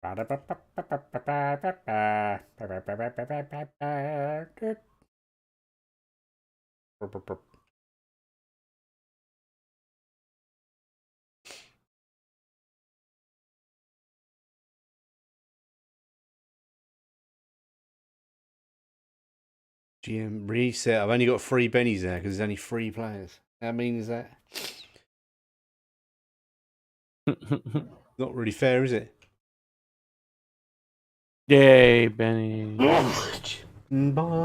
GM reset. I've only got 3 bennies there because there's only 3 players. How mean is that? Not really fair, is it? Yay, Benny. Bollocks.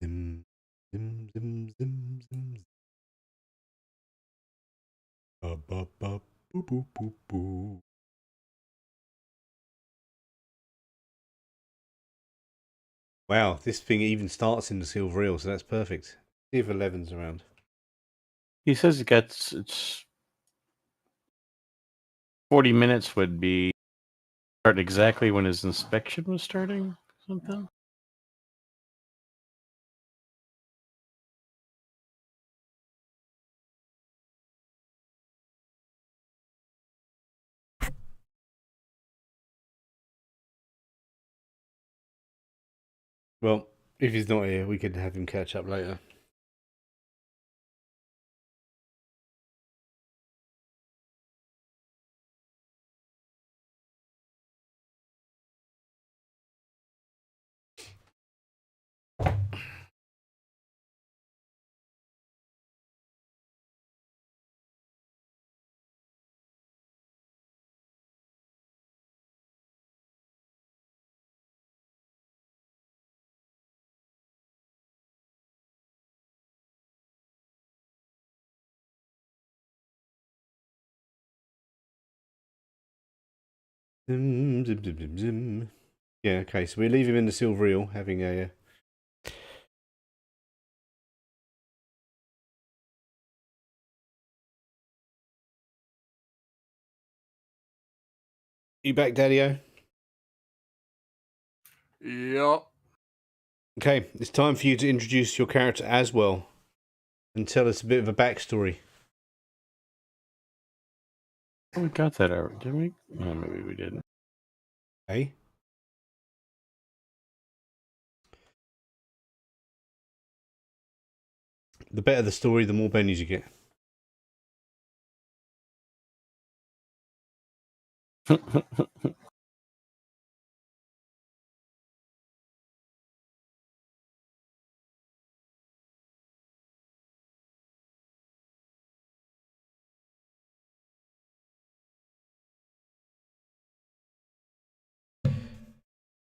Zim, zim, zim, zim, zim. Boo, boo, boo, boo. Wow, this thing even starts in the silver reel, so that's perfect. See if 11's around. He says it's 40 minutes would be start exactly when his inspection was starting. Something. Well, if he's not here, we could have him catch up later. Zim, zim, zim, zim, zim. Yeah, okay, so we leave him in the silver reel, having a... You back, Daddy-O? Yep. Okay, it's time for you to introduce your character as well and tell us a bit of a backstory. We got that out, didn't we? Oh, maybe we didn't. Hey? The better the story, the more bennies you get.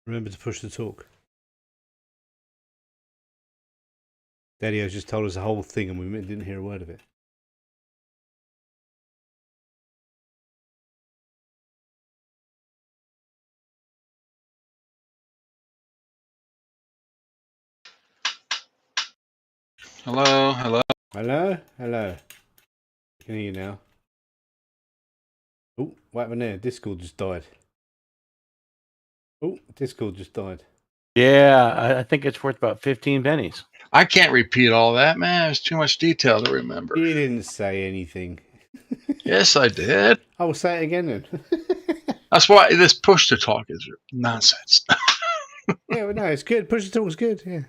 Remember to push the talk. Daddy-O's just told us the whole thing and we didn't hear a word of it. Hello, hello. Hello? Hello. I can hear you now. Oh, what happened there? Discord just died. Oh, Discord just died. Yeah, I think it's worth about 15 pennies. I can't repeat all that, man. There's too much detail to remember. You didn't say anything. Yes, I did. I will say it again then. That's why this push to talk is nonsense. Yeah, well, no, it's good. Push the talk's good, yeah.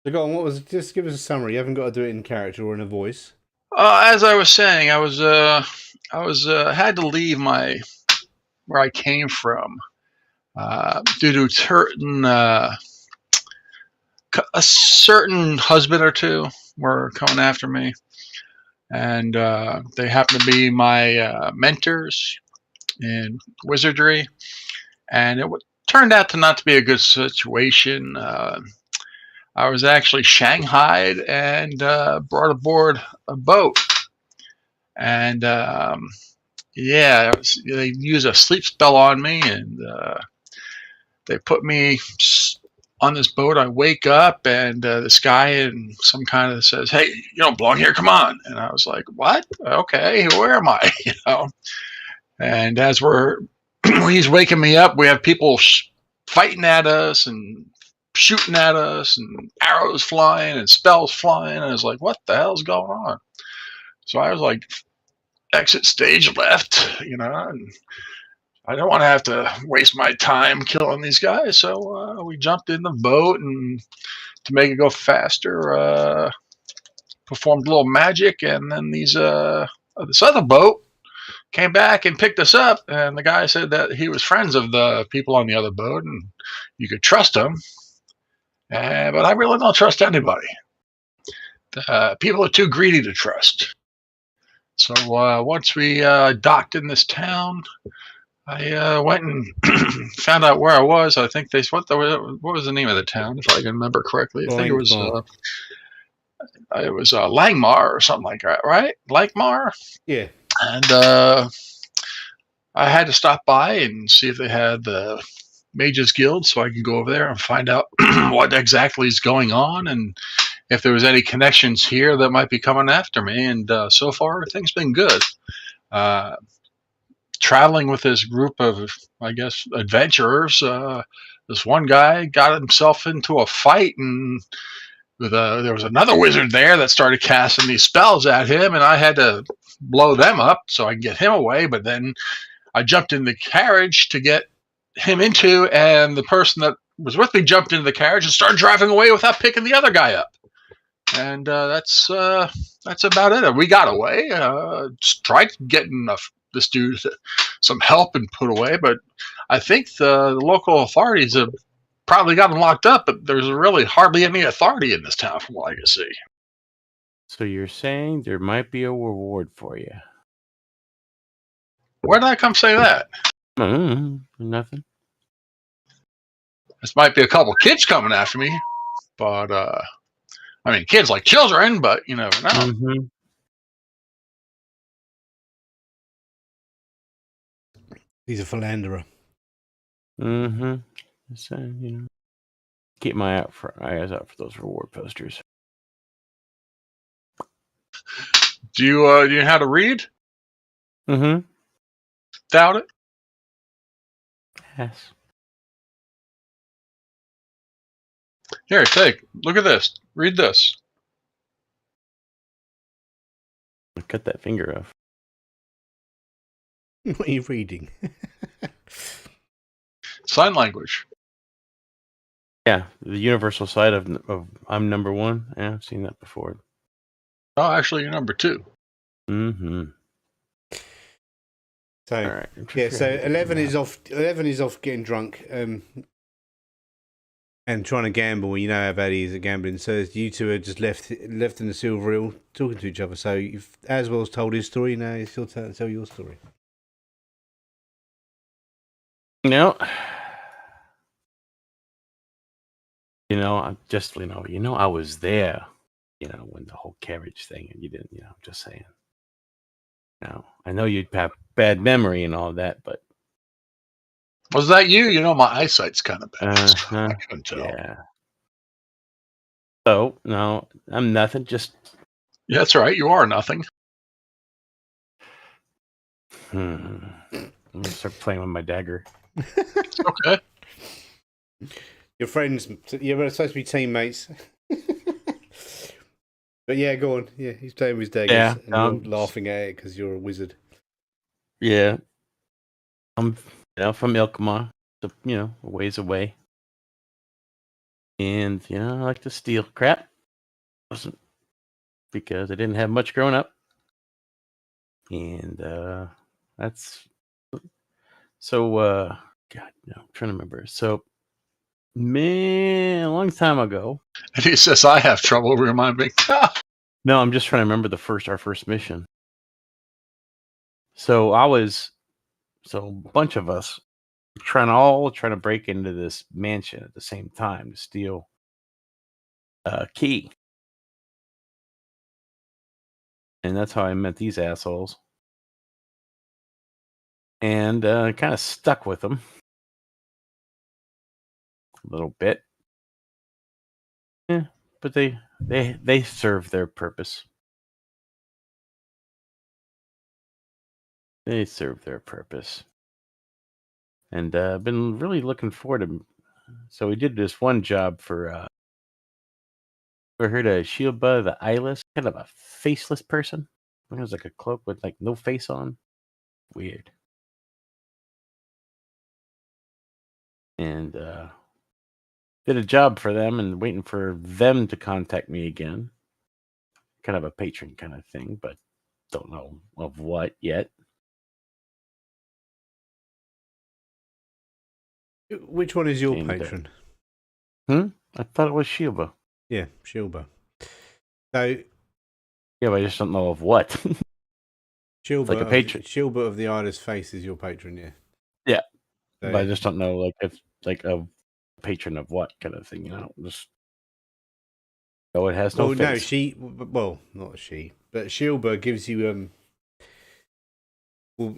So go on, just give us a summary. You haven't got to do it in character or in a voice. As I was saying, I was had to leave where I came from due to a certain husband or two were coming after me, and they happen to be my mentors in wizardry, and it turned out to not to be a good situation. I was actually shanghaied and brought aboard a boat, and yeah, they used a sleep spell on me, and they put me on this boat. I wake up, and this guy in some kind of says, "Hey, you don't belong here. Come on." And I was like, "What? Okay, where am I?" And as we're he's waking me up. We have people fighting at us and shooting at us, and arrows flying and spells flying. And I was like, what the hell's going on? So I was like, exit stage left, and I don't want to have to waste my time killing these guys. So we jumped in the boat, and to make it go faster, performed a little magic, and then this other boat came back and picked us up. And the guy said that he was friends of the people on the other boat, and you could trust them. But I really don't trust anybody. People are too greedy to trust. So once we docked in this town, I went and found out where I was. I think what was the name of the town, if I can remember correctly? I think it was Lankhmar or something like that, right? Lankhmar. Yeah. And I had to stop by and see if they had the Mages Guild, so I could go over there and find out what exactly is going on, and if there was any connections here that might be coming after me. And so far, everything's been good. Traveling with this group of, I guess, adventurers, this one guy got himself into a fight, and there was another wizard there that started casting these spells at him, and I had to blow them up so I could get him away. But then I jumped in the carriage to get him into, and the person that was with me jumped into the carriage and started driving away without picking the other guy up. And that's about it. We got away. Tried getting this dude some help and put away, but I think the local authorities have probably got him locked up, but there's really hardly any authority in this town from what I can see. So you're saying there might be a reward for you? Where did I come say that? Nothing. This might be a couple kids coming after me, but I mean, kids like children, but you never know. Mm-hmm. He's a philanderer. Mm-hmm. So, keep my eyes out for those reward posters. Do you know how to read? Mm-hmm. Doubt it. Yes. Here, take. Look at this. Read this. I cut that finger off. What are you reading? Sign language. Yeah, the universal side of I'm number one. Yeah, I've seen that before. Oh, actually, you're number 2. Mm-hmm. So All right. yeah, so 11 is off. 11 is off getting drunk and trying to gamble. You know how bad he is at gambling. So you two are just left in the silver reel talking to each other. So if Aswell's told his story, now it's your turn to tell your story. I'm just, I was there, when the whole carriage thing, and you didn't, just saying. I know you'd have bad memory and all that, but. Was that you? My eyesight's kind of bad. I couldn't tell. Yeah. So, no, I'm nothing, just. Yeah, that's right. You are nothing. I'm going to start playing with my dagger. Okay. Your friends, you're supposed to be teammates. But yeah, go on. Yeah, he's playing with his daggers, and you're laughing at it because you're a wizard. Yeah. I'm from Lankhmar, so, a ways away. And, I like to steal crap. Wasn't because I didn't have much growing up. And that's so God, no, I'm trying to remember. So man, a long time ago. And he says I have trouble remembering. No, I'm just trying to remember our first mission. So a bunch of us trying to break into this mansion at the same time to steal a key. And that's how I met these assholes. And kind of stuck with them a little bit. Yeah, but they serve their purpose. They serve their purpose. and I've been really looking forward to. So we did this one job for. Ever heard of Shilba the Eyeless? Kind of a faceless person. I think it was like a cloak with like no face on. Weird. And did a job for them and waiting for them to contact me again. Kind of a patron kind of thing, but don't know of what yet. Which one is your And, patron? I thought it was Shilba. Yeah, Shilba. So Yeah, but I just don't know of what. Shilba, like a patron. Shilba of the Eyeless Face is your patron, yeah. Yeah. So, But I just don't know, like, if like a patron of what kind of thing, just it has no face. no, not she, but Shilba gives you well,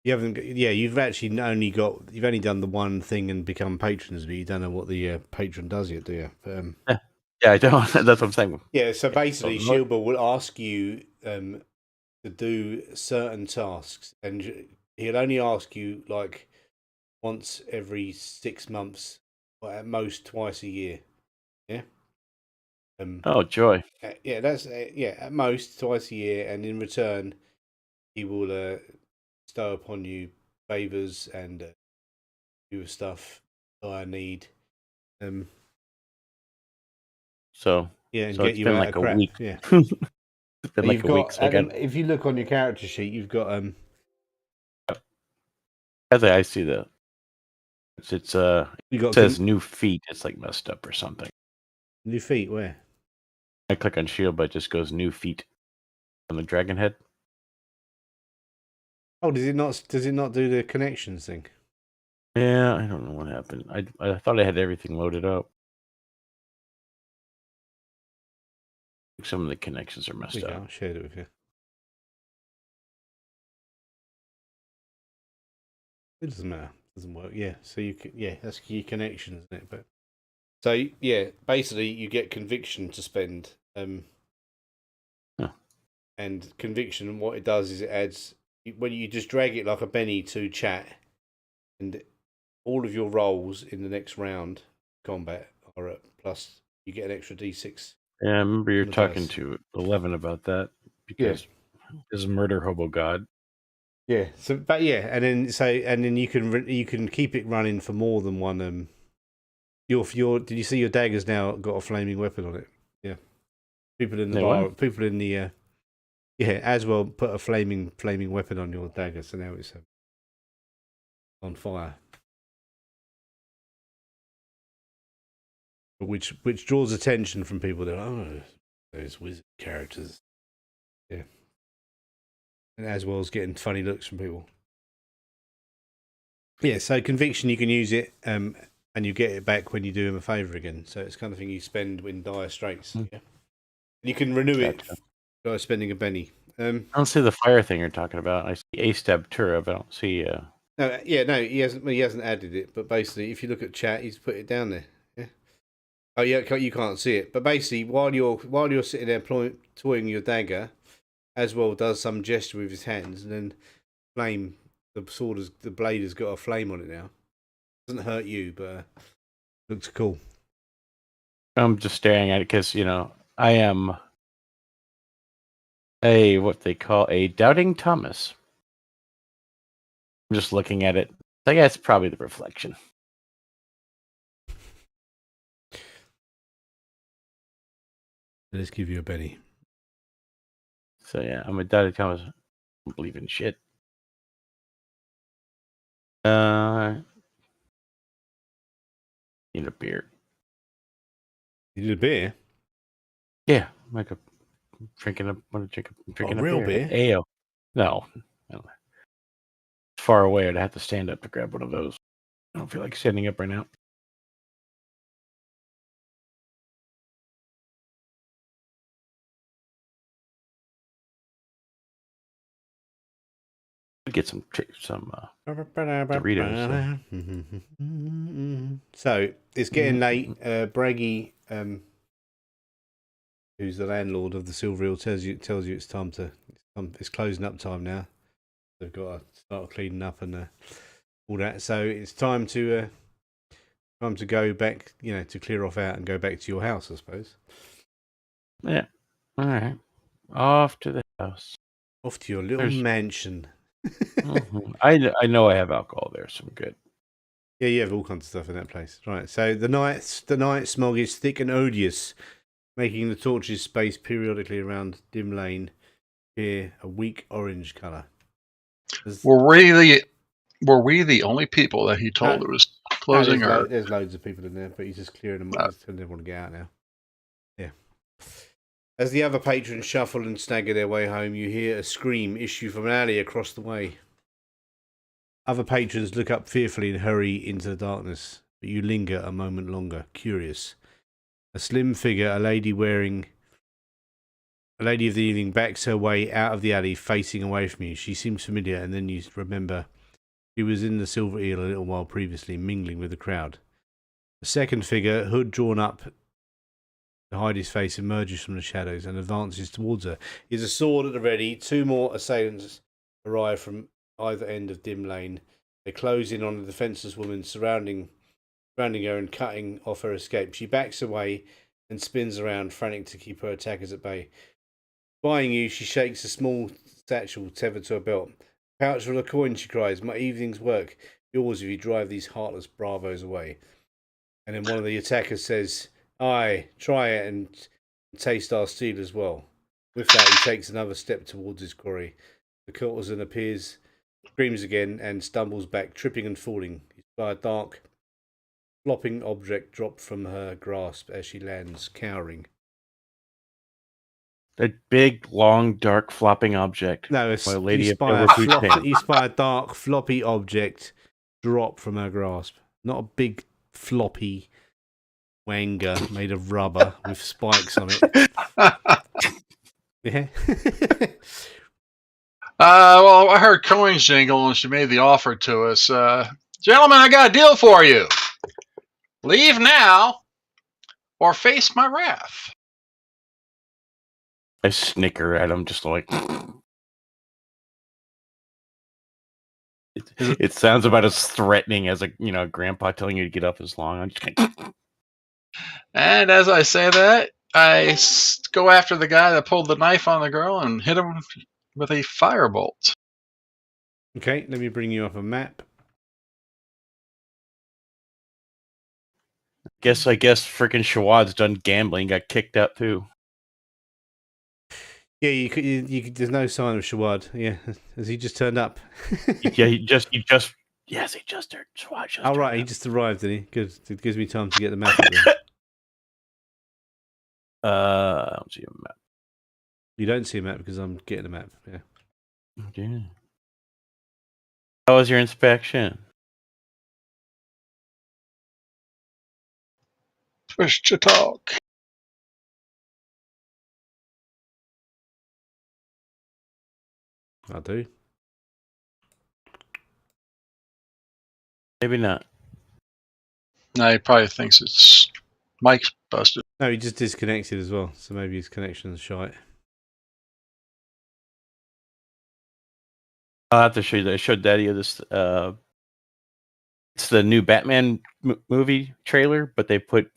you haven't, yeah, you've only done the one thing and become patrons, but you don't know what the patron does yet, do you? But, yeah, I don't. That's what I'm saying. yeah, so basically, So, Shilba will ask you to do certain tasks, and he'll only ask you like once every 6 months, or at most twice a year. Yeah. oh joy! Yeah, that's at most twice a year, and in return, he will stow upon you favors and do stuff that I need. So Yeah, and so get it's you been out like of a crap. week. Yeah, It's been like you've a week. got So I got. if you look on your character sheet, you've got As I see the. It's you got it says new feet. It's like messed up or something. new feet. Where? I click on shield, but it just goes new feet on the dragon head. Oh, does it not? Does it not do the connections thing? Yeah, I don't know what happened. I thought I had everything loaded up. Some of the connections are messed up. I'll share it with you. It doesn't matter. It doesn't work. Yeah. So you can, that's your connections, isn't it? But so yeah, basically you get conviction to spend. And conviction, what it does is it adds when you just drag it like a Benny to chat, and all of your rolls in the next round combat are at plus. You get an extra d6. Yeah, I remember you're the talking dice. to 11 about that because there's a murder hobo god. Yeah. So, but yeah, and then you can keep it running for more than one. Did you see your dagger's now got a flaming weapon on it? Yeah. People in the bar, What? people in the as well put a flaming weapon on your dagger, so now it's on fire. Which draws attention from people that those wizard characters. Yeah. And as well as getting funny looks from people. Yeah, so conviction, you can use it, and you get it back when you do him a favour again. So it's kind of thing you spend in dire straits. Yeah, you can renew it by spending a penny. I don't see the fire thing you're talking about. I see A-Stab Tura, but I don't see. No, he hasn't added it. But basically, if you look at chat, he's put it down there. Yeah. Oh yeah, you can't see it. But basically, while you're sitting there toying your dagger, as well does some gesture with his hands, and then flame. The blade has got a flame on it now. Doesn't hurt you, but looks cool. I'm just staring at it because I am what they call a doubting Thomas. I'm just looking at it. I guess probably the reflection. Let's give you a penny. So yeah, I'm a doubting Thomas. I don't believe in shit. Need a beer. You need a beer? Yeah, like a drinking a real beer. beer? Ale. No. Far away, I'd have to stand up to grab one of those. I don't feel like standing up right now. Get some Doritos. So it's getting late. Braggy, who's the landlord of the Silver Eel, tells you it's time to. It's closing up time now. They've got to start cleaning up, and all that. So it's time to go back, to clear off out and go back to your house, I suppose. Yeah. All right. Off to the house. Off to your little mansion. Mhm. I know I have alcohol there, so I'm good. Yeah, you have all kinds of stuff in that place. Right. So the night smog is thick and odious, making the torches spaced periodically around dim lane appear a weak orange colour. Were we the only people that he told it was closing? There's loads of people in there, but he's just clearing them up. He's telling everyone to get out now. Yeah. As the other patrons shuffle and stagger their way home, you hear a scream issue from an alley across the way. Other patrons look up fearfully and hurry into the darkness, but you linger a moment longer, curious. A slim figure, a lady of the evening, backs her way out of the alley, facing away from you. She seems familiar, and then you remember she was in the Silver Eel a little while previously, mingling with the crowd. A second figure, hood drawn up to hide his face, emerges from the shadows and advances towards her. He has a sword at the ready. Two more assailants arrive from either end of dim lane. They close in on the defenseless woman, surrounding her and cutting off her escape. She backs away and spins around, frantic to keep her attackers at bay. Spying you, she shakes a small satchel tethered to her belt. Pouch full of coin, she cries. My evening's work, yours if you drive these heartless bravos away. And then one of the attackers says, aye, try it and taste our steel as well. With that, he takes another step towards his quarry. The courtesan appears, screams again, and stumbles back, tripping and falling. He saw a dark, flopping object drop from her grasp as she lands, cowering. That big, long, dark, flopping object. No, you spy a dark, floppy object drop from her grasp. Not a big, floppy wanger made of rubber with spikes on it. Yeah. Well, I heard coins jingle and she made the offer to us. Gentlemen, I got a deal for you. Leave now or face my wrath. I snicker at him, just like... It sounds about as threatening as a grandpa telling you to get up as long. I'm just And as I say that, I go after the guy that pulled the knife on the girl and hit him with a firebolt. Okay, let me bring you up a map. I guess freaking Shawad's done gambling, got kicked out too. Yeah, you there's no sign of Shawad. Yeah, has he just turned up? Yeah, he just turned. Shawad just right, he just arrived, didn't he? Good. It gives me time to get the map up there. I don't see a map. You don't see a map because I'm getting a map. Yeah. Okay. How was your inspection? Push to talk. I do. Maybe not. No, he probably thinks it's Mike's busted. No, he just disconnected as well, so maybe his connection's shite. I'll have to show you that. I showed Daddy this. It's the new Batman movie trailer, but they put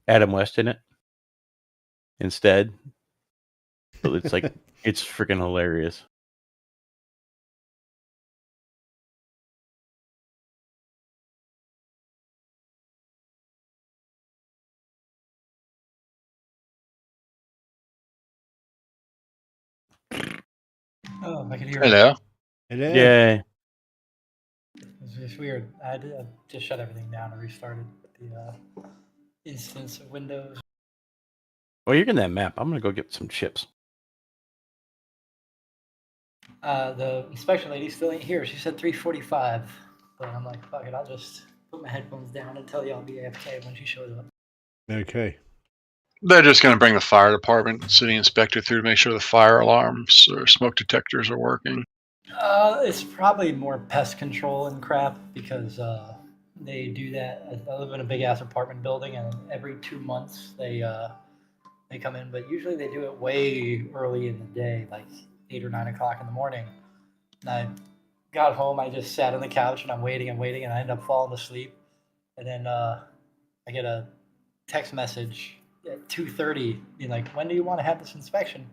Adam West in it instead. So it's like it's freaking hilarious. Oh, I can hear Hello. Hello. Yeah. It's just weird. I just shut everything down and restarted the instance of Windows. Well, you're getting that map. I'm gonna go get some chips. The inspection lady still ain't here. She said 3:45, but I'm like, fuck it. I'll just put my headphones down and tell you I'll be AFK when she shows up. Okay. They're just going to bring the fire department, city inspector through to make sure the fire alarms or smoke detectors are working. It's probably more pest control and crap because they do that. I live in a big ass apartment building, and every 2 months they come in, but usually they do it way early in the day, like 8 or 9 o'clock in the morning. And I got home. I just sat on the couch and I'm waiting and waiting, and I end up falling asleep. And then I get a text message at 2:30, being like, "When do you want to have this inspection?"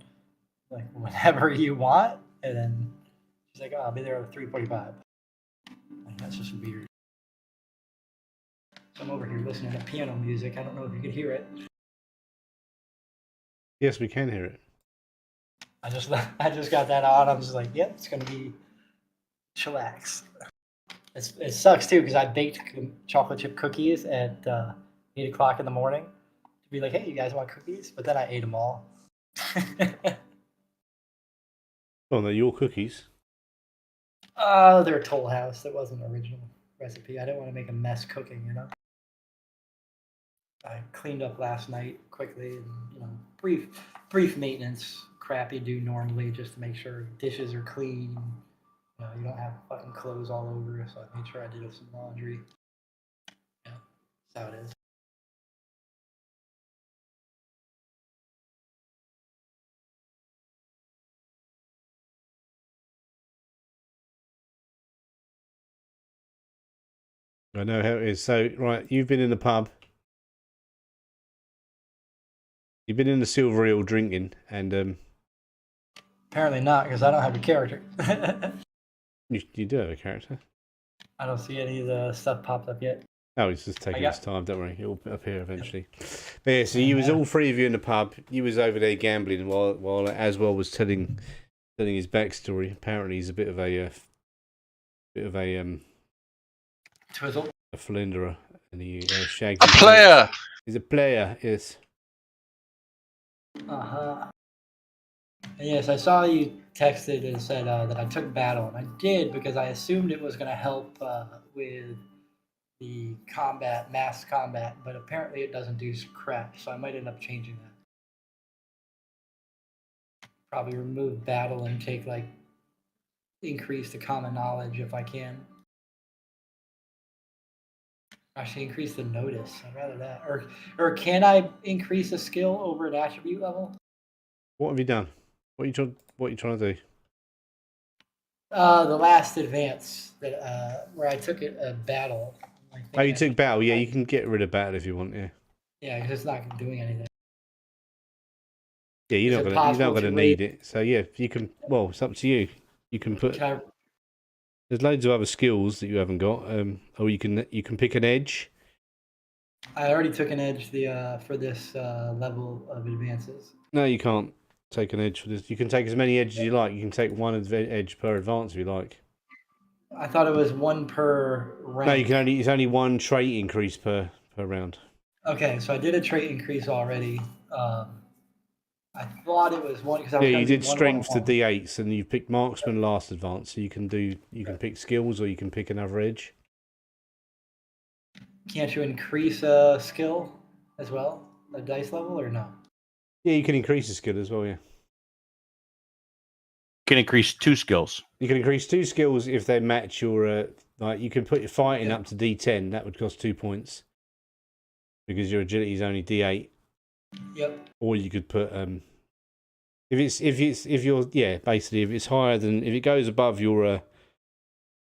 I'm like, whenever you want. And then she's like, "Oh, I'll be there at 3:45." Like, that's just weird. So I'm over here listening to piano music. I don't know if you could hear it. Yes, we can hear it. I just got that on. I'm just like, yep, it's gonna be chillax. It sucks too because I baked chocolate chip cookies at 8 o'clock in the morning to be like, hey, you guys want cookies? But then I ate them all. Oh, they're your cookies. They're Toll House. That wasn't an original recipe. I didn't want to make a mess cooking, you know. I cleaned up last night quickly, and brief maintenance crap you do normally just to make sure dishes are clean. You don't have fucking clothes all over. So I made sure I did some laundry. Yeah, that's how it is. I know how it is. So, right, you've been in the pub. You've been in the Silver Eel drinking, and apparently not, because I don't have a character. you do have a character. I don't see any of the stuff popped up yet. Oh, it's just taking its time. Don't worry, it'll appear eventually. But yeah, so you was all three of you in the pub. You was over there gambling while Aswell was telling his backstory. Apparently, he's a bit of a Twizzle. a philanderer, and he shagged. A player. He's a player. Yes. Yes, I saw you texted and said that I took battle, and I did because I assumed it was going to help with the mass combat, but apparently it doesn't do crap, so I might end up changing that. Probably remove battle and take increase the common knowledge if I can. Actually, increase the notice. I'd rather that. Or can I increase a skill over an attribute level? What have you done? What are you trying to do? The last advance that where I took a battle. Oh, you took battle. Yeah, you can get rid of battle if you want. Yeah. Yeah, because it's not doing anything. Yeah, you're not gonna need it. So yeah, you can. Well, it's up to you. You can put. There's loads of other skills that you haven't got. Or you can pick an edge. I already took an edge for this level of advances. No, you can't take an edge for this. You can take as many edges as you like. You can take one edge per advance if you like. I thought it was one per round. No, you can only. It's only one trait increase per round. Okay, so I did a trait increase already. I thought it was one because you did strength to D8s, and you picked marksman last advance. So you can pick skills, or you can pick another edge. Can't you increase a skill as well, a dice level, or no? Yeah, you can increase a skill as well. Yeah, you can increase 2 skills. You can increase 2 skills if they match your you can put your fighting up to D10. That would cost 2 points because your agility is only D8. Yep. Or you could put if it's higher than, if it goes above your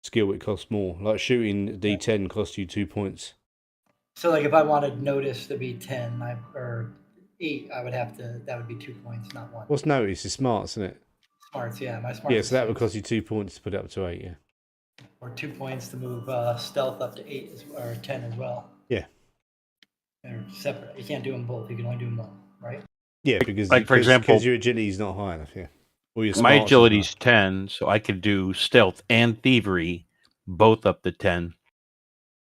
skill, it costs more. Like shooting D10 costs you 2 points. So if I wanted notice to be 10 or 8, I would have to. That would be 2 points, not 1. What's notice? It's smarts, isn't it? Smarts, yeah. My smarts. Yeah, so that would cost you 2 points to put it up to 8. Yeah. Or 2 points to move stealth up to 8 or 10 as well. Yeah. They're separate. You can't do them both. You can only do them one, right? Yeah, because for example, your agility is not high enough. Yeah. Or your my agility is 10, so I could do stealth and thievery both up to 10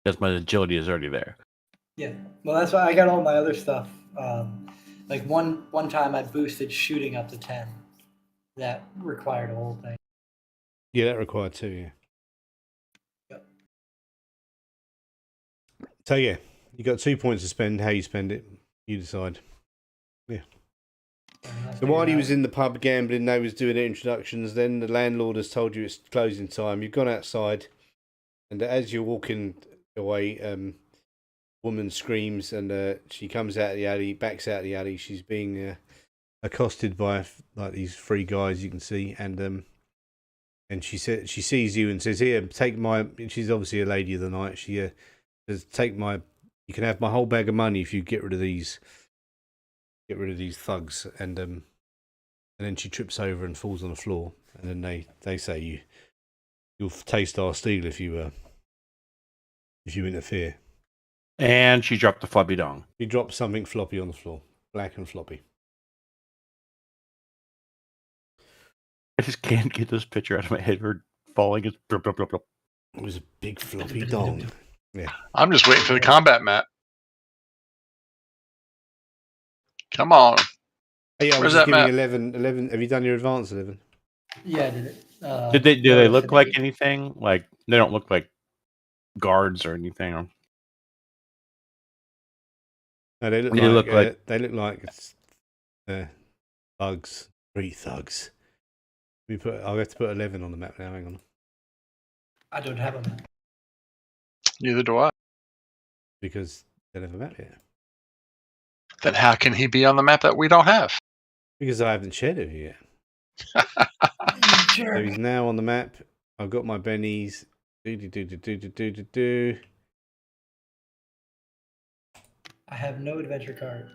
because my agility is already there. Yeah. Well, that's why I got all my other stuff. One time I boosted shooting up to 10. That required a whole thing. Yeah, that required 2. Yeah. Yep. So yeah, you got 2 points to spend. How you spend it, you decide. Yeah. So while he was in the pub gambling, they was doing their introductions. Then the landlord has told you it's closing time. You've gone outside, and as you're walking away, woman screams, and she comes out of the alley, backs out of the alley. She's being accosted by these 3 guys you can see, and and she sees you and says, "Here, take my." She's obviously a lady of the night. She says, "Take my. You can have my whole bag of money if you get rid of these. Get rid of these thugs." And then she trips over and falls on the floor. And then they say, "You'll taste our steel if you interfere." And she dropped the floppy dong. She drops something floppy on the floor, black and floppy. I just can't get this picture out of my head. We're falling. It's blub, blub, blub, blub. It was a big floppy dong. Yeah. I'm just waiting for the combat map. Come on. Hey, I was Where's just that giving map? 11. Have you done your advance 11? Yeah, I did it. Do they look like any? anything? Like they don't look like guards or anything. No, they look like it's, thugs, 3 thugs. I'll have to put 11 on the map now. Hang on. I don't have them. Neither do I. Because they don't have a map yet. Then how can he be on the map that we don't have? Because I haven't shared it yet. Sure. So he's now on the map. I've got my bennies. Do. I have no adventure card.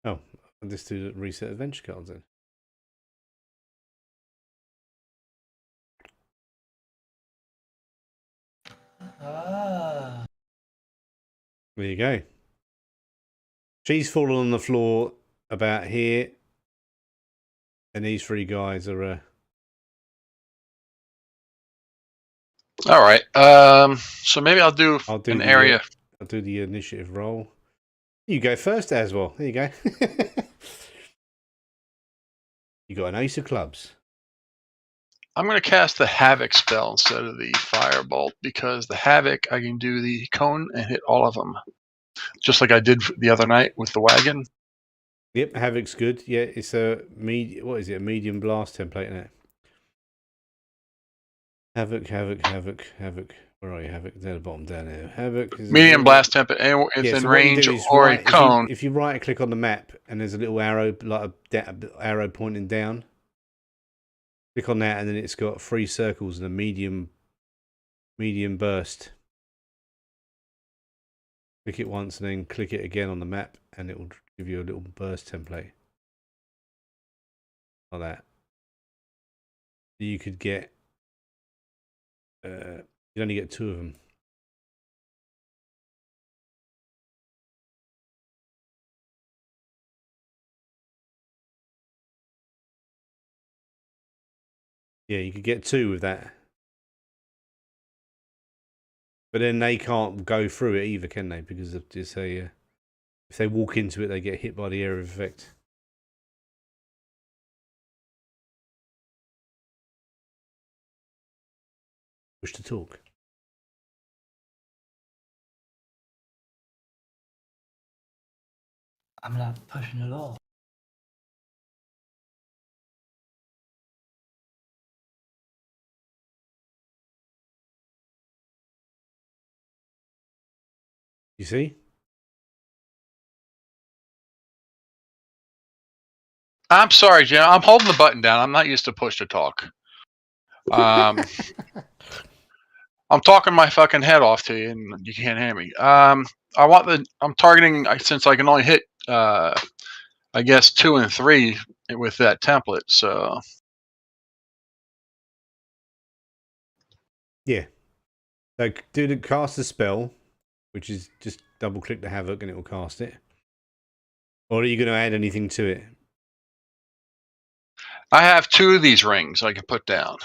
Oh, I'll just do reset adventure cards then. Ah. There you go. She's fallen on the floor about here. And these 3 guys are... All right. So maybe I'll do an area. I'll do the initiative roll. You go first as well. There you go. You got an ace of clubs. I'm going to cast the Havoc spell instead of the Firebolt because the Havoc, I can do the cone and hit all of them. Just like I did the other night with the wagon. Yep, Havoc's good. Yeah, it's a what is it? A medium blast template, isn't it? Havoc. Where are you, Havoc? Down the bottom, down there. Havoc is medium blast template. If in range or a cone. If you right click on the map and there's a little arrow, like a arrow pointing down, click on that, and then it's got 3 circles and a medium burst. Click it once and then click it again on the map, and it will give you a little burst template like that. You could get. You only get 2 of them. Yeah, you could get 2 with that. But then they can't go through it either, can they? Because it's a, if they walk into it, they get hit by the area of effect. Push to talk. I'm not pushing at all. You see? I'm sorry, Jim. I'm holding the button down. I'm not used to push to talk. I'm talking my fucking head off to you, and you can't hear me. I'm targeting, since I can only hit, I guess 2 and 3 with that template. So Yeah. So cast the spell, which is just double click the Havoc and it will cast it. Or are you going to add anything to it? I have 2 of these rings I can put down.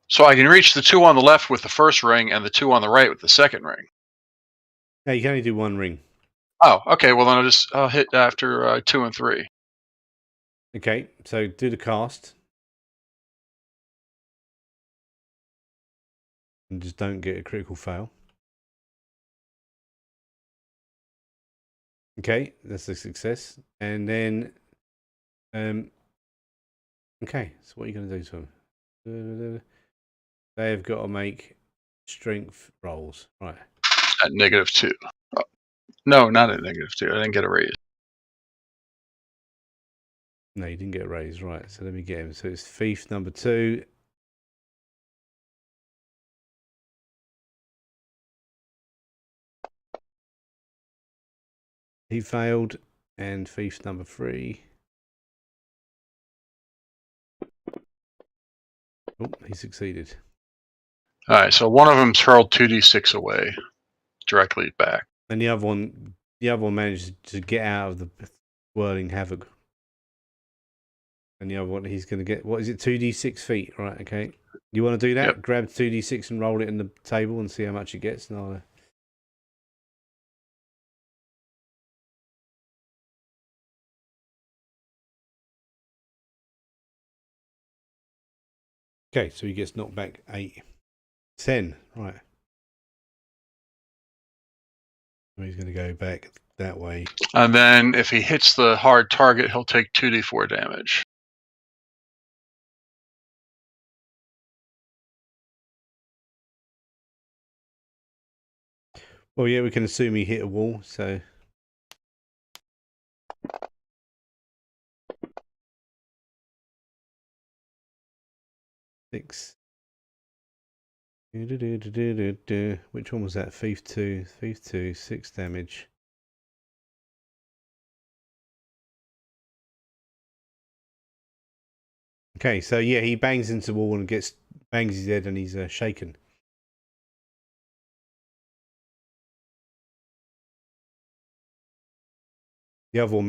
So I can reach the 2 on the left with the first ring and the 2 on the right with the second ring. No, you can only do 1 ring. Oh, okay. Well, then I'll hit after 2 and 3. Okay, so do the cast. And just don't get a critical fail. Okay, that's a success. And then, okay, so what are you going to do to them? They have got to make strength rolls. Right. At -2. Oh, no, not at -2. I didn't get a raise. No, you didn't get a raise, right? So let me get him. So it's thief number 2. He failed, and thief number 3. Oh, he succeeded. All right, so one of them's hurled 2d6 away, directly back. And the other one managed to get out of the whirling havoc. And the other one, he's going to get, what is it, 2d6 feet, right? Okay. You want to do that? Yep. Grab 2d6 and roll it in the table and see how much it gets. And I'll, okay, so he gets knocked back 8. 10, right. So he's going to go back that way. And then if he hits the hard target, he'll take 2d4 damage. Well, yeah, we can assume he hit a wall, so. Six. Which one was that? Thief 2. Thief 2, 6 damage. Okay, so yeah, he bangs into the wall and bangs his head and he's shaken. The other one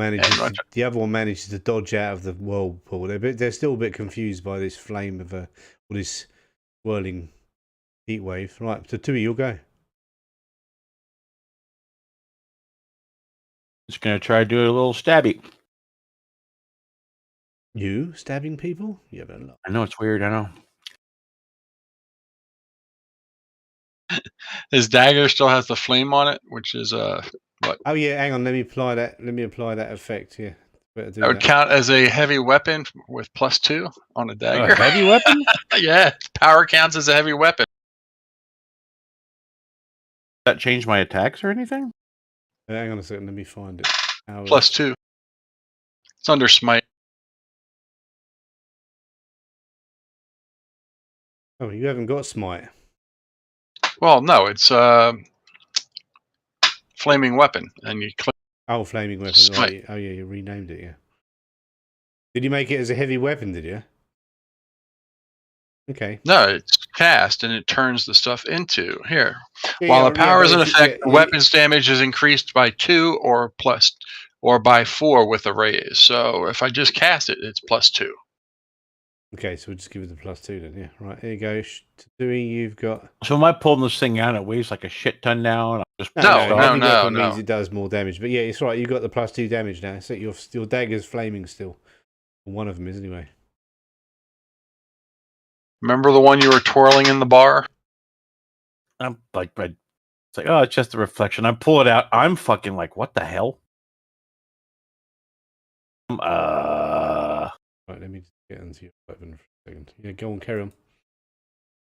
manages to dodge out of the whirlpool. They're still a bit confused by this flame of or this whirling heat wave. Right, so Tui, you'll go. Just gonna try to do a little stabby. You stabbing people? You have a lot. I know it's weird. I know. His dagger still has the flame on it, which is what? Oh yeah, hang on. Let me apply that effect. Yeah, better do That would count as a heavy weapon with +2 on a dagger. A heavy weapon? Yeah, power counts as a heavy weapon. Does that change my attacks or anything? Hang on a second. Let me find it. +2. It's under smite. Oh, you haven't got smite. Well, no, it's flaming weapon, and you click. Oh, flaming weapon. Smite. Oh yeah, you renamed it. Yeah. Did you make it as a heavy weapon? Did you? Okay. No, it's cast and it turns the stuff into here. Yeah, While the power is in but effect, the weapon's damage is increased by 2 or by 4 with a raise. So if I just cast it, it's +2. Okay, so we'll just give it the +2 then. Yeah, right. Here you go. Tui, you've got. So am I pulling this thing out? It weighs like a shit ton now, and I'm just Heavy weapon no. means it does more damage. But yeah, it's right. You've got the +2 damage now. So your dagger's flaming still. One of them is anyway. Remember the one you were twirling in the bar? I'm like, it's like, oh, it's just a reflection. I pull it out. I'm fucking like, what the hell? Right, let me just get into your weapon for a second. Yeah, go on, carry on.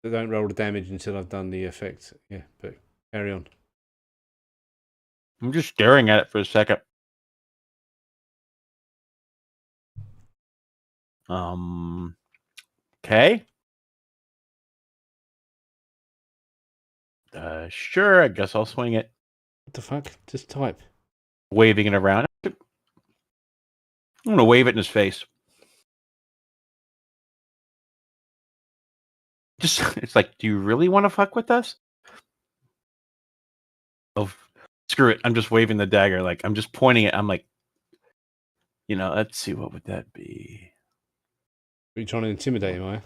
So don't roll the damage until I've done the effect. Yeah, but carry on. I'm just staring at it for a second. Okay. Sure, I guess I'll swing it. What the fuck? Just type. Waving it around. I'm gonna wave it in his face. Just, it's like, do you really want to fuck with us? Oh, screw it. I'm just waving the dagger. Like, I'm just pointing it. I'm like, let's see, what would that be? Are you trying to intimidate him, are you?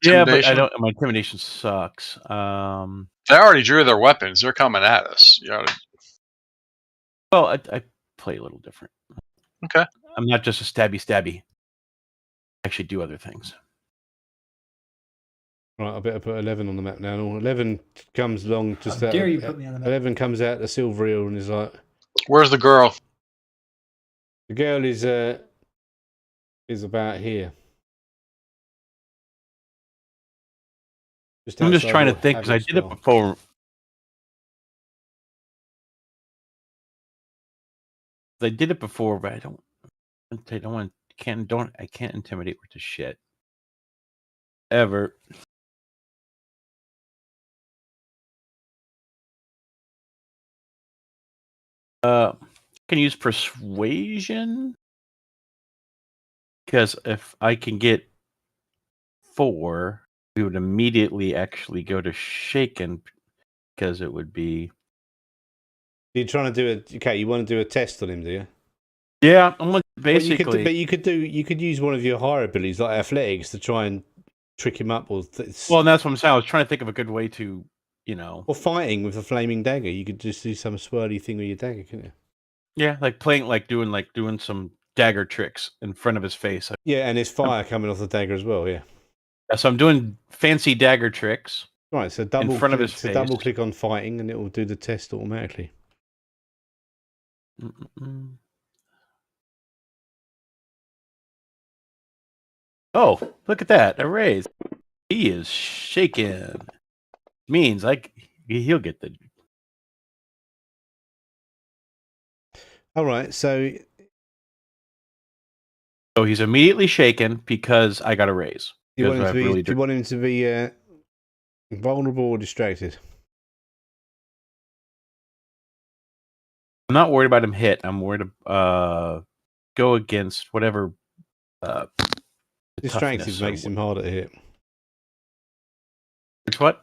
Yeah, but I don't. My intimidation sucks. They already drew their weapons. They're coming at us. Well, I play a little different. Okay. I'm not just a stabby. I actually do other things. Right, I better put 11 on the map now. 11 comes along just How dare you put me on the map? 11 comes out the silver eel and is like. Where's the girl? The girl is about here. I'm just trying to think because I did it before. I did it before, but I don't want I can't intimidate worth a shit. Ever. Can use persuasion because if I can get 4, we would immediately actually go to shaken because it would be. You're trying to do you want to do a test on him, do you? Yeah, I'm basically. Well, you could use one of your higher abilities like athletics to try and trick him up, or well, and that's what I'm saying. I was trying to think of a good way to, or fighting with a flaming dagger. You could just do some swirly thing with your dagger, couldn't you? Yeah, doing some dagger tricks in front of his face. Yeah, and there's fire coming off the dagger as well. Yeah. So I'm doing fancy dagger tricks. Right. So in front of his face. double click on fighting, and it will do the test automatically. Oh, look at that! A raise. He is shaken. Means he'll get the. All right. So he's immediately shaken because I got a raise. do you want him to be vulnerable or distracted? I'm not worried about him hit. I'm worried to go against whatever. Distracted makes him harder to hit. It's what?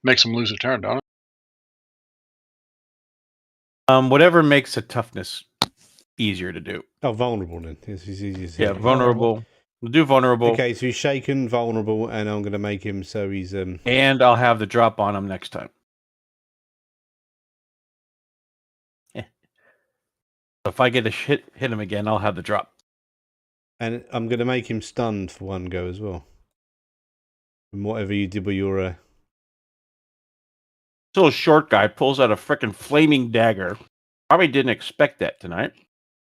Makes him lose a turn, don't it? Whatever makes a toughness easier to do. Oh, vulnerable then. It's easier to hit. Vulnerable. We'll do vulnerable. Okay, so he's shaken, vulnerable, and I'm going to make him so he's And I'll have the drop on him next time. Yeah. So if I get a hit him again, I'll have the drop. And I'm going to make him stunned for one go as well. And whatever you did with your... This little short guy pulls out a freaking flaming dagger. Probably didn't expect that tonight.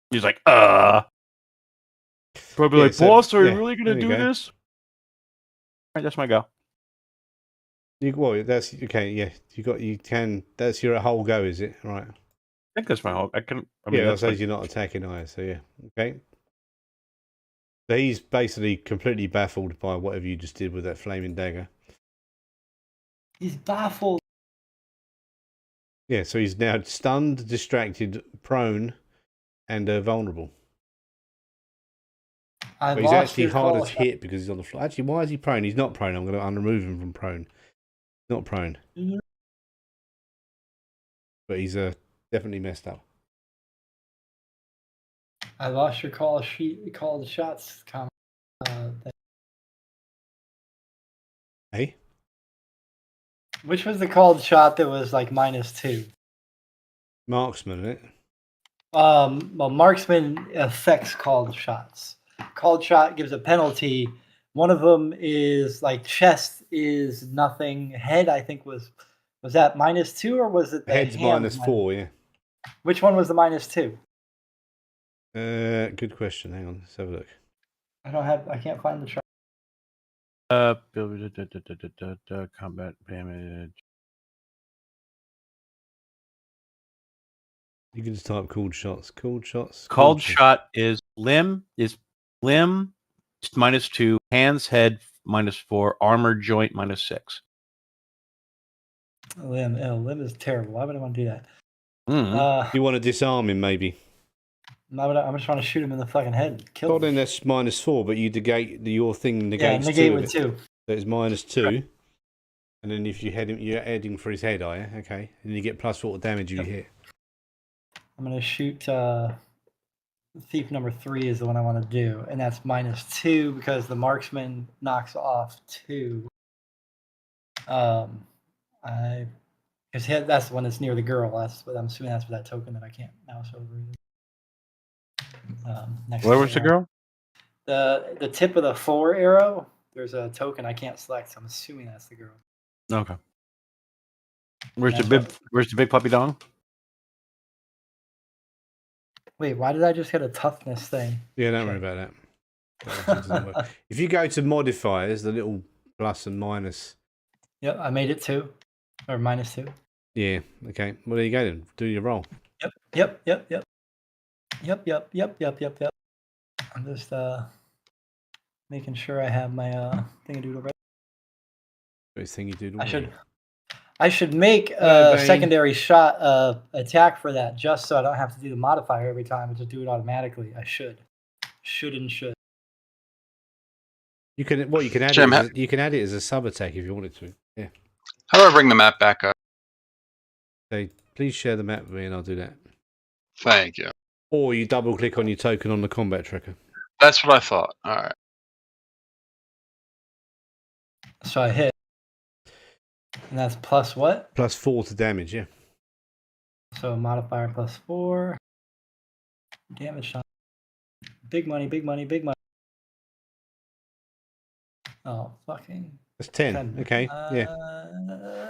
He's like, Probably like, boss, are you really going to do this? All right, that's my go. That's... Okay, yeah. That's your whole go, is it? Right. I think that's my whole... I suppose you're not attacking either, so yeah. Okay. So he's basically completely baffled by whatever you just did with that flaming dagger. He's baffled. Yeah, so he's now stunned, distracted, prone, and vulnerable. But he's actually harder to hit because he's on the floor. Actually, why is he prone? He's not prone. I'm going to unremove him from prone. Not prone. Mm-hmm. But he's definitely messed up. I lost your call the shots comment. Hey? Which was the called shot that was like -2? Marksman, isn't it? Well, marksman affects called shots. Called shot gives a penalty. One of them is like chest is nothing. Head, I think was that -2 or was it the head's -4? Yeah. Which one was the -2? Good question. Hang on, let's have a look. I can't find the chart. Combat damage. You can just type cooled shots. Cooled shots. Called shot is limb -2, hands, head -4, armor joint -6. Limb is terrible. Why would I want to do that? You want to disarm him, maybe? I'm just trying to shoot him in the fucking head. Kill him. Then that's -4, but you negate your thing negates negate with 2. So it's -2, and then if you hit him, you're heading for his head, are you? Okay, and you get +4 damage you hit. I'm gonna shoot. Thief number 3 is the one I want to do, and that's -2 because the marksman knocks off 2. Because that's the one that's near the girl. That's what I'm assuming. That's for that token that I can't mouse over. Where was the girl? The tip of the 4 arrow. There's a token I can't select, so I'm assuming that's the girl. Okay. Where's the big puppy dog? Wait, why did I just get a toughness thing? Yeah, don't worry about that. If you go to modifiers, the little plus and minus. Yep, I made it 2 or -2. Yeah. Okay. Well, there you go then. Do your roll. Yep. I'm just making sure I have my thingadoodle ready. First thing you do. I should make Hello, a Bane. secondary shot attack for that, just so I don't have to do the modifier every time and just do it automatically. I should. Should. You can you can add Jim, it. You can add it as a sub attack if you wanted to. Yeah. how do I bring the map back up? So please share the map with me, and I'll do that. Thank you. Or you double click on your token on the combat tracker. That's what I thought. All right. So I hit. And that's plus what? +4 to damage, yeah. So modifier +4. Damage shot. Big money. Oh, fucking. That's 10. 10. Okay, yeah.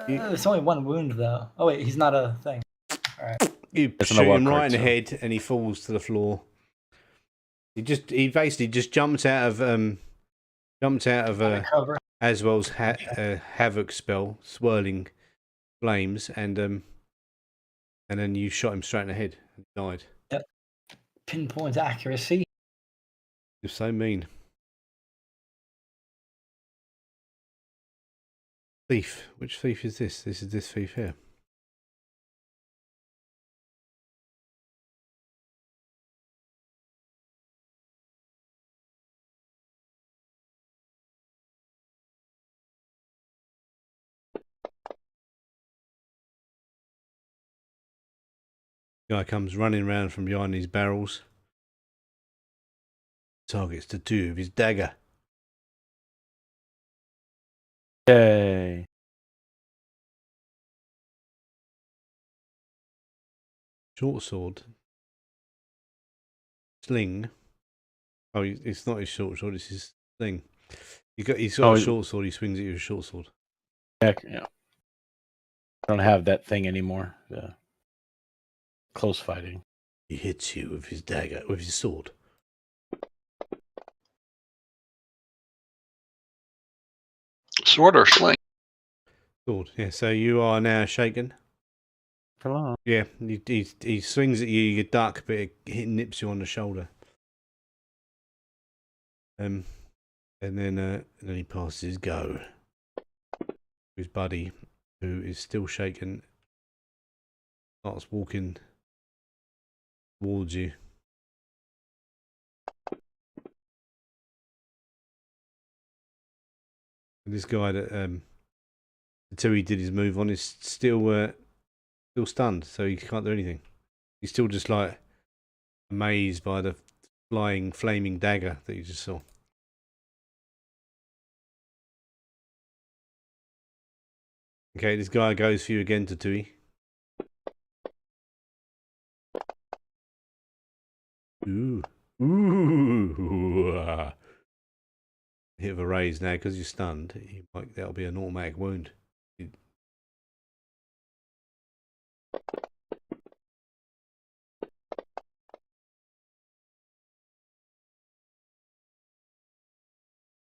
It's only one wound, though. Oh, wait, he's not a thing. All right. You That's shoot an him wild right card, in the so. head, and he falls to the floor. He basically just jumps out of Cover. Aswell's havoc spell, swirling flames, and then you shot him straight in the head and he died. Yep. Pinpoint accuracy. You're so mean. Thief. Which thief is this? This is this thief here. Guy comes running around from behind these barrels. Targets the two of his dagger. Yay. Short sword. Sling. Oh, it's not his short sword, it's his sling. He's got a short sword, he swings it with a short sword. Heck, yeah. I don't have that thing anymore. The close fighting. He hits you with his dagger, with his sword. Sword or sling? Sword, yeah. So you are now shaken. Hello. Yeah, he swings at you, you duck, but it nips you on the shoulder. And then he passes go. His buddy, who is still shaken, starts walking towards you. And this guy that until he did his move on is still stunned, so he can't do anything. He's still just like amazed by the flaming dagger that you just saw. Okay, this guy goes for you again, Tatui. Ooh. Hit of a raise now because you're stunned. That'll be an automatic wound.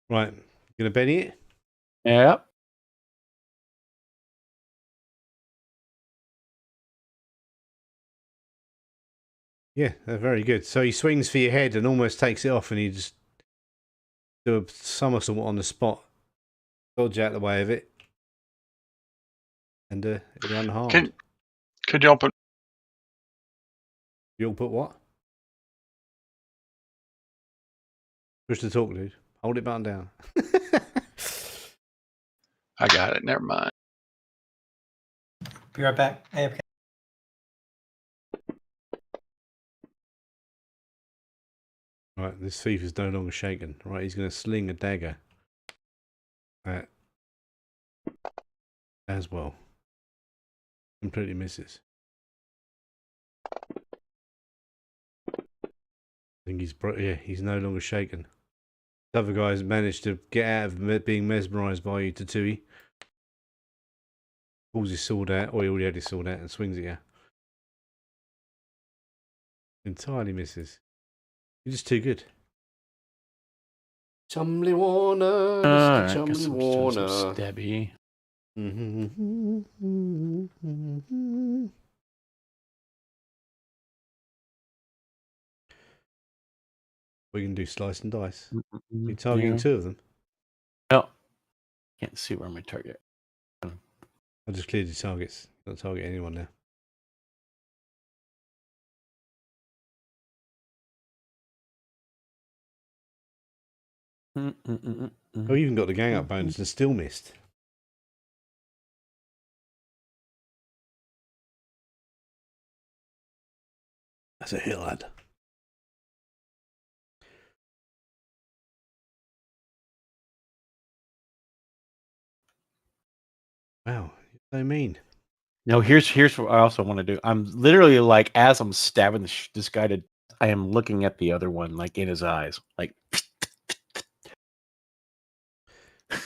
Right, gonna Benny it? Yep. Yeah, very good. So he swings for your head and almost takes it off, and he just do a somersault on the spot, dodge out the way of it, and it'll be unharmed. Could you open? You'll put what? Push the talk, dude. Hold it button down. I got it. Never mind. Be right back. AFK. Right, this thief is no longer shaken. Right, he's going to sling a dagger at as well. Completely misses. I think he's no longer shaken. The other guy's managed to get out of being mesmerised by you, Tatui. Pulls his sword out, or he already had his sword out, and swings at you. Entirely misses. You're just too good. Chumley Warner, Mr. Chumley Warner. Stabby. we can do slice and dice. Mm-mm-mm. You're targeting Yeah. 2 of them. No, can't see where my target. I just cleared your targets. Don't target anyone now. Oh, you even got the gang up bonus and still missed. That's a hit, lad. Wow, you're so mean. No, here's what I also want to do. I'm literally like, as I'm stabbing this guy to, I am looking at the other one, like in his eyes, like.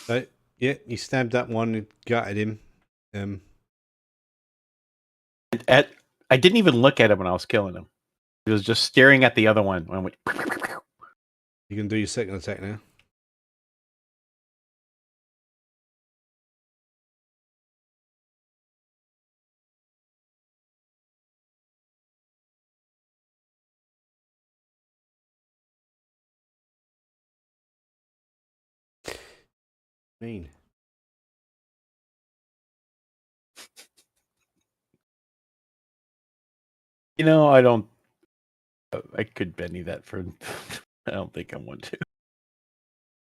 So, yeah, you stabbed that one and gutted him. I didn't even look at him when I was killing him. He was just staring at the other one. When I went, You can do your second attack now. Mean. you know, I don't. I could Benny that for. I don't think I want to.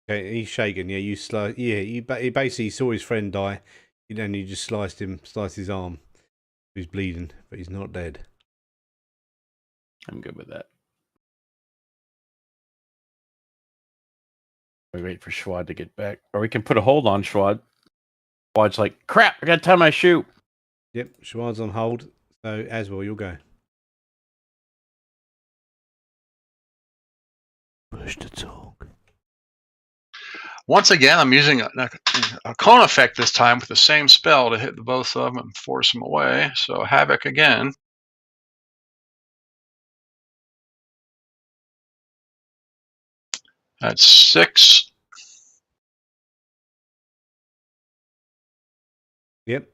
Okay, he's shaking. Yeah, you slice. Yeah, he basically saw his friend die, and then you just sliced his arm. He's bleeding, but he's not dead. I'm good with that. We wait for Schwad to get back, or we can put a hold on Schwad. Schwad's like, crap! I got to tie my shoe. Yep, Schwad's on hold. So as well, you'll go. Push to talk. Once again, I'm using a cone effect this time with the same spell to hit the both of them and force them away. So Havoc again. That's 6. Yep.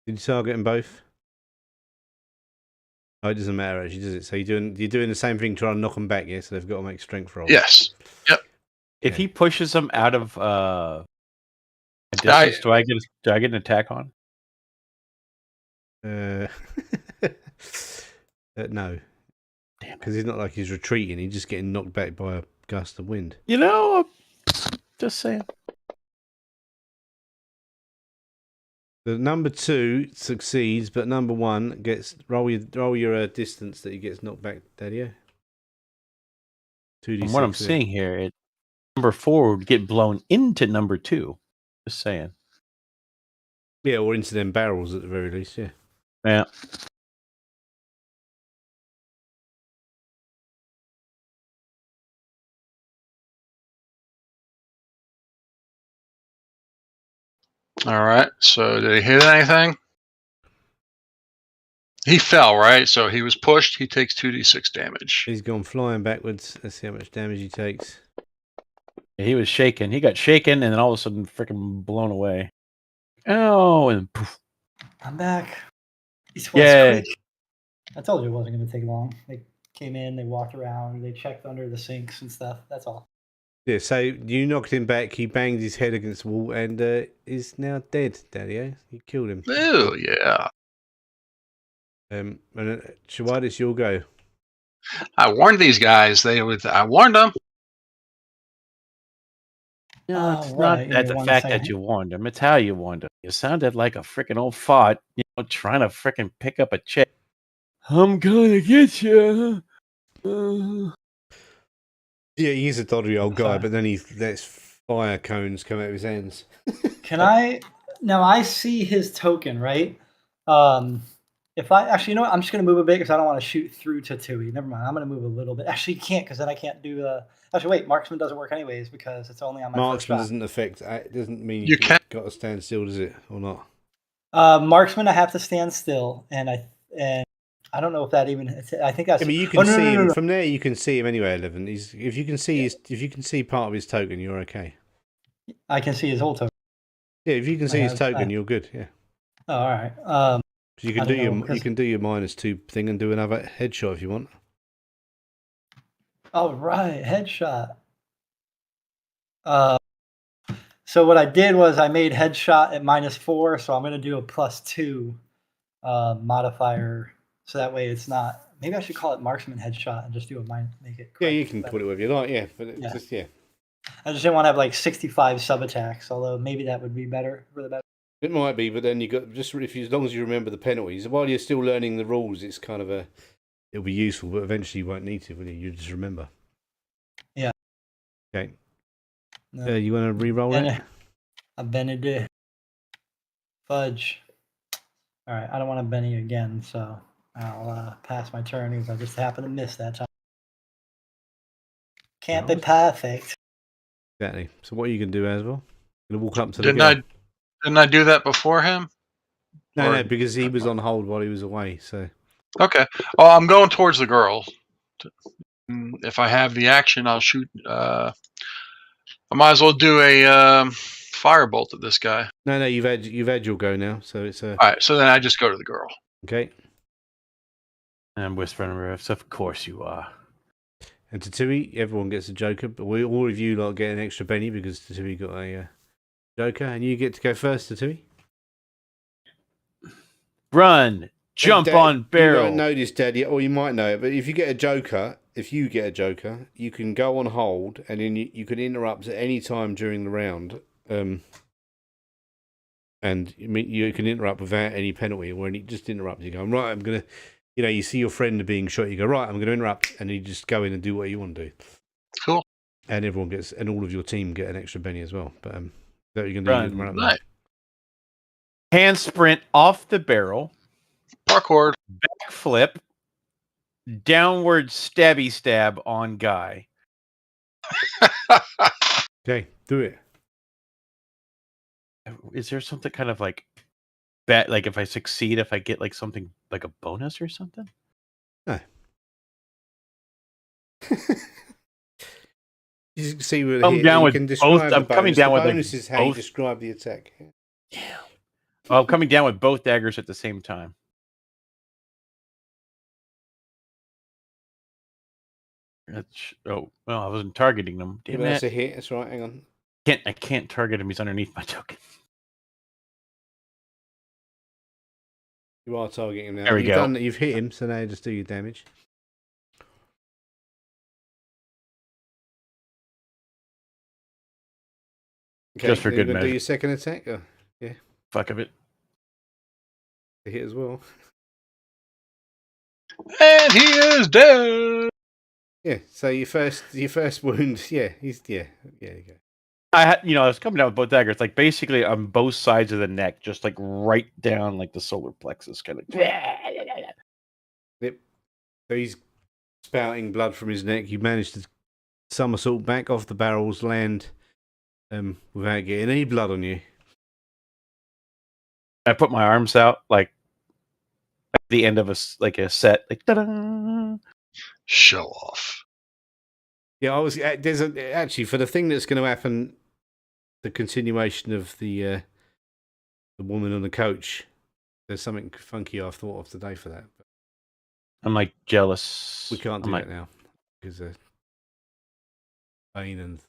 Did you target them both? Oh, it doesn't matter actually, does it? So you're doing the same thing, trying to knock them back, yeah? So they've got to make strength rolls. Yes. Yep. If he pushes them out of a distance, do I get an attack on? No. Because he's not like he's retreating. He's just getting knocked back by a gust of wind. You know, just saying. The number 2 succeeds, but number 1 gets roll your distance that he gets knocked back, Daddy. 2d6. From what I'm seeing here, number 4 would get blown into number 2. Just saying. Yeah, or into them barrels at the very least. Yeah. Yeah. All right. So did he hit anything? He fell, right? So he was pushed. He takes 2d6 damage. He's gone flying backwards. Let's see how much damage he takes. He was shaken. He got shaken and then all of a sudden freaking blown away. Oh, and poof. I'm back. These Yay. quick. I told you it wasn't going to take long. They came in, they walked around, they checked under the sinks and stuff. That's all. Yeah, so you knocked him back. He banged his head against the wall and is now dead, Daddy. You killed him. Oh, yeah. And Shawad, it's your go. I warned these guys. I warned them. No, it's right. not the fact that you warned him. It's how you warned him. You sounded like a freaking old fart, trying to freaking pick up a chick. I'm gonna get you. Yeah, he's a dodgy old guy, but then he lets fire cones come out of his hands. Can I? Now I see his token, right? If I actually, you know what? I'm just gonna move a bit because I don't want to shoot through to Tui. Never mind. I'm gonna move a little bit. Actually, you can't because then I can't do the. Actually, wait. Marksman doesn't work anyways because it's only on my Marksman first shot. doesn't affect. It doesn't mean You can't. got to stand still, does it, or not? Marksman, I have to stand still, and I don't know if that even. I think that's. I mean, you can see him from there. You can see him anyway. 11. If you can see part of his token, you're okay. I can see his whole token. Yeah, if you can see his token, you're good. Yeah. Oh, all right. So you can do your -2 thing and do another headshot if you want. Oh, right, headshot. So what I did was I made headshot at -4, so I'm gonna do a +2 modifier, so that way it's not. Maybe I should call it marksman headshot and just do make it. Yeah, correct you can better. call it whatever you like. Yeah, but Yeah. just yeah. I just didn't want to have like 65 sub attacks, although maybe that would be better for the better. It might be, but then you got just if you, as long as you remember the penalties. While you're still learning the rules, it's kind of it'll be useful, but eventually you won't need to, will you? You just remember. Yeah. Okay. No. You want to re-roll it? A Benedict. Fudge. All right, I don't want to Benny again, so I'll pass my turn because I just happened to miss that time. Can't be perfect. Exactly. So what are you going to do, Aswell? Going to walk up to the girl? Didn't I do that before him? No, because he was on hold while he was away. So okay. Oh, I'm going towards the girl. If I have the action, I'll shoot. I might as well do a firebolt at this guy. no, you've had your go now. So it's All right. So then I just go to the girl. Okay. And I'm whispering riffs. Of course you are. And Tatui, everyone gets a joker, but all of you lot get an extra Benny because Tatui got a joker, and you get to go first, Tatui. Run, jump on barrel. You don't know this, Dad, yet, or you might know it, but if you get a joker, you can go on hold, and then you can interrupt at any time during the round. And you can interrupt without any penalty, or just interrupt. You go, right, I'm gonna, you see your friend being shot, you go, right, I'm gonna interrupt, and you just go in and do what you want to do. Cool. And everyone gets, and all of your team get an extra Benny as well. But that you can do. You can run up Nice. Hand sprint off the barrel. Parkour. Backflip. Downward stabby stab on guy. Okay, do it. Is there something kind of like bet? Like if I succeed, if I get like something like a bonus or something? No. You can see where you can describe the bonus. Coming down with bonus is how you describe the attack. Yeah. Well, I'm coming down with both daggers at the same time. I wasn't targeting them. Damn it. That's a hit. That's right. Hang on. I can't target him. He's underneath my token. You are targeting him now. There we go. You've hit him, so now just do your damage. Okay, just for good measure. measure. Do your second attack? Oh, yeah. Fuck of it. A hit as well. And he is dead. Yeah. So your first wound. Yeah. There you go. I was coming down with both daggers, like basically on both sides of the neck, just like right down like the solar plexus, kind of. Yep. So he's spouting blood from his neck. You managed to somersault back off the barrels, land without getting any blood on you. I put my arms out like at the end of a set, like ta-da! Show off. Yeah, there's actually for the thing that's going to happen, the continuation of the woman on the coach. There's something funky I've thought of today for that. But I'm like jealous. we can't do that now because Bane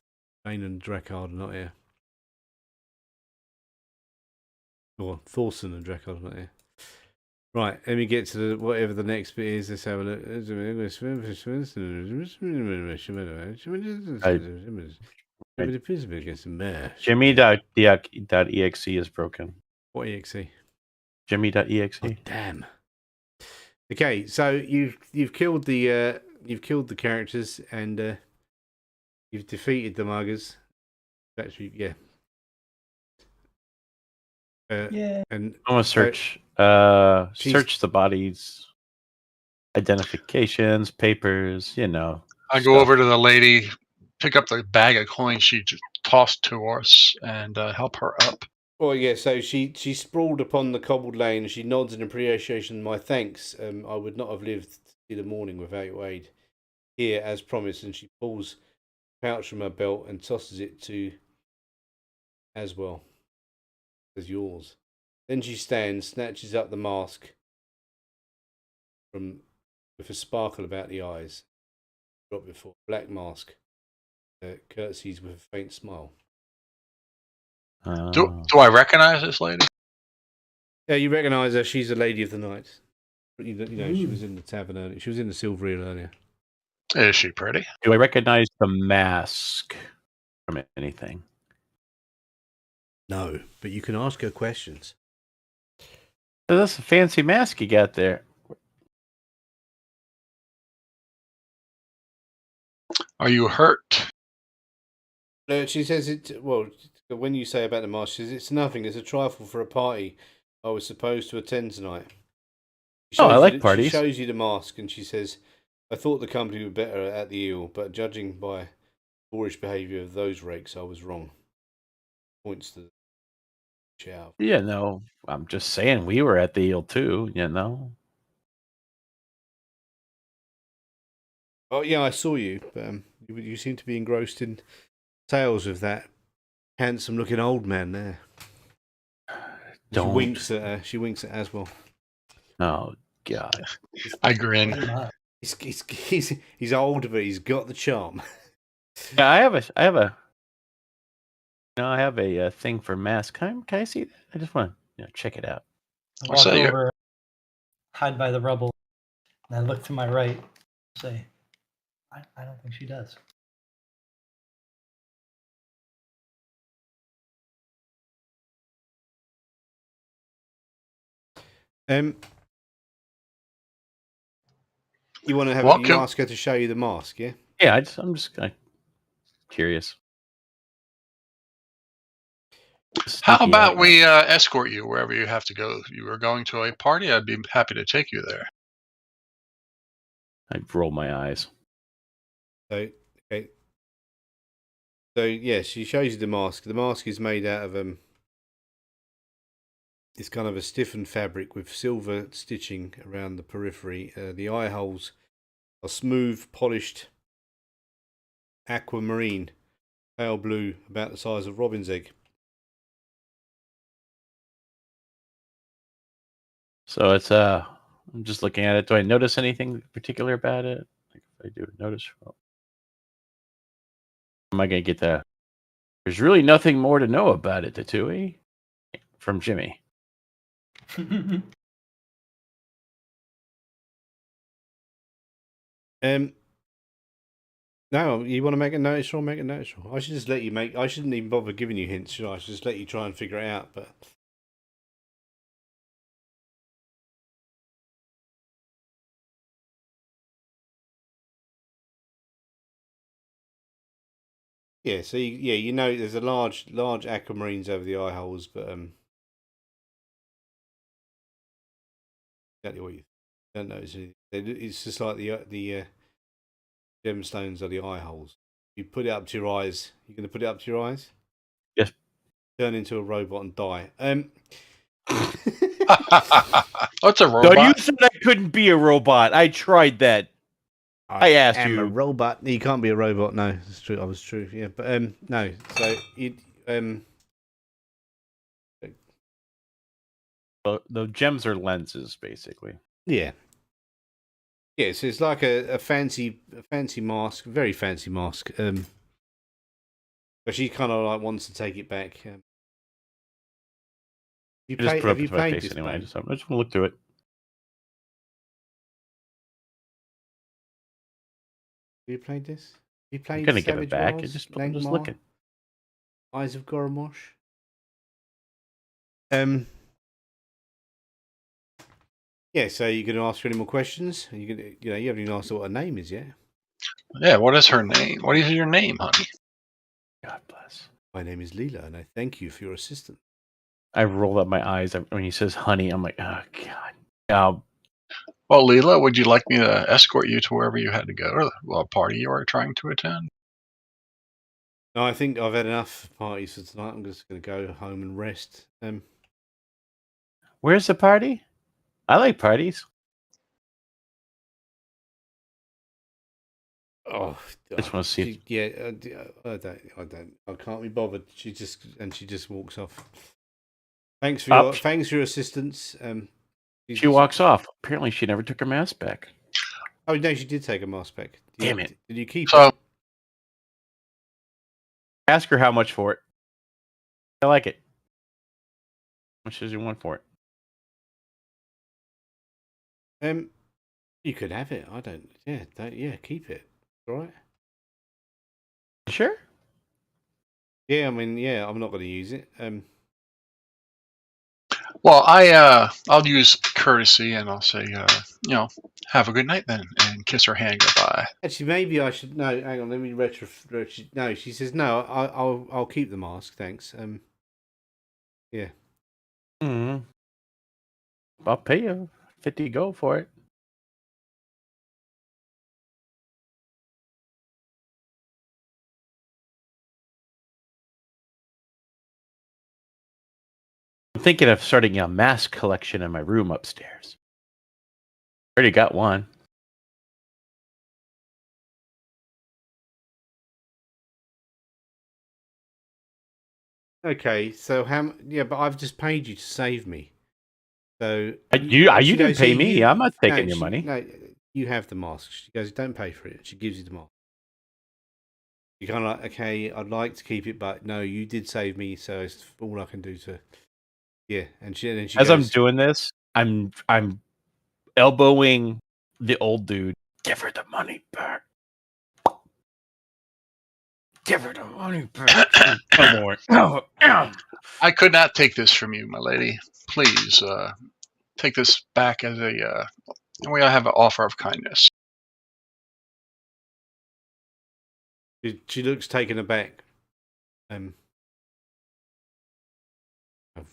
and Drakkard are not here. Or Thorson and Drakkard are not here. Right, let me get to whatever the next bit is. Let's have a look. Jimmy.exe is broken. What exe? Jimmy.exe. Oh, damn. Okay, so you've killed the characters and you've defeated the muggers. Actually, yeah. Yeah. And I'm gonna search. Search the bodies, identifications, papers. I stuff. go over to the lady, pick up the bag of coins she just tossed to us, and help her up. Oh yeah, so she sprawled upon the cobbled lane and she nods in appreciation. My thanks. I would not have lived to see the morning without your aid. Here, as promised, and she pulls a pouch from her belt and tosses it to Aswell as yours. Then she stands, snatches up the mask with a sparkle about the eyes, dropped before. Black mask. Curtsies with a faint smile. Do I recognize this lady? Yeah, you recognise her. She's a lady of the night. You know, she was in the tavern earlier. She was in the Silver Eel earlier. Is she pretty? Do I recognize the mask from anything? No, but you can ask her questions. So that's a fancy mask you got there. Are you hurt? She says it. Well, when you say about the mask, she says it's nothing. It's a trifle for a party I was supposed to attend tonight. I like parties. She shows you the mask and she says, "I thought the company were better at the eel, but judging by boorish behaviour of those rakes, I was wrong." Points to the shower. Yeah, no, I'm just saying we were at the eel too. You know. Oh yeah, I saw you. But, you seem to be engrossed in tales of that handsome-looking old man there. Don't. She winks at her. She winks at Aswell. Oh God. I grin. He's old, but he's got the charm. Yeah, I have a. I have a thing for masks. Can I see that? I just want to check it out. I walk over, hide by the rubble, and I look to my right, and say, I don't think she does. You want to have you ask her to show you the mask, yeah? Yeah, I'm just curious. How about we escort you wherever you have to go? If you were going to a party, I'd be happy to take you there. I'd roll my eyes. So, okay. So, yeah, she shows you the mask. The mask is made out of it's kind of a stiffened fabric with silver stitching around the periphery. The eye holes are smooth, polished aquamarine, pale blue, about the size of robin's egg. So it's I'm just looking at it. Do I notice anything particular about it? Like if I do notice, am I going to get that? There's really nothing more to know about it, Tatooine, from Jimmy. No, you want to make a notice roll, make a notice roll. I should just let you make. I shouldn't even bother giving you hints, should I? I should just let you try and figure it out. But yeah, so you know there's a large aquamarines over the eye holes, but exactly what you don't notice. It's just like the gemstones are the eye holes. You put it up to your eyes. You're going to put it up to your eyes? Yes. Turn into a robot and die. What's a robot? No, you said I couldn't be a robot. I tried that. I asked you. A robot. You can't be a robot. No, it's true. I was true. Yeah, but no. So you the gems are lenses, basically. Yeah. Yeah, so it's like a fancy mask, very fancy mask. But she kind of like wants to take it back. Have you played this anyway? I game? just want to look through it. Have you played this? Have you played I'm gonna give Savage it back. Worlds, Just Lankhmar, looking. Eyes of Goromosh? Yeah, so you're going to ask her any more questions? You haven't even asked her what her name is yet. Yeah, what is her name? What is your name, honey? God bless. My name is Leela, and I thank you for your assistance. I rolled up my eyes when he says honey. I'm like, oh God. Well, Leela, would you like me to escort you to wherever you had to go, or a party you were trying to attend? No, I think I've had enough parties for tonight. I'm just going to go home and rest. Where's the party? I like parties. Oh, I just want to see it. I can't be bothered. She just walks off. Thanks for your assistance. She walks off. Apparently, she never took her mask back. Oh no, she did take her mask back. Damn it. Did you keep So it? Ask her how much for it. I like it. How much does you want for it? You could have it. I don't. Yeah, keep it. All right. Sure. Yeah, I mean, yeah, I'm not going to use it. well, I'll use courtesy and I'll say, have a good night then, and kiss her hand goodbye. Actually, maybe I should. No, hang on. Let me No, she says no. I'll keep the mask. Thanks. Yeah. Mm-hmm. I'll pay you 50 gold for it. I'm thinking of starting a mask collection in my room upstairs. Already got one. Okay. So yeah, but I've just paid you to save me. So You didn't pay me. I'm not taking your money. No, you have the mask. She goes, don't pay for it. She gives you the mask. You kind of like, okay, I'd like to keep it, but no, you did save me, so it's all I can do to. Yeah, and she As goes, I'm doing this, I'm elbowing the old dude. Give her the money back. Give her the money back. I could not take this from you, my lady. Please take this back as a. We have an offer of kindness. She looks taken aback.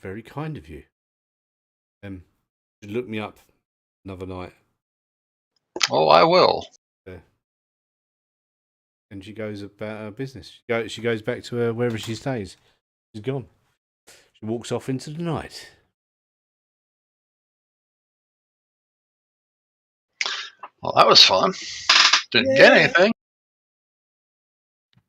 Very kind of you. Look me up another night. Oh, I will. And she goes about her business. She goes back to her wherever she stays. She's gone. She walks off into the night. Well, that was fun. Didn't get anything.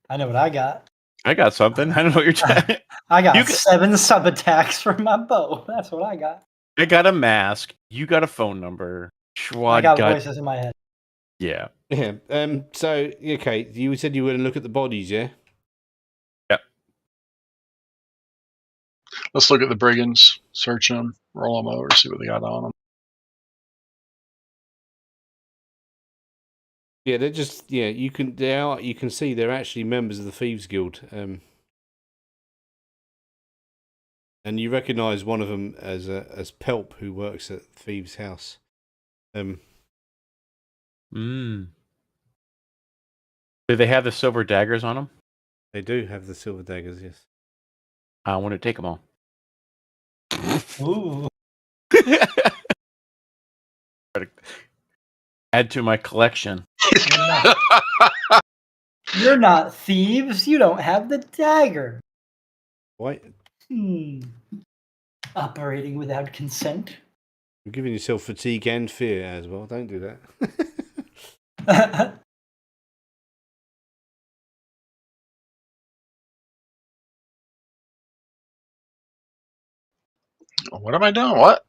I know what I got. I got something. I don't know what you're talking. I got 7 sub attacks for my bow. That's what I got. I got a mask. You got a phone number. Schwad I got voices in my head. Yeah. Yeah. So okay, you said you were going to look at the bodies, yeah? Yep. Let's look at the brigands. Search them. Roll them over. See what they got on them. Yeah, they're just you can see they're actually members of the Thieves Guild. And you recognise one of them as Pelp, who works at Thieves' House. Do they have the silver daggers on them? They do have the silver daggers, yes. I want to take them all. Ooh. Add to my collection. You're not thieves. You don't have the dagger. What? Operating without consent. You're giving yourself fatigue and fear as well. Don't do that. What am I doing? What?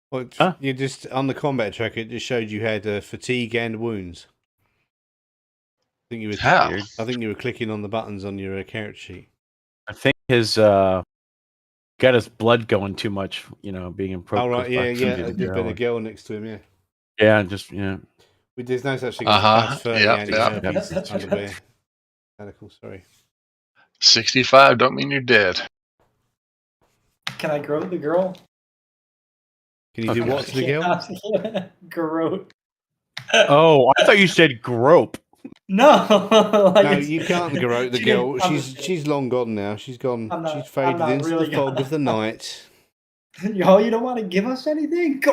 Well, you just on the combat tracker. It just showed you had fatigue and wounds. I think you were. How? I think you were clicking on the buttons on your character sheet. I think his got his blood going too much. Being in pro. Oh right, yeah. There's been a girl next to him. Yeah. Yeah, just yeah. There's no such thing as 30 yeah. underwear. Medical, sorry. 65 don't mean you're dead. Can I grow the girl? Can you do what to the girl? Grope. Oh, I thought you said grope. No, no, you can't grope the girl. She's long gone now. She's gone. She's faded into the fog of the night. Yo, you don't want to give us anything?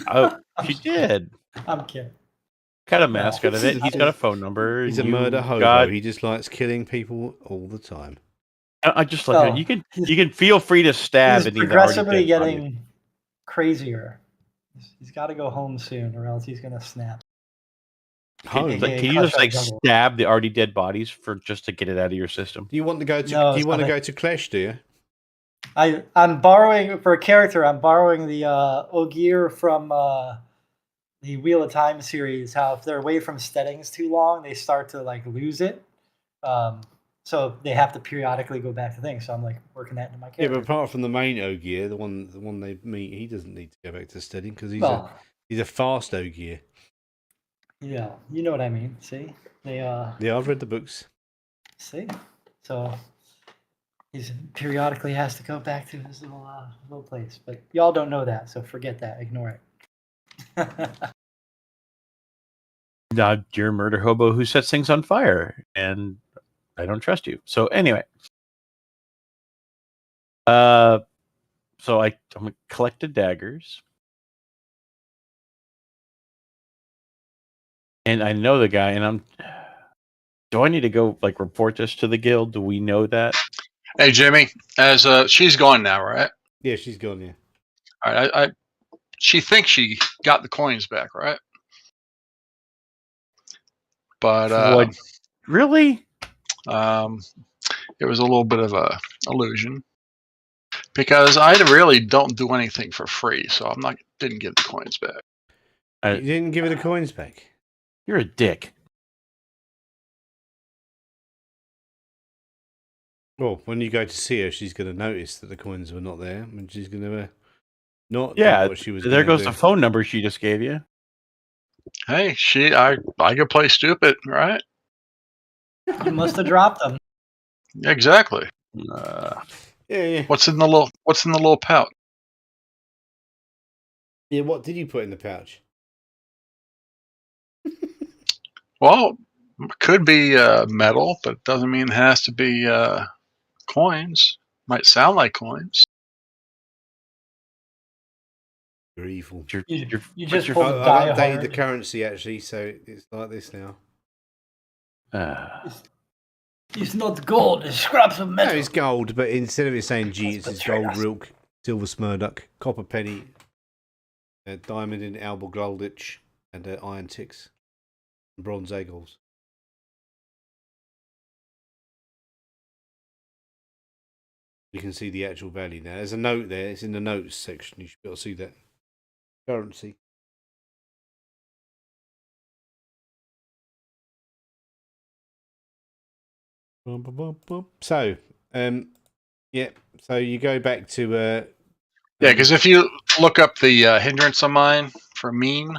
Oh, she did. I'm kidding. Got a mask out of it. He's got a phone number. He's a murder hobo. He just likes killing people all the time. I just like you can feel free to stab. He's progressively getting crazier. He's got to go home soon, or else he's gonna snap. Can you just stab the already dead bodies just to get it out of your system? Do you want to go to? Do you want to go to Clash? Do you? I'm borrowing for a character. I'm borrowing the Ogier from the Wheel of Time series, how if they're away from steadings too long, they start to like lose it. So they have to periodically go back to things. So I'm like working that into my Yeah, but character. apart from the main Ogier, the one they meet, he doesn't need to go back to steading because Well, he's a fast Ogier. yeah, you know what I mean. See, they Yeah, I've read the books. see, so he's periodically has to go back to his little place. But y'all don't know that, so forget that. Ignore it. You're a murder hobo who sets things on fire, and I don't trust you. So anyway, so I'm gonna collect the daggers, and I know the guy, and do I need to go like report this to the guild? Do we know that? Hey, Jimmy, as she's gone now, right? Yeah, she's gone. Yeah. All right. She thinks she got the coins back, right? But What? Really? it was a little bit of a illusion because I really don't do anything for free, so didn't get the coins back. You didn't give her the coins back. You're a dick. Well, when you go to see her, she's going to notice that the coins were not there, and she's going to not do what she was. There goes do. the phone number she just gave you. Hey, I could play stupid, right? You must have dropped them. Exactly. Yeah. What's in the little pouch? Yeah, what did you put in the pouch? Well, could be metal, but it doesn't mean it has to be coins. Might sound like coins. You're evil. You just pulled a die I've updated hard. the currency actually, so it's like this now. It's not gold, it's scraps of metal. No, it's gold, but instead of it saying G, That's it's betrayed gold us. rilk, silver smurdock, copper penny, diamond in alba golditch, and iron ticks, and bronze eagles. You can see the actual value now. There's a note there. It's in the notes section. You should be able to see that currency. So, yeah. So you go back to yeah, because if you look up the hindrance of mine for mean,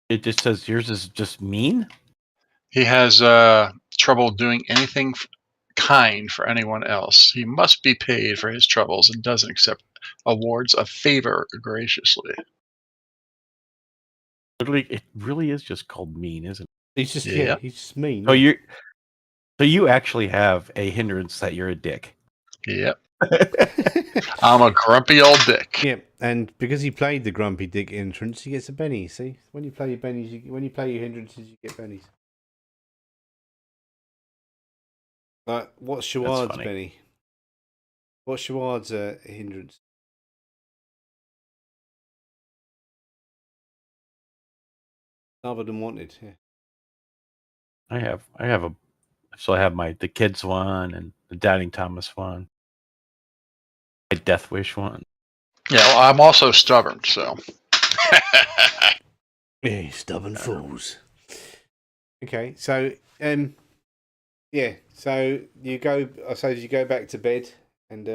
it just says yours is just mean. he has trouble doing anything kind for anyone else. He must be paid for his troubles and doesn't accept awards of favor graciously. Literally, it really is just called mean, isn't it? He's just he's just mean. So you actually have a hindrance that you're a dick. Yep. I'm a grumpy old dick. Yeah, and because he played the grumpy dick entrance, he gets a Benny. See, when you play your bennies, when you play your hindrances, you get bennies. Like, what's Shaward's Benny? What's Shaward's hindrance? Other than wanted, yeah. I have the kids one and the Doubting Thomas one. My Death Wish one. Yeah, well, I'm also stubborn, so. Yeah, stubborn fools. Okay, so yeah, so you go. I suppose you go back to bed, and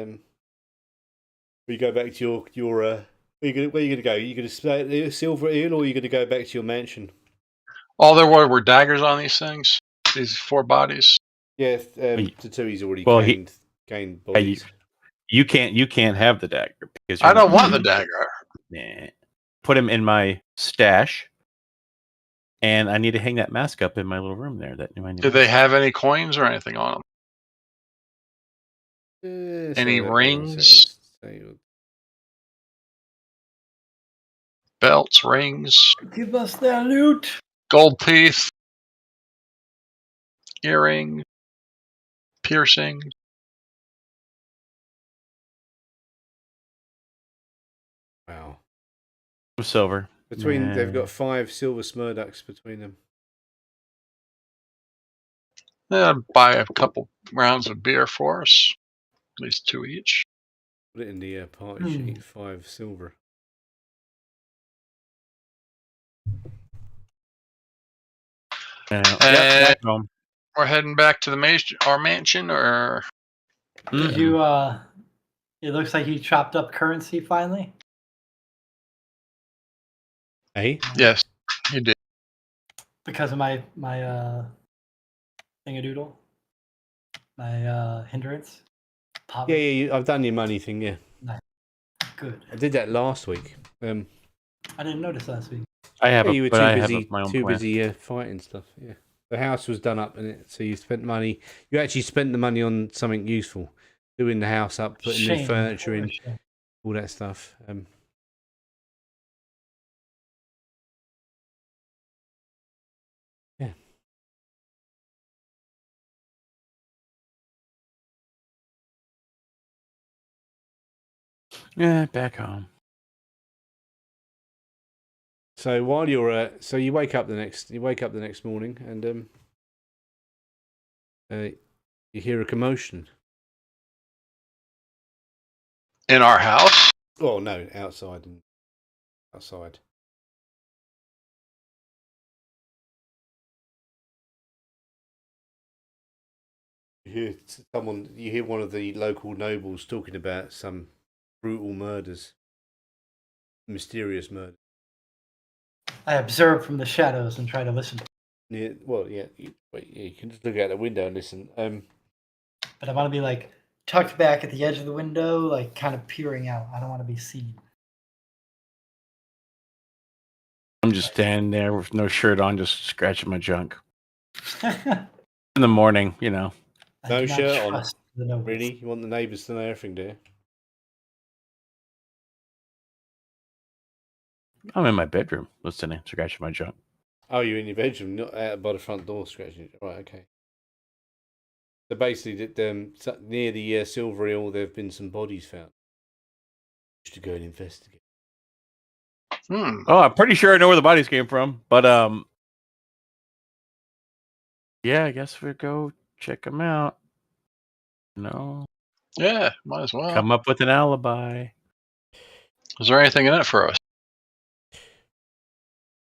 you go back to your where are you gonna go? Are you gonna stay at the Silver Eel, or are you gonna go back to your mansion? All there were daggers on these things. These 4 bodies. Yeah, Tatui's already gained Hey, bodies. you can't have the dagger because I don't want the dagger. Nah. Put him in my stash, and I need to hang that mask up in my little room there. Did they have any coins or anything on them? Any rings? Belts, rings, Give us their loot. gold teeth, earring, piercing. Wow. Silver. They've got 5 silver smurducks between them. I'd buy a couple rounds of beer for us, at least 2 each. Put it in the party sheet. 5 silver. Back home. We're heading back to the our mansion, or Did you? It looks like you chopped up currency finally. Hey, yes, he did. Because of my thingadoodle, my hindrance. yeah, I've done your money thing. Yeah, Good. I did that last week. I didn't notice last week. I have you were but too I busy, have my own plan. fighting stuff. Yeah, the house was done up in it, so you spent money. You actually spent the money on something useful, doing the house up, putting new furniture in, all that stuff. Yeah. Yeah, back home. So while you're so you wake up the next morning and you hear a commotion. In our house. Oh no, outside. You hear one of the local nobles talking about some brutal murders, mysterious murder. I observe from the shadows and try to listen. Yeah, well, yeah. You can just look out the window and listen. But I want to be like tucked back at the edge of the window, like kind of peering out. I don't want to be seen. I'm just standing there with no shirt on, just scratching my junk. In the morning, you know. No shirt on. Really? You want the neighbours to know everything, do you? I'm in my bedroom listening, scratching my junk. Oh, you're in your bedroom, not out by the front door scratching it. Right, okay. So basically, near the Silver Hill, there have been some bodies found. Just to go and investigate. Oh, I'm pretty sure I know where the bodies came from, but yeah, I guess we'll go check them out. No. Yeah, might as well. Come up with an alibi. Is there anything in it for us?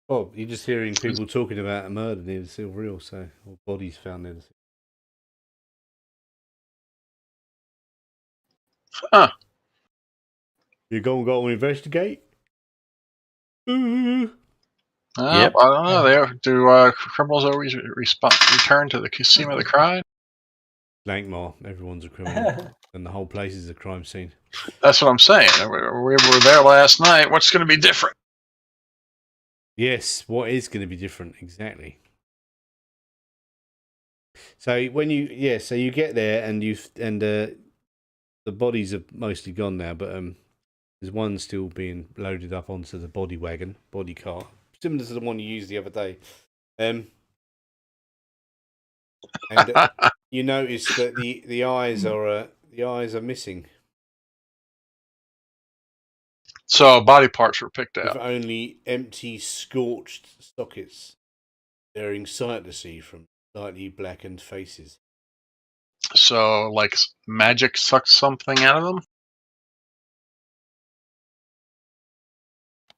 Well, you're just hearing people talking about a murder near the Silver Hill, or bodies found near the Silver Hill. Huh. You go and investigate? Yep. I don't know. Do criminals always return to the scene of the crime? Lankhmar, everyone's a criminal, and the whole place is a crime scene. That's what I'm saying. We were there last night. What's going to be different? Yes, what is going to be different? Exactly. So when you get there and the bodies are mostly gone now, but there's one still being loaded up onto the body cart, similar to the one you used the other day. And you notice that the eyes are missing. So body parts were picked out. With only empty, scorched sockets, staring sightlessly from slightly blackened faces. So, like, magic sucked something out of them?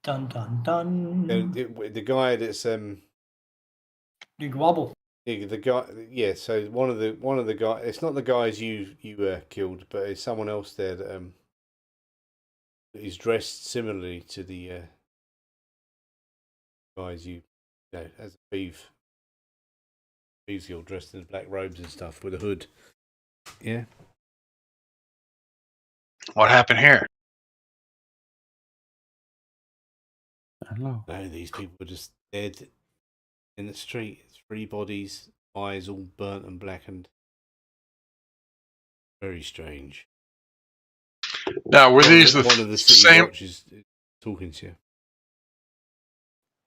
Dun dun dun. The guy that's You wobble. the guy, yeah. So one of the guys. It's not the guys you killed, but it's someone else there that is dressed similarly to the guys you know as a thieves guild, dressed in black robes and stuff with a hood. Yeah. What happened here? I don't know. No, these people were just dead in the street. 3 bodies, eyes all burnt and blackened. Very strange. Now, were these one of the same? Watches talking to you.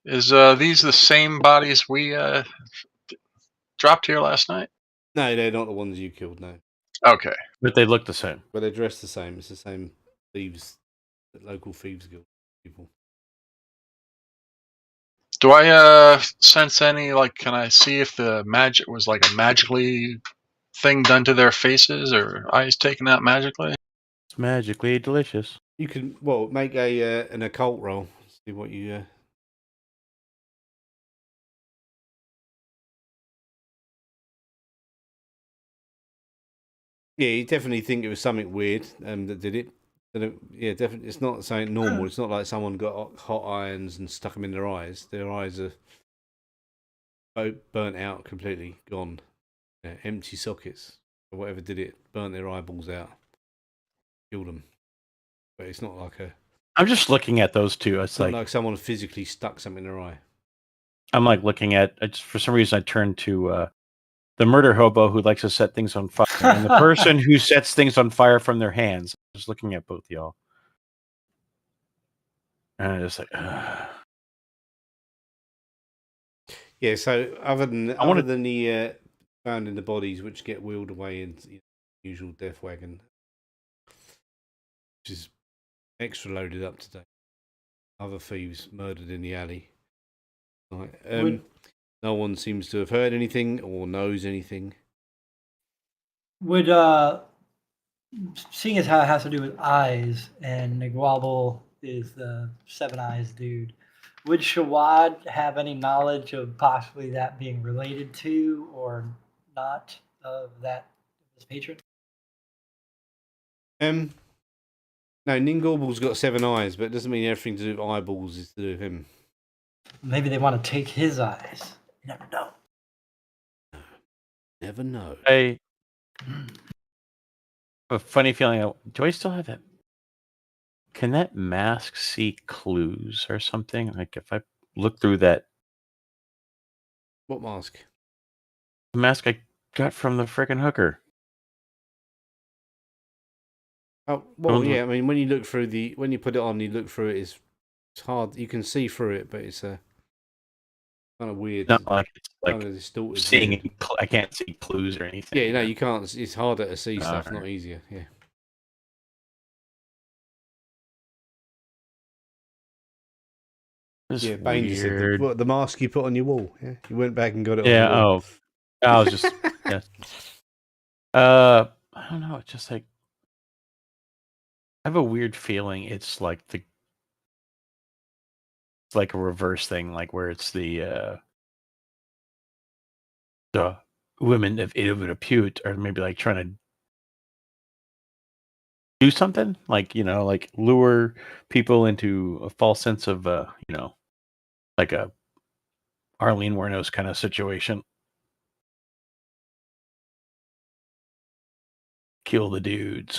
Is these the same bodies we dropped here last night? No, they're not the ones you killed. No. Okay, but they look the same. But they're dressed the same. It's the same local thieves guild people. Do I sense any, like, can I see if the magic was like a magically thing done to their faces or eyes taken out magically? It's magically delicious. You can make an occult roll. See what you Yeah, you definitely think it was something weird that did it. Yeah, definitely. It's not something normal. It's not like someone got hot irons and stuck them in their eyes. Their eyes are burnt out completely, gone. Yeah, empty sockets. Or whatever did it, burnt their eyeballs out, killed them. But it's not like I'm just looking at those two. It's not like, like someone physically stuck something in their eye. I'm like looking at. For some reason, I turned to the murder hobo who likes to set things on fire, and the person who sets things on fire from their hands. Just looking at both y'all, and I'm just like, Yeah. So other than wanna- the found in the bodies, which get wheeled away in the usual death wagon, which is extra loaded up today. Other thieves murdered in the alley. Right. No one seems to have heard anything or knows anything. Would seeing as how it has to do with eyes, and Nigwabble is the seven eyes dude, would Shawad have any knowledge of possibly that being related to or not of that his patron? No, Ningorble's got 7 eyes, but it doesn't mean everything to do with eyeballs is to do with him. Maybe they want to take his eyes. You never know. Never know. I have a funny feeling. Do I still have that? Can that mask see clues or something? Like if I look through that What mask? mask I got from the frickin' hooker. Oh, well, Don't yeah. look- I mean, when you look through when you put it on, you look through it. It's hard. You can see through it, but it's kind of weird. Not like it's kind like of distorted. seeing weird. any I can't see clues or anything. Yeah, no, you can't. It's harder to see stuff, Alright. not easier. Yeah. It's Yeah, Bane just said weird. the mask you put on your wall. Yeah, you went back and got it. Yeah. On your wall. Oh, I was just yeah. I don't know. It's just like I have a weird feeling. It's like it's like a reverse thing, like where it's the women of repute are maybe like trying to do something, like like lure people into a false sense of like a Arlene Wuornos kind of situation. Kill the dudes.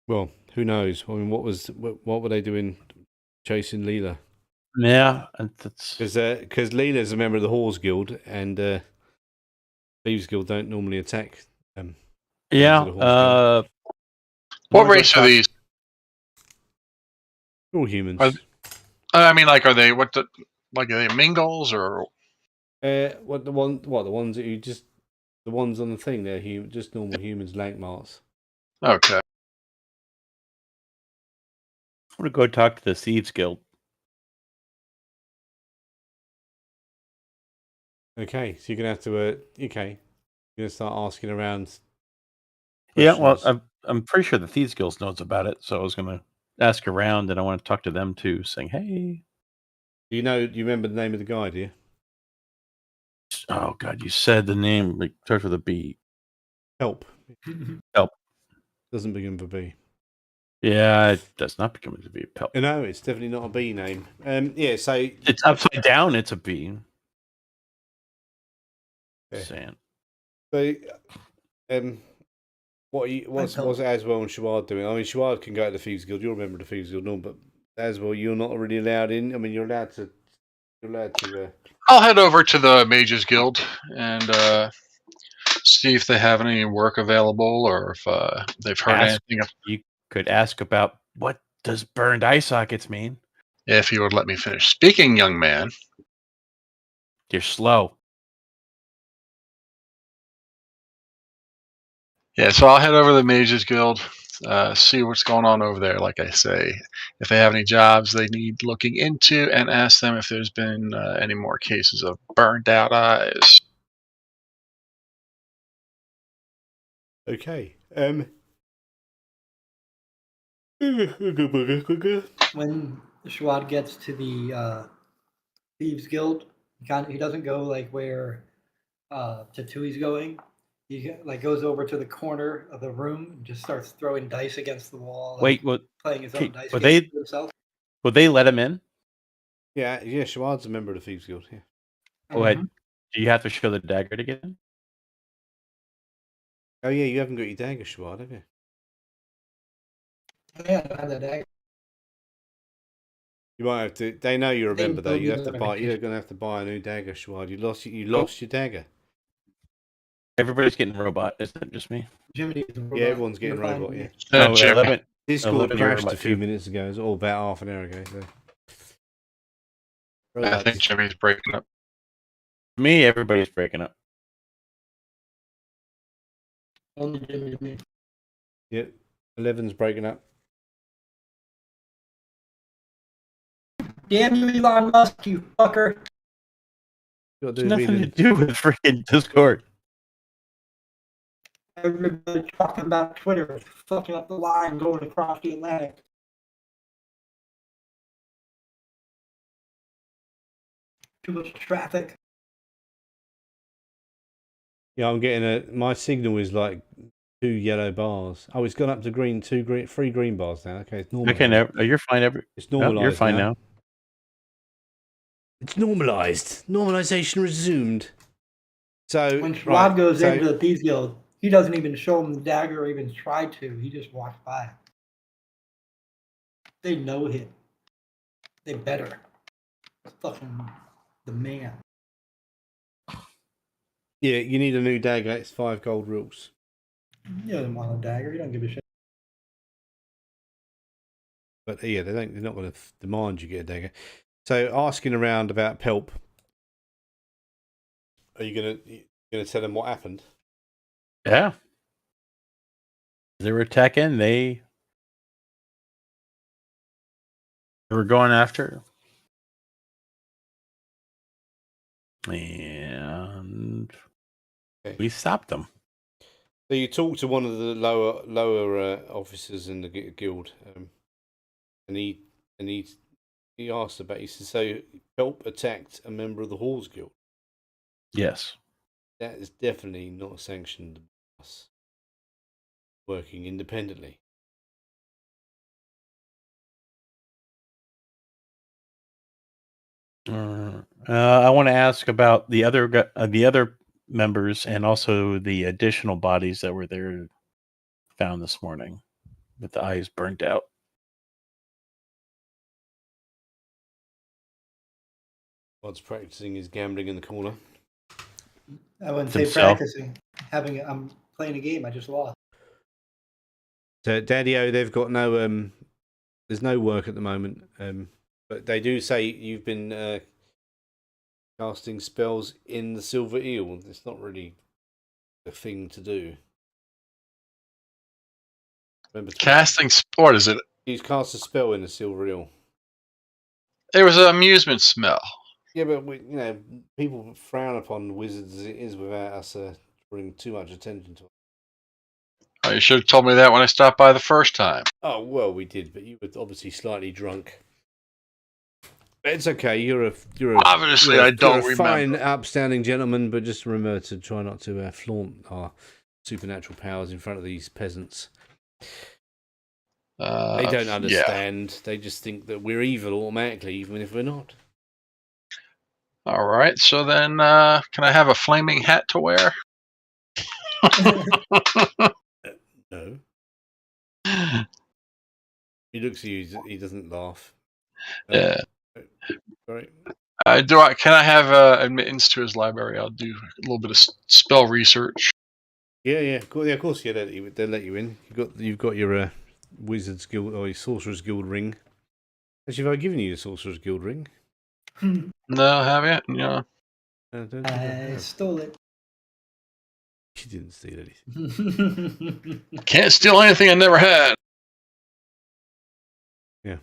Well, who knows? I mean, what were they doing chasing Leela? Yeah, that's Because Leela's a member of the Whores Guild, and Thieves Guild don't normally attack members yeah. of the Whores Guild. What race are these? They're all humans. I mean, like, are they are they Mingles or? The ones that the ones on the thing? They're just normal humans, Lankhmars. Okay. I'm gonna go talk to the Thieves Guild. Okay, so you're gonna have to. Okay, you're gonna start asking around. Yeah, well, questions. I'm pretty sure the Thieves Guild knows about it, so I was gonna ask around, and I want to talk to them too, saying, "Hey, Do you remember the name of the guy? Do you? oh God, you said the name. Like, starts with a B. Help. Help. Doesn't begin with a B. Yeah, it does not become to be a Help. No, it's definitely not a B name. Yeah, so It's upside down. It's a B. Yeah. Saying. So, what's Aswell and Shawad doing? I mean, Shawad can go to the Thieves Guild. You'll remember the Thieves Guild, no, but Aswell, you're not really allowed in. I mean, you're allowed to. I'll head over to the Mages Guild and see if they have any work available, or if they've heard anything. You could ask about what does burned eye sockets mean. If you would let me finish speaking, young man. You're slow. Yeah, so I'll head over to the Mages Guild, see what's going on over there. Like I say, if they have any jobs they need looking into, and ask them if there's been any more cases of burned out eyes. Okay. When Shawad gets to the Thieves Guild, he doesn't go like where tattoo he's going, he like goes over to the corner of the room and just starts throwing dice against the wall. Like, Wait, what? playing his own dice Would game they? to himself. Would they let him in? Yeah, Shawad's a member of the Thieves Guild. Yeah. What? Do you have to show the dagger to get in? Oh yeah, you haven't got your dagger, Shawad, have you? Yeah, I have that dagger. You might have to. They know you're a They member, though. build You you have to the buy. You're reputation. going to have to buy a new dagger, Shawad. You lost your dagger. Everybody's getting robot. Isn't it just me? Jiminy is a robot. Yeah, everyone's getting You're fine robot. with Yeah. me. No, Jim. 11. Discord 11 you're crashed a robot few too. minutes ago. It was all about half an hour ago. So. I think Robots. Jimmy's breaking up. Me, everybody's breaking up. Only Jimmy to me. Yeah, 11's breaking up. Damn you, Elon Musk, you fucker! Got There's nothing to do with freaking Discord. Everybody talking about Twitter, fucking up the line, going across the Atlantic. Too much traffic. Yeah, I'm getting my signal is like 2 yellow bars. Oh, it's gone up to green, 3 green bars now. Okay, it's normal. Okay, now you're fine. It's Oh, normalized. you're fine now. It's normalized. Normalization resumed. So When Schwab goes into the Thieves Guild, he doesn't even show him the dagger or even try to. He just walks by. They know him. They better. Fucking the man. yeah, you need a new dagger. It's 5 gold rules. He doesn't want a dagger. He don't give a shit. But yeah, they're not going to demand you get a dagger. So asking around about Pelp, are you gonna tell them what happened? Yeah. They were attacking. They were going after. And we stopped them. So you talked to one of the lower officers in the guild, and he asked about. He said, "So Pelp attacked a member of the Halls Guild." Yes. That is definitely not sanctioned by us working independently. I want to ask about the other members and also the additional bodies that were there found this morning with the eyes burnt out. What's practicing his gambling in the corner. I wouldn't say Himself. practicing. I'm playing a game. I just lost. So Daddy-O, they've got no there's no work at the moment. But they do say you've been casting spells in the Silver Eel. It's not really a thing to do. Remember, Casting sport, is it? he's cast a spell in the Silver Eel. It was an amusement smell. Yeah, but people frown upon wizards as it is without us bringing too much attention to it. Oh, you should have told me that when I stopped by the first time. Oh well, we did, but you were obviously slightly drunk. It's okay. You're Obviously, you're I don't you're a remember. fine, upstanding gentleman, but just remember to try not to flaunt our supernatural powers in front of these peasants. They don't understand. They just think that we're evil automatically, even if we're not. All right. So then, can I have a flaming hat to wear? No. He looks at you. He doesn't laugh. Yeah. Sorry. Can I have admittance to his library? I'll do a little bit of spell research. Yeah. Of course. Yeah, they'll let you in. You've got your Wizard's Guild or your Sorcerer's Guild ring. Actually, have I given you your Sorcerer's Guild ring? No, have you? No. I stole it. She didn't steal anything. Can't steal anything I never had. Yeah.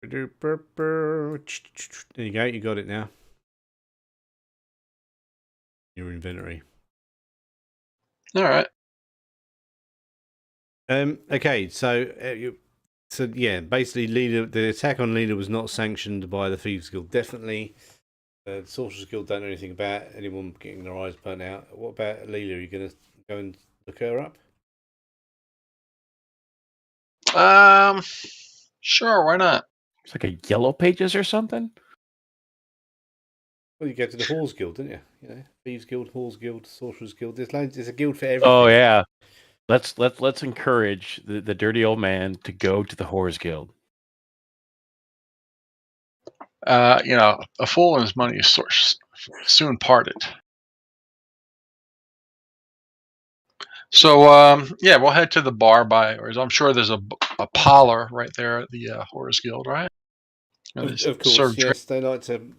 There you go. You got it now. Your inventory. All right. Okay. So yeah, basically, the attack on Leader was not sanctioned by the Thieves Guild. Definitely, The Sorcerer's Guild don't know anything about anyone getting their eyes burnt out. What about Leela? Are you going to go and look her up? Sure, why not? It's like a Yellow Pages or something. Well, you go to the Whores Guild, don't you? You know, Thieves Guild, Whores Guild, Sorcerer's Guild. There's a guild for everything. Oh yeah. Let's encourage the dirty old man to go to the Whores Guild. A fool and his money is soon parted. So, we'll head to the bar or I'm sure there's a parlor right there at the Horrors Guild, right? Of course, yes. They like to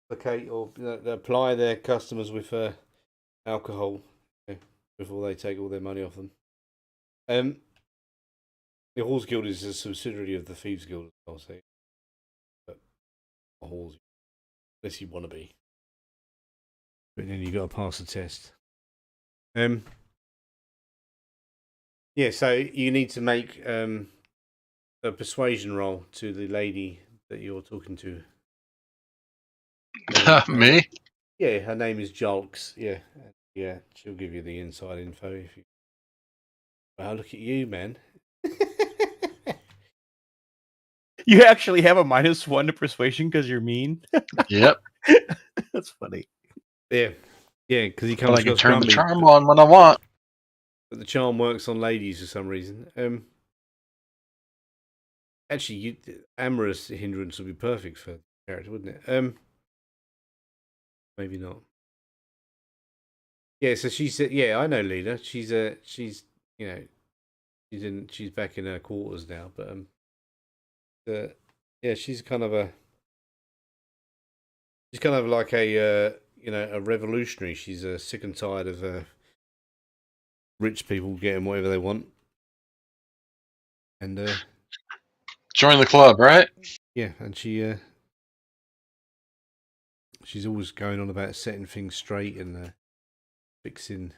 placate or apply their customers with alcohol before they take all their money off them. The Halls Guild is a subsidiary of the Thieves Guild, I'll say. But Halls, unless you want to be. But then you got to pass the test. Yeah, so you need to make a persuasion roll to the lady that you're talking to. Me? Yeah, her name is Jolks. Yeah, she'll give you the inside info if you. Wow, look at you, man. You actually have a -1 to persuasion because you're mean. Yep. That's funny. Yeah, because he comes. I can turn the charm on when I want. But the charm works on ladies for some reason. Actually, amorous hindrance would be perfect for the character, wouldn't it? Maybe not. Yeah, so she said, "Yeah, I know Lena. She's she's back in her quarters now, but yeah, she's kind of like a a revolutionary. She's sick and tired of rich people getting whatever they want, and join the club, right? Yeah, and she's always going on about setting things straight and fixing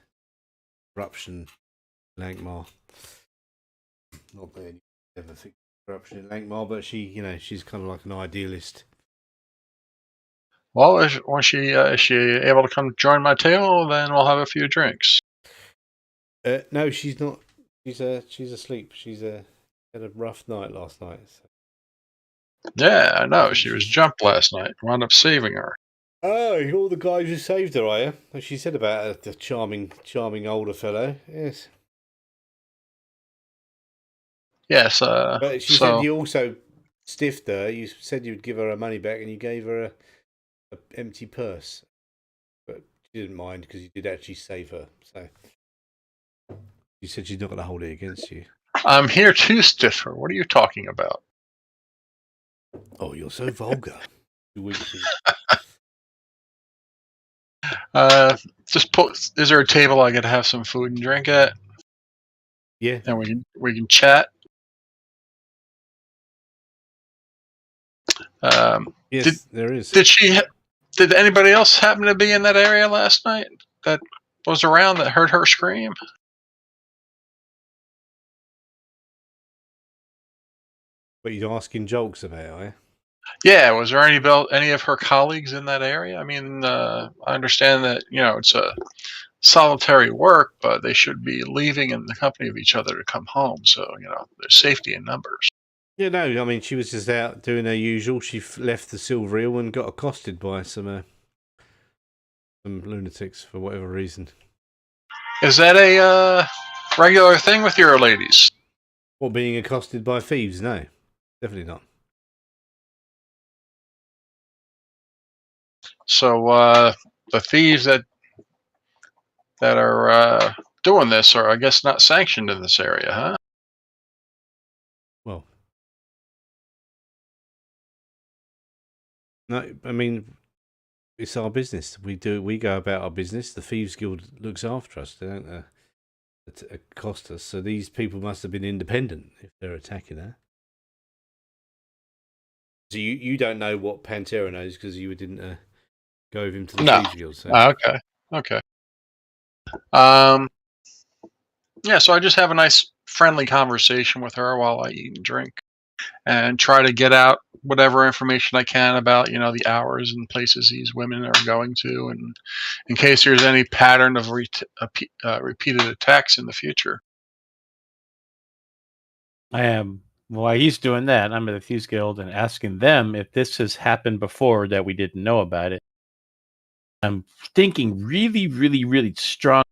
corruption in Lankhmar. Not that anyone ever fixed corruption in Lankhmar, but she's kind of like an idealist. Well, is she able to come join my table? Then we'll have a few drinks. No, she's not. She's asleep. She's had a rough night last night. So. Yeah, I know. She was jumped last night. Wound up saving her. Oh, you're all the guys who saved her, are you? She said about the charming older fellow. Yes. Yes. But she said you also stiffed her. You said you'd give her her money back, and you gave her a empty purse. But she didn't mind because you did actually save her. So she said she's not going to hold it against you. I'm here to stiff her. What are you talking about? Oh, you're so vulgar. Is there a table I could have some food and drink at? Yeah. And we can chat. Yes, there is. Did anybody else happen to be in that area last night that was around that heard her scream? What you're asking jokes about, eh? Yeah, was there any of her colleagues in that area? I mean, I understand that it's a solitary work, but they should be leaving in the company of each other to come home. So there's safety in numbers. Yeah, no, I mean she was just out doing her usual. She left the Silver Eel and got accosted by some lunatics for whatever reason. Is that a regular thing with your ladies? What, being accosted by thieves? No, definitely not. So the thieves that are doing this are, I guess, not sanctioned in this area, huh? Well, no, I mean it's our business. We go about our business. The Thieves Guild looks after us. They don't accost us. So these people must have been independent if they're attacking her. So you don't know what Pantera knows because you didn't go with him to the Thieves Guild. So. Okay. Yeah, so I just have a nice friendly conversation with her while I eat and drink and try to get out whatever information I can about, the hours and places these women are going to, and in case there's any pattern of repeated attacks in the future. While he's doing that, I'm at the Thieves Guild and asking them if this has happened before that we didn't know about it. I'm thinking really, really, really strong,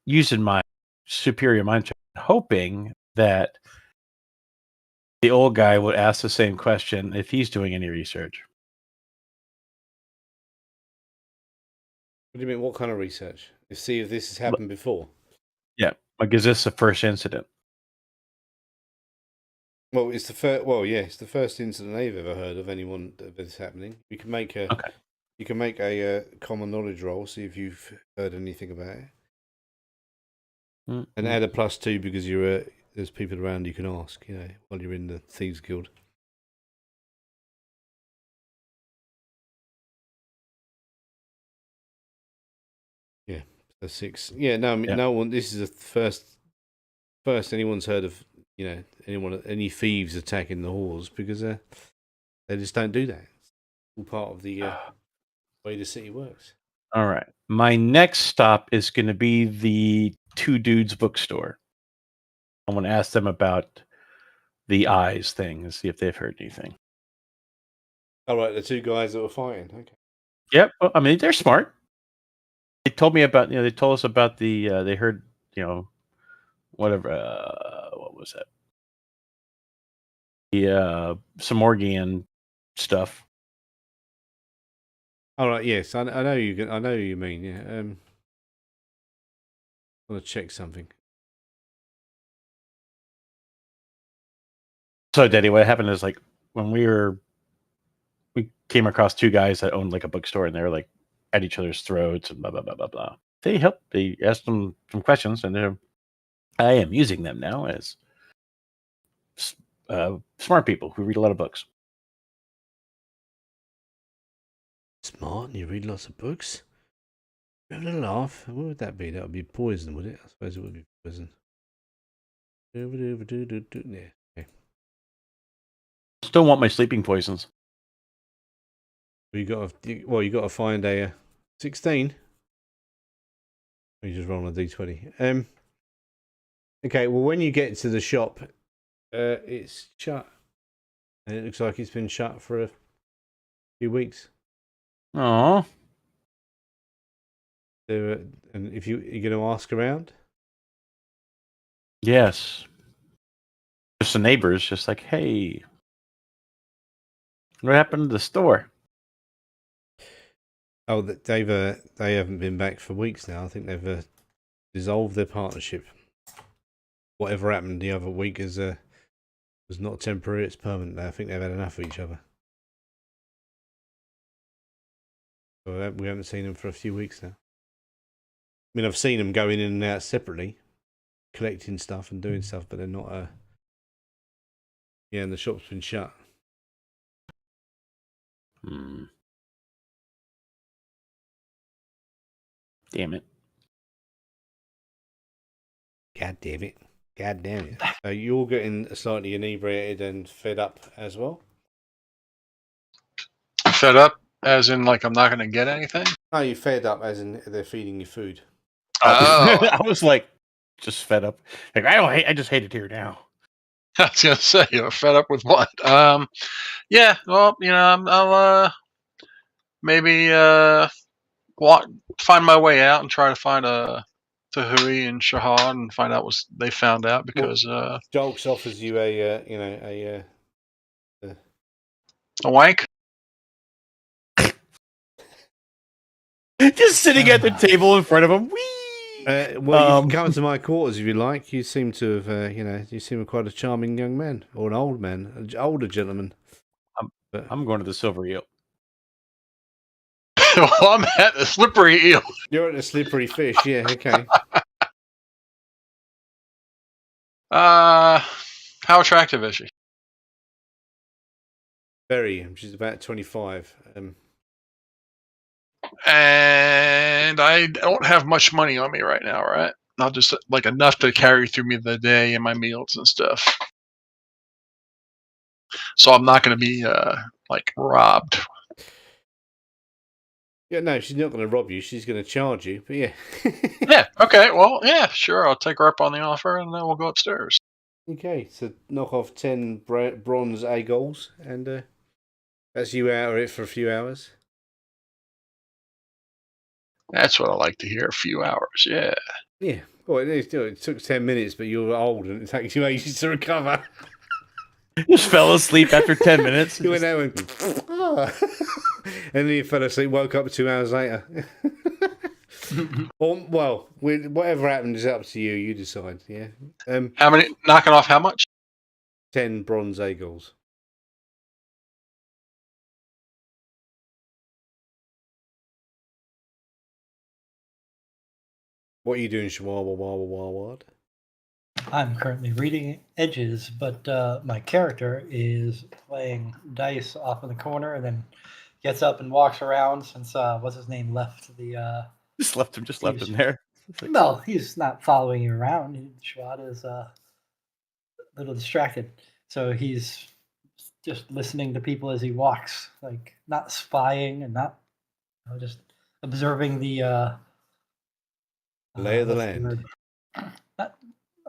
using my superior mind, hoping that the old guy would ask the same question if he's doing any research. What do you mean? What kind of research? To see if this has happened before. Yeah, like is this the first incident? Well, it's the first. Well, yeah, it's the first incident they've ever heard of anyone of this happening. You can make a. Okay. You can make a common knowledge roll. See if you've heard anything about it, and add a +2 because you're there's people around you can ask. While you're in the Thieves Guild. Yeah, so 6. Yeah, no, I mean, no one. This is the first anyone's heard of. Any thieves attacking the halls because they just don't do that. It's all part of the way the city works. All right. My next stop is going to be the Two Dudes bookstore. I want to ask them about the eyes thing and see if they've heard anything. All right, the two guys that were fighting. Okay. Yep. Well, I mean, they're smart. They told me about, they told us about the, they heard, whatever, what was that? The Samorgian stuff. All right. Yes, I know you. I know what you mean. Yeah. I want to check something. So, Daddy, what happened is like when we came across two guys that owned like a bookstore, and they were like at each other's throats and blah blah blah blah blah. They asked them some questions, and I am using them now as smart people who read a lot of books. Smart, and you read lots of books. Have a little laugh. What would that be? That would be poison, would it? I suppose it would be poison. Yeah. Okay. Still want my sleeping poisons. You got to find a 16. You just roll a d20. Okay. Well, when you get to the shop, it's shut, and it looks like it's been shut for a few weeks. Oh. And if you're going to ask around, yes, just the neighbors, just like, hey, what happened to the store? Oh, they haven't been back for weeks now. I think they've dissolved their partnership. Whatever happened the other week was not temporary; it's permanent. I think they've had enough of each other. So we haven't seen them for a few weeks now. I mean, I've seen them going in and out separately, collecting stuff and doing stuff, but they're not. Yeah, and the shop's been shut. Damn it! God damn it! God damn it! So you're getting slightly inebriated and fed up as well. Fed up, as in like I'm not going to get anything. No, you're fed up, as in they're feeding you food. Oh. I was like, just fed up. Like I just hate it here now. I was going to say, you're fed up with what? Yeah. Well, I'll maybe find my way out and try to find a Tahui and Shahad and find out what they found out, because Jolks offers you a wank. Just sitting at the table in front of him. Whee! Well, you can come to my quarters if you like. You seem to have, you seem quite a charming young man, or an old man, an older gentleman. I'm going to the Silver Eel. Well, I'm at the Slippery Eel. You're at the Slippery Fish, yeah, okay. How attractive is she? Very. She's about 25. And I don't have much money on me right now, right? Not just like enough to carry through me the day and my meals and stuff. so I'm not going to be like robbed. Yeah, no, she's not going to rob you. She's going to charge you. But yeah. Yeah. Okay. Well, yeah, sure. I'll take her up on the offer, and then we'll go upstairs. Okay, so knock off 10 bronze A goals, and that's you out of it for a few hours. That's what I like to hear. A few hours. Yeah. Yeah. Well, it took 10 minutes, but you're old and it takes you ages to recover. Just fell asleep after 10 minutes. You went out and and then you fell asleep, woke up 2 hours later. Or, well, whatever happened is up to you. You decide. Yeah. How many? Knocking off how much? 10 bronze A goals. What are you doing, Chihuahua? I'm currently reading Edges, but my character is playing dice off in the corner and then gets up and walks around since what's his name left the. Just left him there. Well, he's not following you around. Schwad is a little distracted, so he's just listening to people as he walks, like not spying and not just observing the Lay of the what's land. word?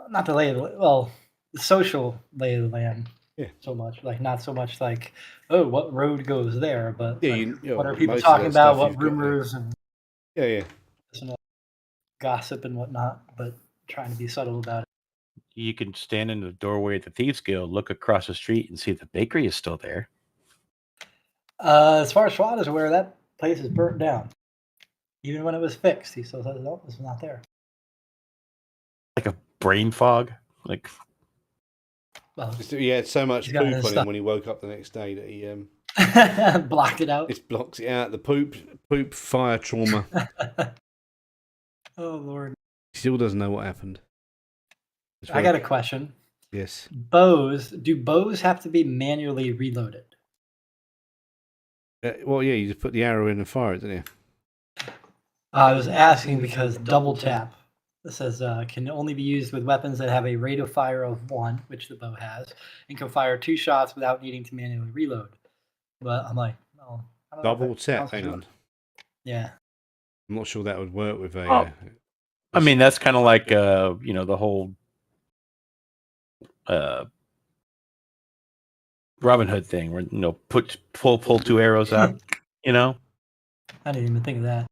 Not the lay of the well, the social lay of the land. Yeah. So much, like not so much like, oh, what road goes there, but Yeah, like, what are people most of talking that about? stuff What you've got there. rumors and Yeah. gossip and whatnot, but trying to be subtle about it. You can stand in the doorway at the Thieves Guild, look across the street, and see the bakery is still there. As far as Schwad is aware, that place is burnt down. Even when it was fixed, he still says, no, it's not there. Like a brain fog. Like, Well, He had so much he's got poop his on him stuff. when he woke up the next day that he blocked it out. just blocks it out. The poop fire trauma. Oh Lord! He still doesn't know what happened. I got a question. Yes. Do bows have to be manually reloaded? Well, yeah, you just put the arrow in and fire it, didn't you? I was asking because double tap. It says can only be used with weapons that have a rate of fire of 1, which the bow has, and can fire 2 shots without needing to manually reload. But I'm like, well, I don't know if Double that tap. counts Hang as- on. Yeah. I'm not sure that would work with a. Oh. I mean, that's kind of like, the whole Robin Hood thing where, pull 2 arrows out, I didn't even think of that.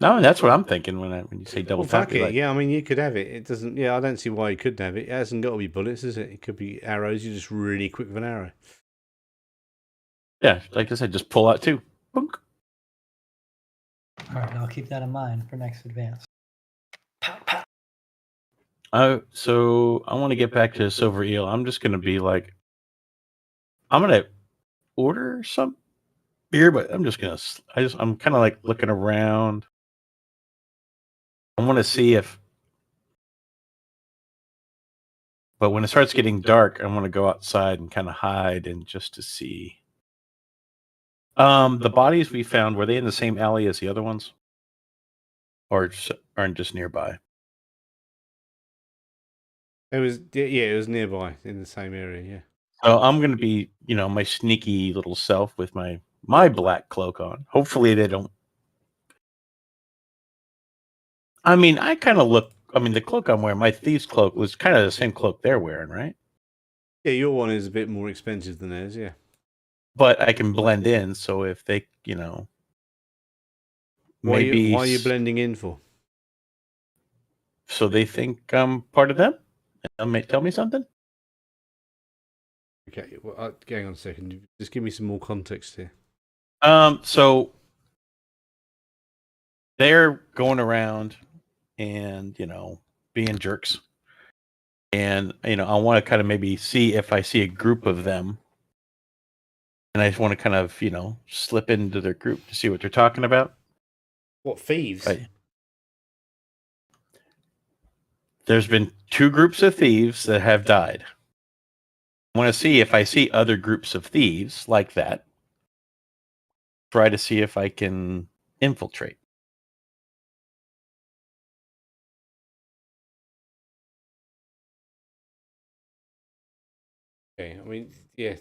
No, that's what I'm thinking when you say double Well, tap. fuck it. Like, Yeah, I mean, you could have it. It doesn't. Yeah, I don't see why you couldn't have it. It hasn't got to be bullets, is it? It could be arrows. You're just really quick with an arrow. yeah, like I said, just pull out 2. Boink. All right, I'll keep that in mind for next advance. Pow, pow. So I want to get back to Silver Eel. I'm just going to be like, I'm going to order some beer, but I'm kind of like looking around. I want to see but when it starts getting dark, I want to go outside and kind of hide and just to see. The bodies we found, were they in the same alley as the other ones? Or aren't just nearby? It was nearby in the same area. Yeah. So I'm going to be, my sneaky little self with my black cloak on. Hopefully they don't. I mean, I kind of look. I mean, the cloak I'm wearing, my thieves' cloak, was kind of the same cloak they're wearing, right? Yeah, your one is a bit more expensive than theirs. Yeah. But I can blend in. So if they, maybe Why are you blending in for? So they think I'm part of them. Tell me something. Okay, well, hang on a second. Just give me some more context here. So they're going around and being jerks, and I want to kind of maybe see if I see a group of them, and I just want to kind of slip into their group to see what they're talking about. What, thieves? Right. There's been 2 groups of thieves that have died. I want to see if I see other groups of thieves like that. Try to see if I can infiltrate. Okay, I mean, yeah.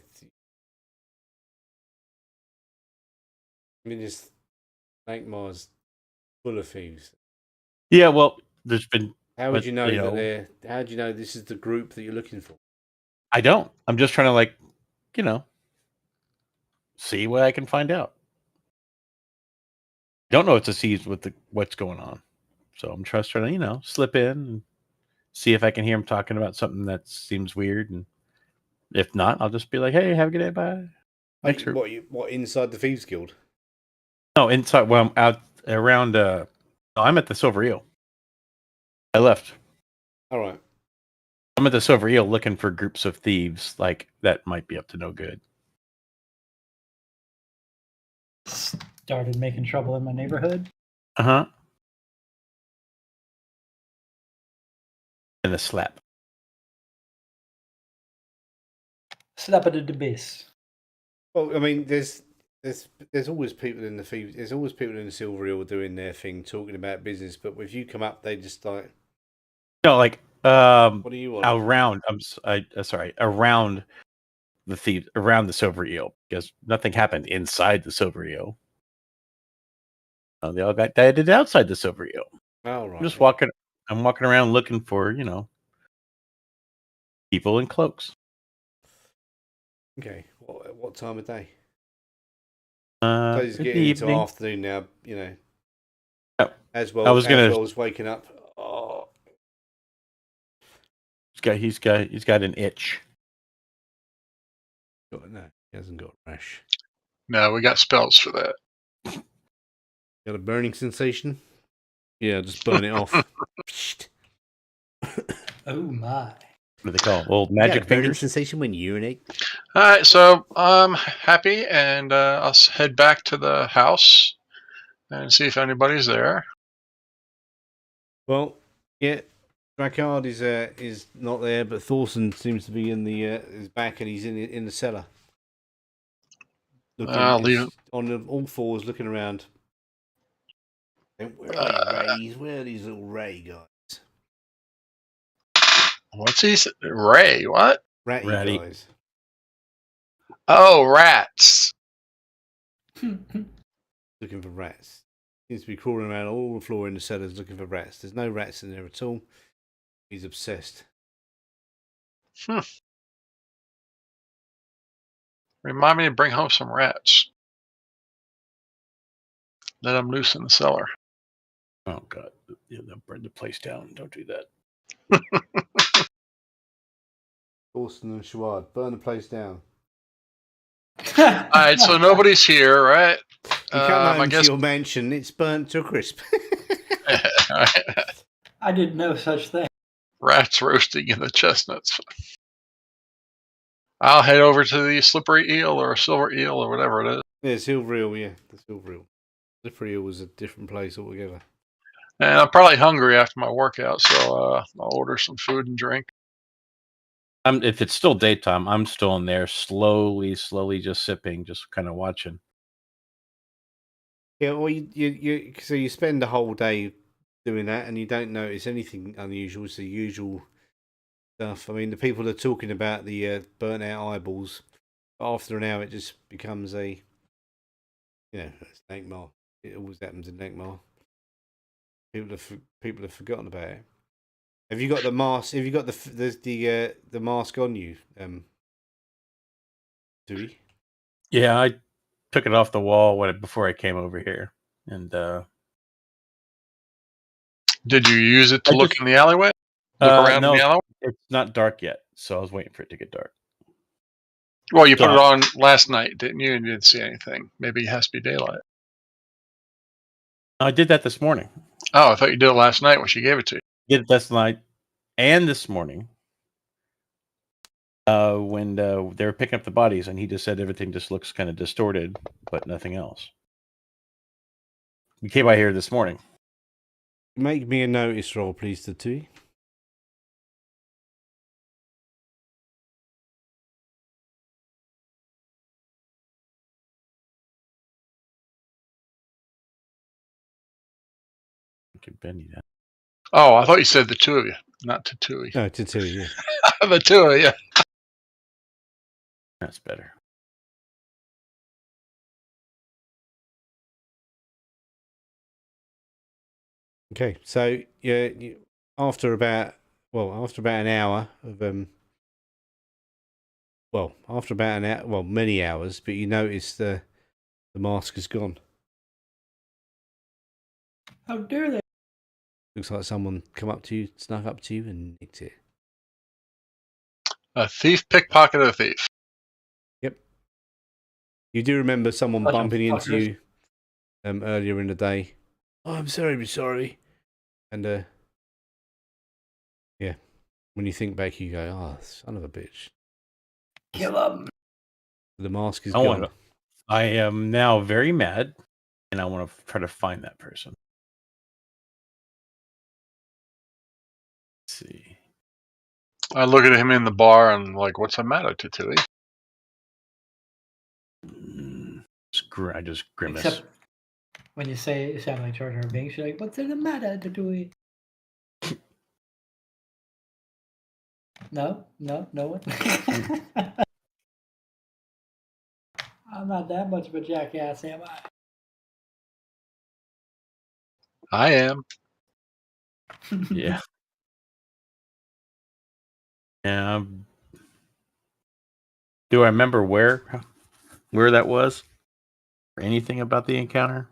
I mean, this Lankhmar's full of thieves. Yeah, well, there's been. How would But, you know you that know, they're? How do you know this is the group that you're looking for? I don't. I'm just trying to, like, you know, see what I can find out. Don't know what to see with what's going on, so I'm just trying to, slip in and see if I can hear him talking about something that seems weird, and if not, I'll just be like, "Hey, have a good day, bye." Next group. What inside the Thieves Guild? No, inside. Well, I'm out around. No, I'm at the Silver Eel. I left. All right. I'm at the Silver Eel looking for groups of thieves like that might be up to no good. Started making trouble in my neighborhood. Uh huh. And a slap. Slap it at the base. Well, I mean, there's always people in the Thieves. There's always people in the Silver Eel doing their thing, talking about business. But if you come up, they just like, No, like what do you want? around. Sorry, around the thieves, around the Silver Eel, because nothing happened inside the Silver Eel. They all got dieted outside the Silver Eel. Oh, right. I'm just walking. I'm walking around looking for people in cloaks. Okay. What time of day? So So he's getting into afternoon now. Oh, as well. I was gonna. As well as waking up. Oh, He's got an itch. no, he hasn't got a rash. No, we got spells for that. Got a burning sensation? Yeah, just burn it off. Oh my. What do they call it? Old magic burning fingers? sensation when you urinate? All right, so I'm happy, and I'll head back to the house and see if anybody's there. Well, yeah, Drakkard is not there, but Thorson seems to be in the is back, and he's in the cellar. I'll leave him. On all fours, looking around. Where are these rays? Where are these little ray guys? What's he? Ray? What? Ratty guys. Oh, rats. Looking for rats. Seems to be crawling around all the floor in the cellars looking for rats. There's no rats in there at all. He's obsessed. Remind me to bring home some rats. Let them loose in the cellar. Oh God! They'll burn the place down. Don't do that. Thorson and Shuard, burn the place down. All right, so nobody's here, right? You come home I guess to your mansion, it's burnt to a crisp. I did no such thing. Rats roasting in the chestnuts. I'll head over to the slippery eel or silver eel or whatever it is. Yeah, Silver Eel, yeah, the Silver Eel. Slippery Eel was a different place altogether. And I'm probably hungry after my workout, so I'll order some food and drink. If it's still daytime, I'm still in there, slowly just sipping, just kind of watching. Yeah, well, so you spend the whole day doing that, and you don't notice anything unusual. It's the usual stuff. I mean, the people are talking about the burnt out eyeballs. After an hour, it just becomes it's Lankhmar. It always happens in Lankhmar. People have forgotten about it. Have you got the mask? Have you got the mask on you, Dewey? Yeah, I took it off the wall before I came over here, and did you use it to look in the alleyway? Look around no, in the alleyway? It's not dark yet, so I was waiting for it to get dark. Well, you put it on last night, didn't you? And you didn't see anything. Maybe it has to be daylight. I did that this morning. Oh, I thought you did it last night when she gave it to you. Did it last night and this morning. When they were picking up the bodies, and he just said everything just looks kind of distorted, but nothing else. We came by here this morning. Make me a notice roll, please, the two. Give Benny that. Oh, I thought you said the two of you, not Tatooine. No, to two, yeah. The two of you. That's better. Okay, so yeah, after about an hour of after about an hour, many hours, but you notice the mask is gone. How dare they? Looks like someone come up to you, snuck up to you, and nicked it. A thief pickpocketed a thief. Yep. You do remember someone Bunch of bumping into fuckers. you earlier in the day. Oh, I'm sorry. And yeah, when you think back, you go, "Oh, son of a bitch." Kill them. The mask is I gone. I am now very mad, and I want to try to find that person. Let's see. I look at him in the bar and like, what's the matter, Tatooine? I just grimace. Except when you say it sound like Jar Jar Binks, you're like, what's the matter, Tatooine? No one. I'm not that much of a jackass, am I? I am. Yeah. Yeah. Do I remember where that was? Or anything about the encounter?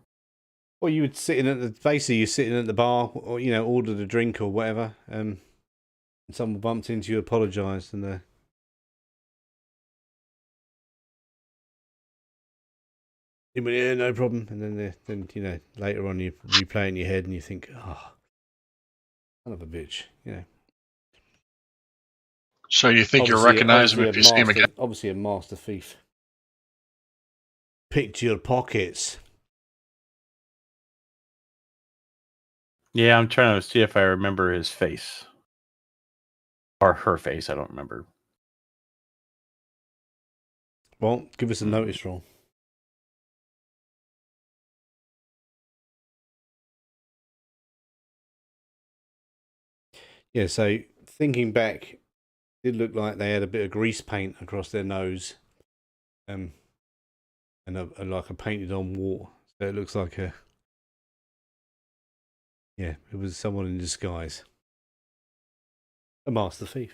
Well, you would you're sitting at the bar, or ordered a drink or whatever, and someone bumped into you, apologised, and you went, yeah, no problem. And then later on you replay in your head and you think, oh, son of a bitch, So you think you'll recognize him if you see him again? Obviously, a master thief picked your pockets. Yeah, I'm trying to see if I remember his face. Or her face, I don't remember. Well, give us a notice roll. Yeah, so thinking back, it looked like they had a bit of grease paint across their nose, and like a painted on wart. So it looks like it was someone in disguise. A master thief.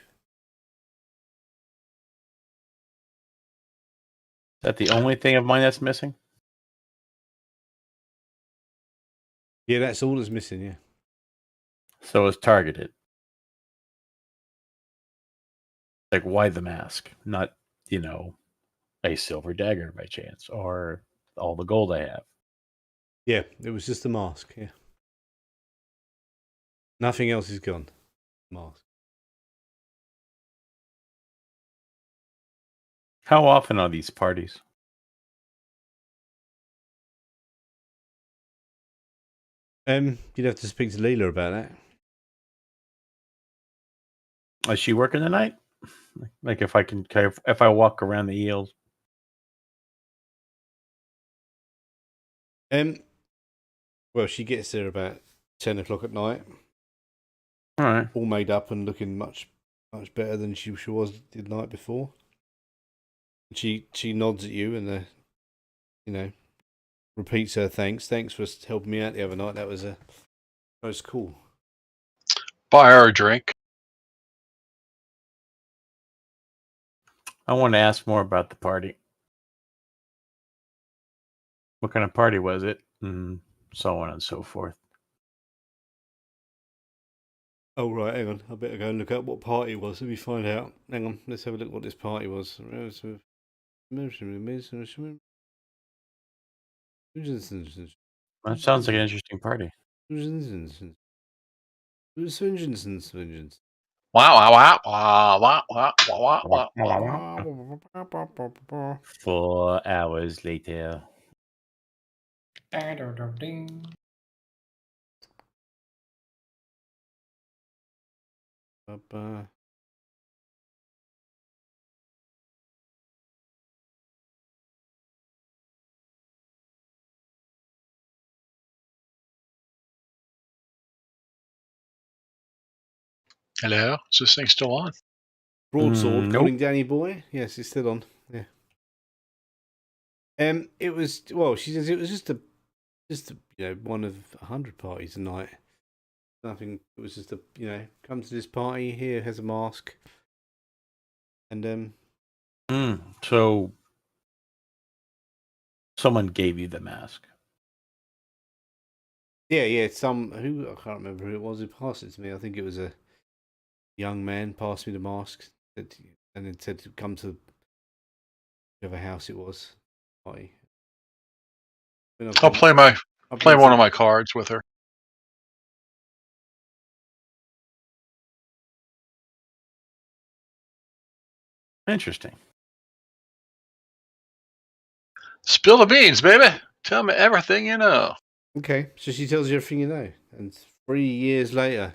Is that the only thing of mine that's missing? Yeah, that's all that's missing, yeah. So it's targeted. Like, why the mask? Not, a silver dagger by chance, or all the gold I have. Yeah, it was just the mask, yeah. Nothing else is gone. Mask. How often are these parties? You'd have to speak to Leela about that. Is she working tonight? Like, if I walk around the eels. Well, she gets there about 10 o'clock at night. All right. All made up and looking much better than she was the night before. She nods at you and repeats her thanks. Thanks for helping me out the other night. That was cool. Buy her a drink. I want to ask more about the party. What kind of party was it? And so on and so forth. Oh, right, hang on. I better go and look up what party it was. Let me find out. Hang on, let's have a look what this party was. That sounds like an interesting party. Wow. 4 hours later. Ding. Hello? Is this thing still on? Broadsword Nope. calling Danny boy. Yes, it's still on. Yeah. It was, well, she says it was just one of 100 parties a night. Nothing. It was just come to this party. Here has a mask, and So someone gave you the mask. yeah. Who, I can't remember who it was who passed it to me. I think it was a young man passed me the mask, and then said to come to whichever house it was. Party. I'll play one of my cards with her. Interesting. Spill the beans, baby. Tell me everything you know. Okay, so she tells you everything you know, and 3 years later,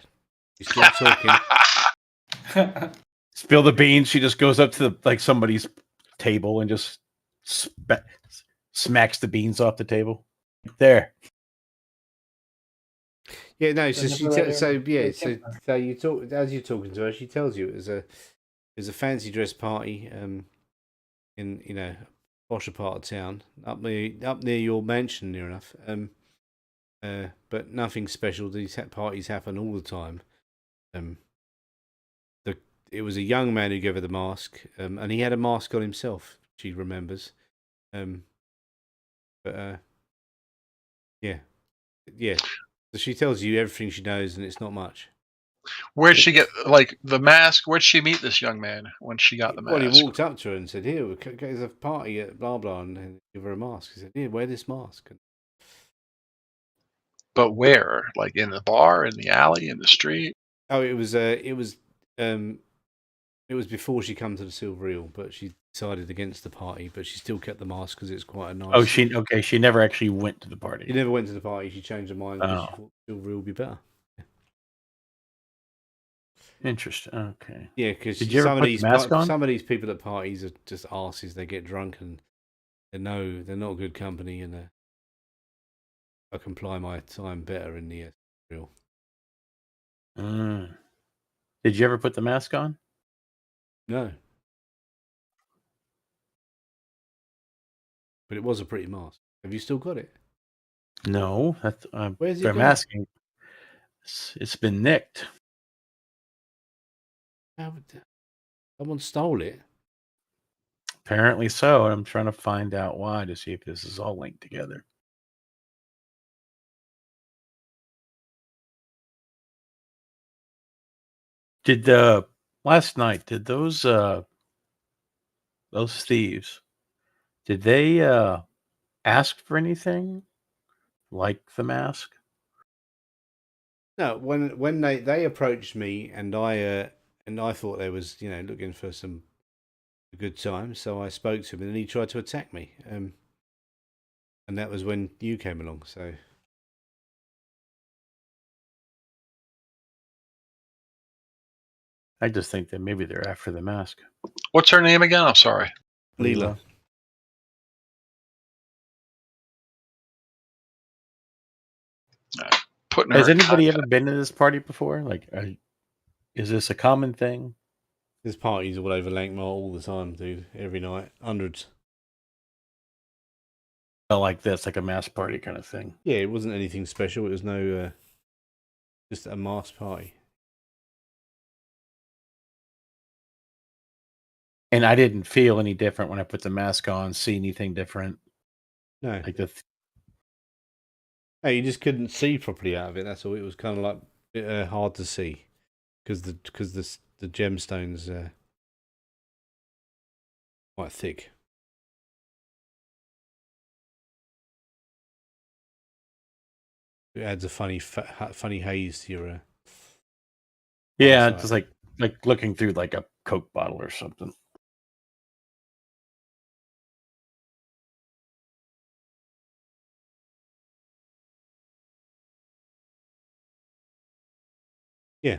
you're still talking. Spill the beans. She just goes up to somebody's table and just smacks the beans off the table. There. Yeah, no. So so you talk as you're talking to her. She tells you it was a fancy dress party, in a posher part of town, up near your mansion, near enough. But nothing special. These parties happen all the time. It was a young man who gave her the mask, and he had a mask on himself. She remembers, but yeah. So she tells you everything she knows, and it's not much. Where'd she get the mask? Where'd she meet this young man when she got the mask? Well, he walked up to her and said, "Here, there's a party at blah blah," and give her a mask. He said, "Here, wear this mask." But where? Like in the bar, in the alley, in the street? Oh, it was before she come to the Silver Eel, but she decided against the party, but she still kept the mask because it's quite a nice. Oh, she never actually went to the party. She never went to the party. She changed her mind because she Oh. thought Silver Eel would be better. Interesting. Okay. Yeah, because Did you ever put the mask on? some of these people at parties are just arses. They get drunk and they know they're not good company, and I can ply my time better in the real. Did you ever put the mask on? No, but it was a pretty mask. Have you still got it? No, that's Where's it I'm gone? asking. It's been nicked. Someone stole it. Apparently so, and I'm trying to find out why to see if this is all linked together. Did last night? Did those thieves? Did they ask for anything like the mask? No, when they approached me and I thought they was looking for a good time, so I spoke to him and then he tried to attack me, and that was when you came along. So I just think that maybe they're after the mask. What's her name again? I'm sorry. Leela. Putting her Has in anybody contact. ever been to this party before? Like, is this a common thing? There's parties all over Lankhmar all the time, dude. Every night, hundreds. Like this, like a mass party kind of thing. Yeah, it wasn't anything special. It was no, just a mass party. And I didn't feel any different when I put the mask on. See anything different? No, Like the. No, you just couldn't see properly out of it. That's all. It was kind of like a bit hard to see because the gemstones quite thick. It adds a funny haze to your. Yeah, eyesight. just like looking through like a Coke bottle or something. Yeah,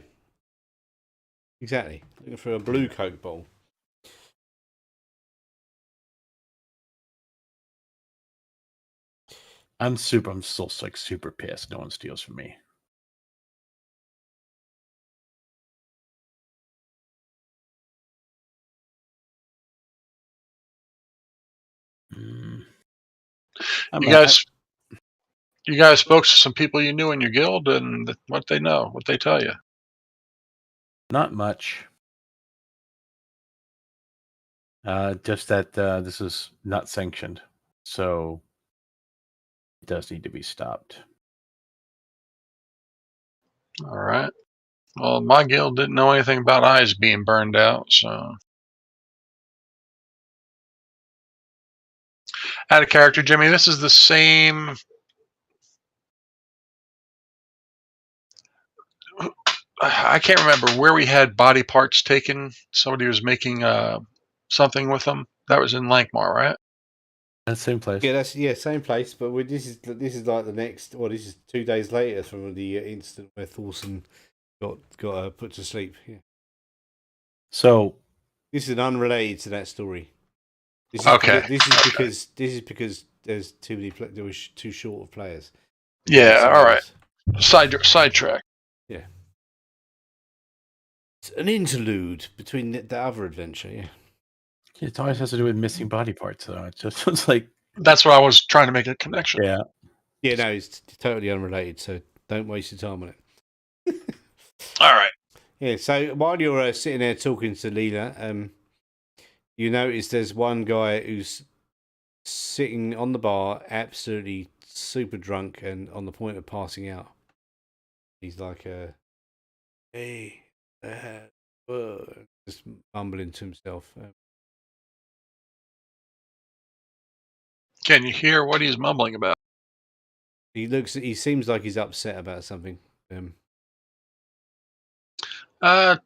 exactly. Looking for a blue Coke bottle. I'm still like super pissed. No one steals from me. I'm You not- guys, you guys spoke to some people you knew in your guild, and what they know, what they tell you. Not much. Just that this is not sanctioned, so it does need to be stopped. All right. Well, my guild didn't know anything about eyes being burned out, so. Out of character, Jimmy, this is the same. I can't remember where we had body parts taken. Somebody was making something with them. That was in Lankhmar, right? That same place. Yeah, same place. But this is like the next. Well, this is 2 days later from the incident where Thorson got put to sleep. Yeah. So This is unrelated to that story. This is Okay. This is because there's too many. There was too short of players. Yeah. All right. Sidetrack. Yeah. It's an interlude between the other adventure. Yeah. it always has to do with missing body parts, though. It just it's like That's what I was trying to make a connection. yeah. Yeah. No, it's totally unrelated. So don't waste your time on it. All right. Yeah. So while you're sitting there talking to Leela, you notice there's one guy who's sitting on the bar, absolutely super drunk and on the point of passing out. He's like, hey, just mumbling to himself. Can you hear what he's mumbling about? He seems like he's upset about something. I'll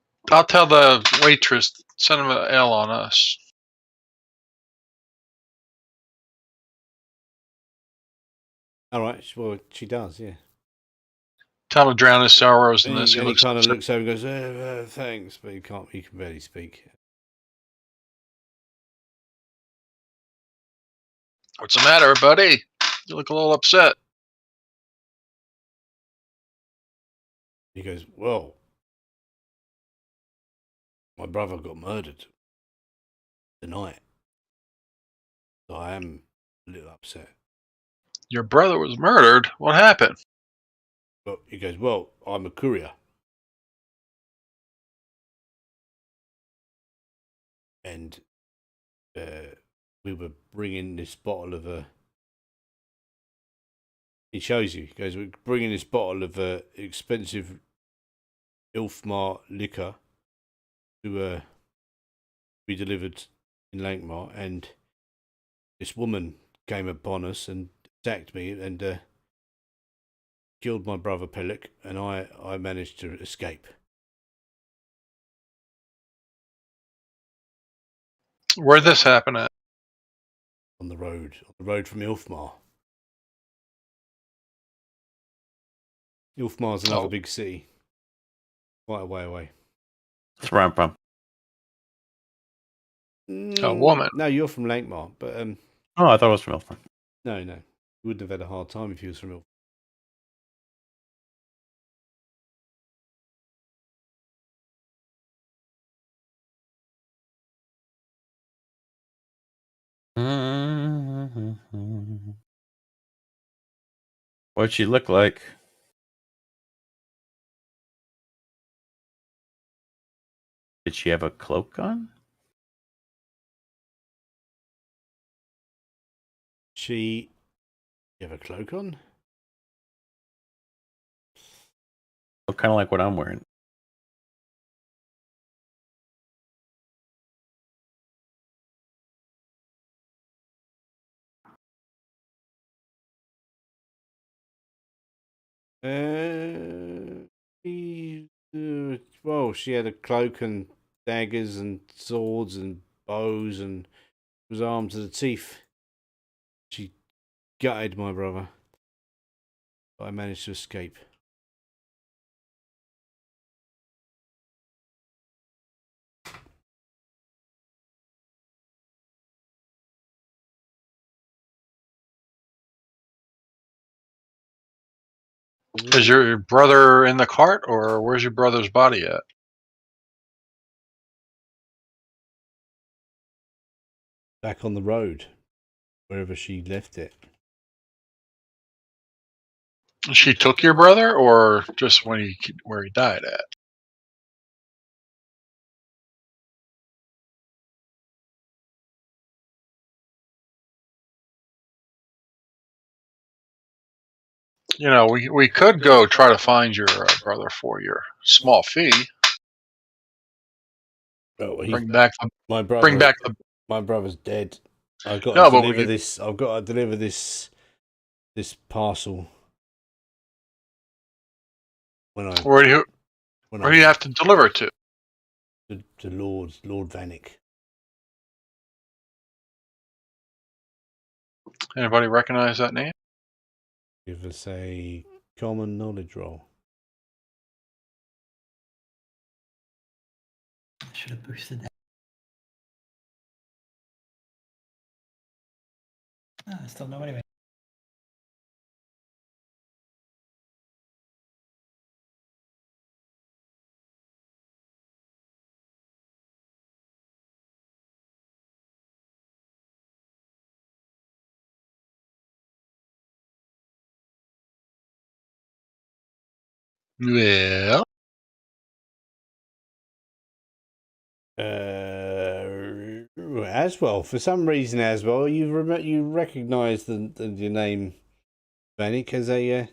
tell the waitress, send him an L on us. All right, well, she does, yeah. Tell him to drown his sorrows in And this. he kind of looks over and goes, thanks, but he can barely speak. What's the matter, buddy? You look a little upset. He goes, well, my brother got murdered tonight. So I am a little upset. Your brother was murdered? What happened? But he goes, well, I'm a courier. And we were bringing this bottle of he shows you. He goes, we're bringing this bottle of expensive Ilfmar liquor to be delivered in Lankhmar, and this woman came upon us and attacked me and killed my brother Pelik, and I managed to escape. Where'd this happen at? On the road from Ilfmar. Ilfmar's another big city, quite a way away. That's where I'm from. A woman. No, you're from Lankhmar, but Oh, I thought it was from Ilford. no, you wouldn't have had a hard time if you was from Ilfmar. What'd she look like? Did she have a cloak on? You have a cloak on? Look kind of like what I'm wearing. Well, she had a cloak and daggers and swords and bows and was armed to the teeth. She gutted my brother, but I managed to escape. Is your brother in the cart, or where's your brother's body at? Back on the road, wherever she left it. She took your brother, or just where he died at? You know, we could go try to find your brother for your small fee. Oh, Bring back my brother. bring back the. My brother's dead. I've got No, to but deliver this. I've got to deliver this parcel. Where do you have to deliver it to? To Lord Vanek. Anybody recognize that name? Give us a common knowledge roll. I should have boosted that. I still know anyway. Well, Aswell. For some reason, Aswell, you recognise the name Vanek as a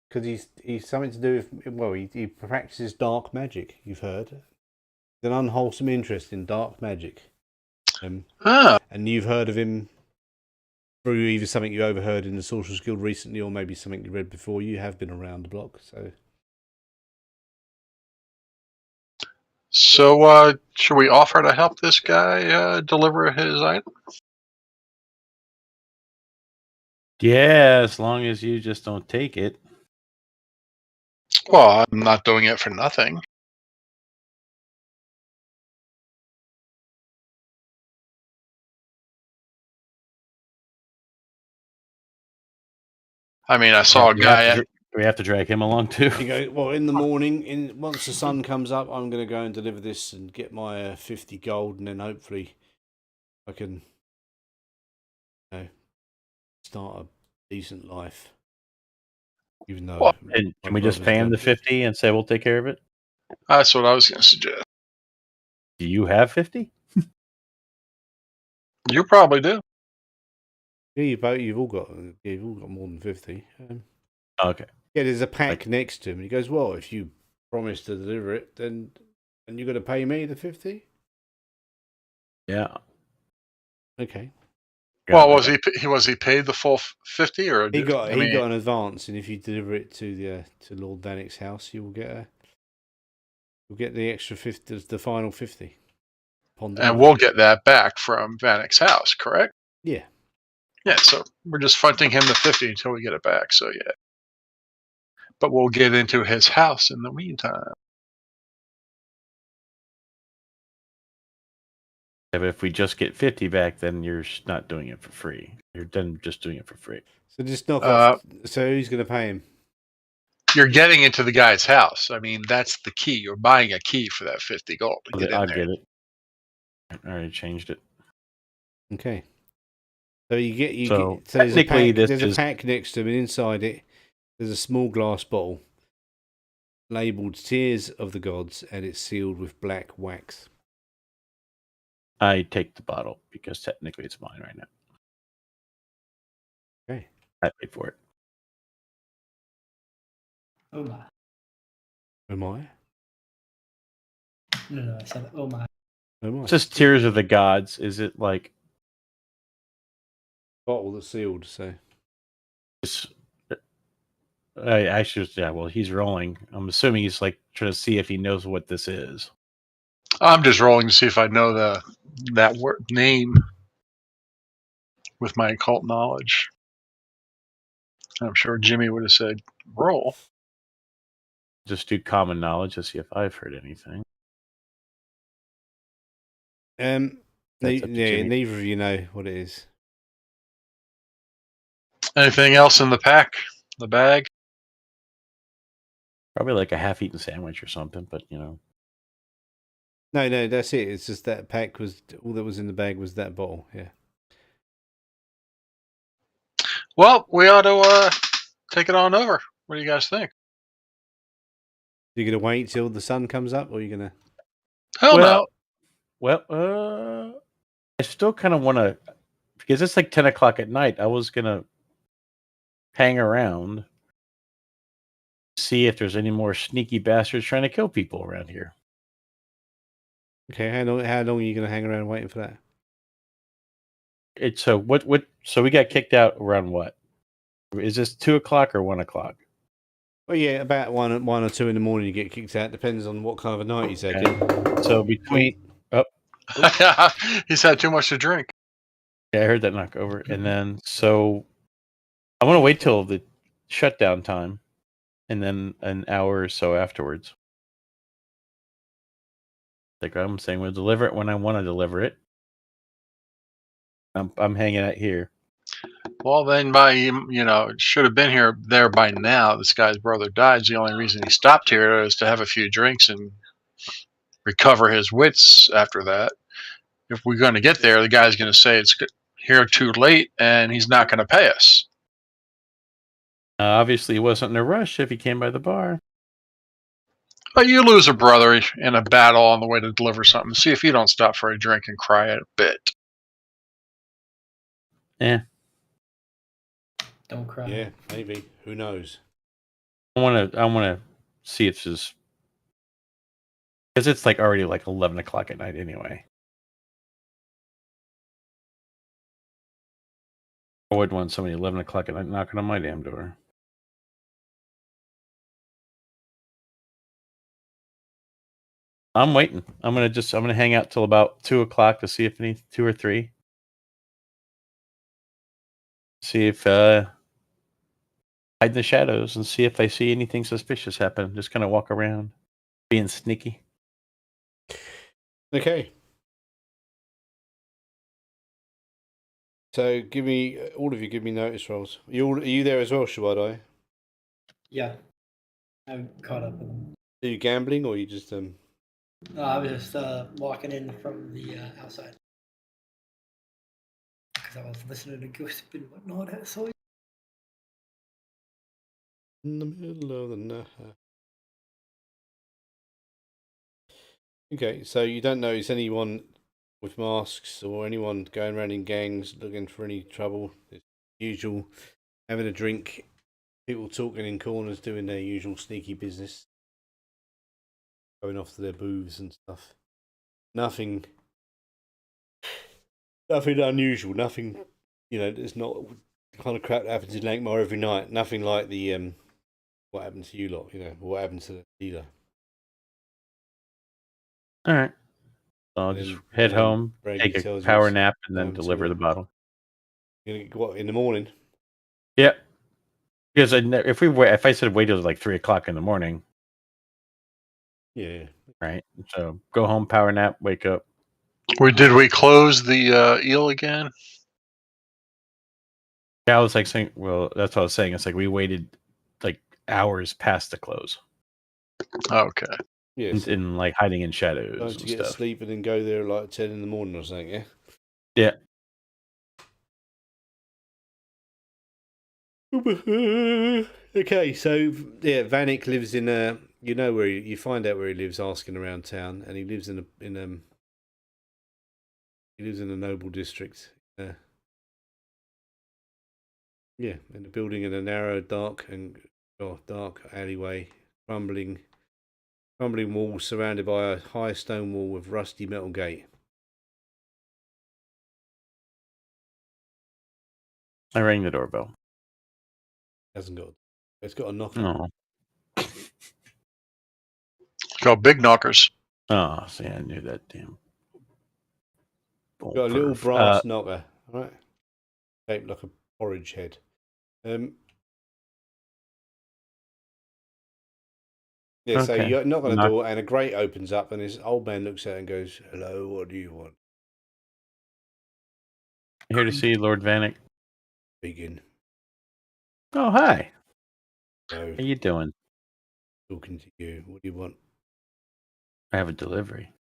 because he's something to do with, well, he practices dark magic. You've heard an unwholesome interest in dark magic, and you've heard of him through either something you overheard in the Sorcerer's Guild recently, or maybe something you read before. You have been around the block, so. So, should we offer to help this guy deliver his item? Yeah, as long as you just don't take it. Well, I'm not doing it for nothing. I mean, I saw a guy. We have to drag him along too. You go, well, in the morning, once the sun comes up, I'm going to go and deliver this and get my 50 gold, and then hopefully I can, start a decent life. Even though, and can we just pay him the 50 and say we'll take care of it? That's what I was going to suggest. Do you have 50? You probably do. Yeah, you've all got more than 50. Okay. Yeah, there's a pack next to him. He goes, well, if you promise to deliver it, then you're going to pay me the 50? Yeah. Okay. Well, was he paid the full 50, or he got an advance, and if you deliver it to Lord Vanek's house, you'll get the extra 50, the final 50. And we'll get that back from Vanek's house, correct? Yeah. Yeah, so we're just fronting him the 50 until we get it back, so yeah. But we'll get into his house in the meantime. If we just get 50 back, then you're not doing it for free. You're then just doing it for free. So just knock off. So who's going to pay him? You're getting into the guy's house. I mean, that's the key. You're buying a key for that 50 gold. I'll get it. I already changed it. Okay. So So there's a pack next to him, and inside it there's a small glass bottle labelled Tears of the Gods, and it's sealed with black wax. I take the bottle because technically it's mine right now. Okay. I paid for it. Oh my. Am I? No, I said oh my. It says Tears of the Gods. Is it like bottle that's sealed? So I should. Yeah. Well, he's rolling. I'm assuming he's like trying to see if he knows what this is. I'm just rolling to see if I know that word name with my occult knowledge. I'm sure Jimmy would have said roll. Just do common knowledge to see if I've heard anything. Neither of you know what it is. Anything else in the pack? The bag? Probably like a half-eaten sandwich or something, but No, that's it. It's just that pack was all that was in the bag was that bottle. Yeah. Well, we ought to take it on over. What do you guys think? You gonna wait till the sun comes up, or you gonna? Hell no. I still kind of want to, because it's like 10 o'clock at night. I was gonna hang around, see if there's any more sneaky bastards trying to kill people around here. Okay, how long are you gonna hang around waiting for that? It's so what? So we got kicked out around what? Is this 2 o'clock or 1 o'clock? Well, yeah, about one or 2 in the morning you get kicked out. Depends on what kind of a night he's had. Okay. So between He's had too much to drink. yeah, I heard that knock over, and then so I want to wait till the shutdown time, and then an hour or so afterwards. Like I'm saying, we'll deliver it when I want to deliver it. I'm hanging out here. Well, then should have been there by now. This guy's brother died. The only reason he stopped here is to have a few drinks and recover his wits after that. If we're going to get there, the guy's going to say it's here too late, and he's not going to pay us. Obviously, he wasn't in a rush if he came by the bar. But you lose a brother in a battle on the way to deliver something. See if you don't stop for a drink and cry a bit. Yeah. Don't cry. Yeah, maybe. Who knows? I want to see if this, because it's like already like 11 o'clock at night anyway. I would want somebody 11 o'clock at night knocking on my damn door. I'm waiting. I'm gonna hang out till about 2 o'clock to see if any 2 or 3. See if hide in the shadows and see if I see anything suspicious happen. Just kind of walk around, being sneaky. Okay. So all of you give me notice rolls. Are you there as well, Shabadai? Yeah. I'm caught up with them. Are you gambling, or are you just No, I was just walking in from the outside. Because I was listening to gossip and whatnot. So in the middle of the night? Okay, so you don't notice anyone with masks or anyone going around in gangs looking for any trouble. It's usual, having a drink, people talking in corners, doing their usual sneaky business, going off to their booths and stuff. Nothing unusual. Nothing, it's not the kind of crap that happens in Lankhmar every night. Nothing like the what happened to you lot, what happened to the dealer. All right. I'll just head home, take a power nap, and then deliver the bottle. What, in the morning? Yeah. Because if I said wait till like 3 o'clock in the morning. Yeah. Right. So go home, power nap, wake up. Did we close the eel again? Yeah, I was like saying, well, that's what I was saying. It's like we waited like hours past the close. Okay. Yes. In like hiding in shadows. Going to get sleep and then go there at like 10 in the morning or something, yeah? Yeah. Okay, so yeah, Vanek lives in you find out where he lives, asking around town, and he lives in a noble district. Yeah, in a building in a narrow, dark alleyway, crumbling walls surrounded by a high stone wall with rusty metal gate. I rang the doorbell. It's got a knocker. No. Got big knockers. Oh, see, I knew that damn. Got a little brass knocker, right? Shaped like a porridge head. Yeah, okay. So you knock on the door, and a grate opens up, and this old man looks out and goes, "Hello, what do you want?" Here to see Lord Vanek. Begin. Oh, hi. So, how you doing? Talking to you. What do you want? I have a delivery.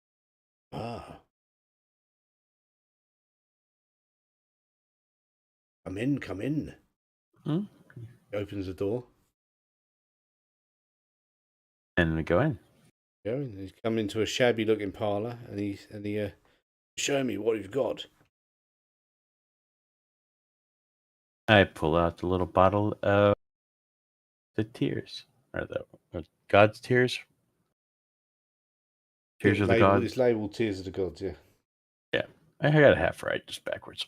Ah. Come in. Hmm? He opens the door. And we go in. He's come into a shabby-looking parlour, and he show me what you've got. I pull out the little bottle of the tears, or God's tears. Tears of the gods. It's labelled Tears of the Gods, yeah. Yeah, I got a half right, just backwards.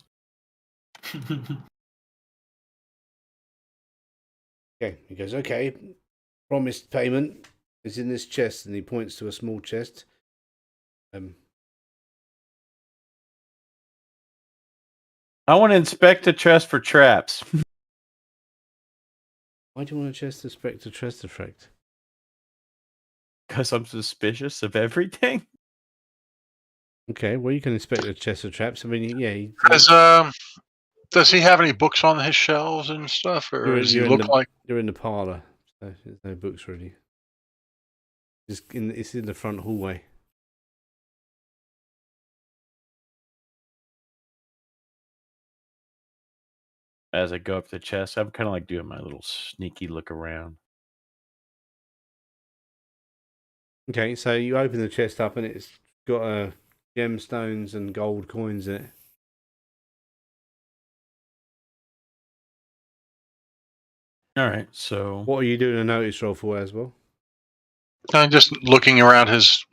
Okay, he goes, okay, promised payment is in this chest, and he points to a small chest. I want to inspect the chest for traps. Why do you want a chest to inspect a chest effect? Because I'm suspicious of everything. Okay, well, you can inspect the chest of traps. I mean, yeah. Does he have any books on his shelves and stuff, or does he look like you're in the parlour? So there's no books really. It's in the front hallway. As I go up the chest, I'm kind of like doing my little sneaky look around. Okay, so you open the chest up, and it's got gemstones and gold coins in it. All right, so what are you doing a notice roll for as well? I'm just looking around his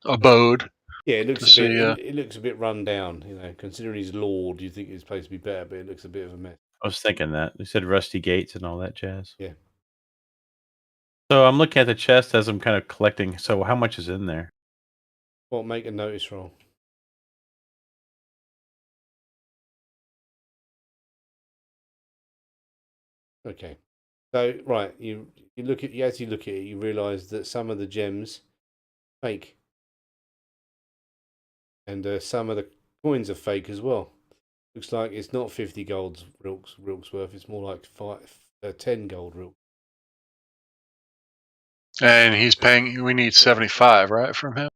abode. Yeah, it looks it looks a bit run down. You know, considering he's lord, you think it's supposed to be better, but it looks a bit of a mess. I was thinking that. They said rusty gates and all that jazz. Yeah. So I'm looking at the chest as I'm kind of collecting. So how much is in there? Well, make a notice roll. Okay. So right, you look at as you look at it, you realise that some of the gems fake, and some of the coins are fake as well. Looks like it's not 50 gold rilks worth. It's more like 10 gold rilks. And he's paying. We need 75, right, from him.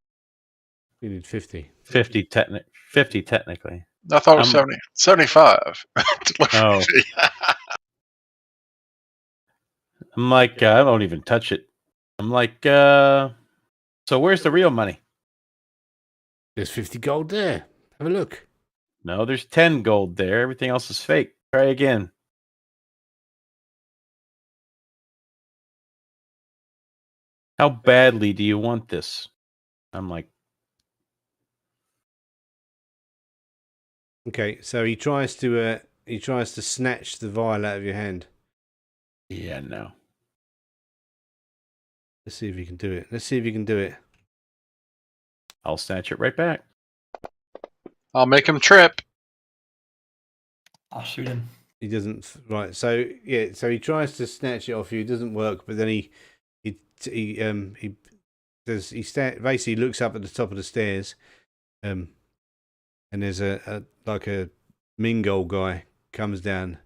You need 50. 50 technically. I thought it was 70. 75. Oh. I'm like, I won't even touch it. I'm like, so where's the real money? There's 50 gold there. Have a look. No, there's 10 gold there. Everything else is fake. Try again. How badly do you want this? I'm like, okay, so he tries to snatch the vial out of your hand. Yeah, no. Let's see if you can do it. Let's see if you can do it. I'll snatch it right back. I'll make him trip. I'll shoot him. He doesn't. Right. So yeah. So he tries to snatch it off you. It doesn't work. But then he basically looks up at the top of the stairs, and there's a Mingol guy comes down,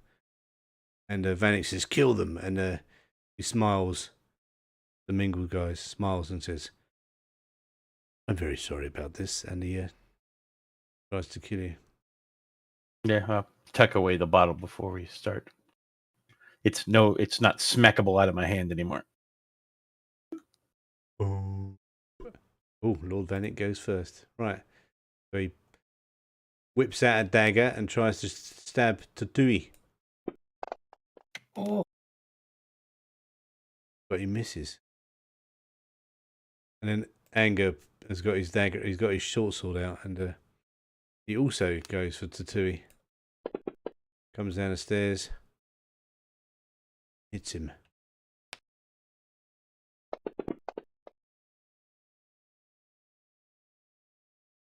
and Vanek says, "Kill them," and he smiles. The Mingol guy smiles and says, "I'm very sorry about this," and he tries to kill you. Yeah, I'll tuck away the bottle before we start. It's not smackable out of my hand anymore. Oh, Lord Vanek goes first. Right. So he whips out a dagger and tries to stab Tatui. Oh. But he misses. And then Anger has got his dagger, he's got his short sword out, and he also goes for Tatui. Comes down the stairs. Hits him.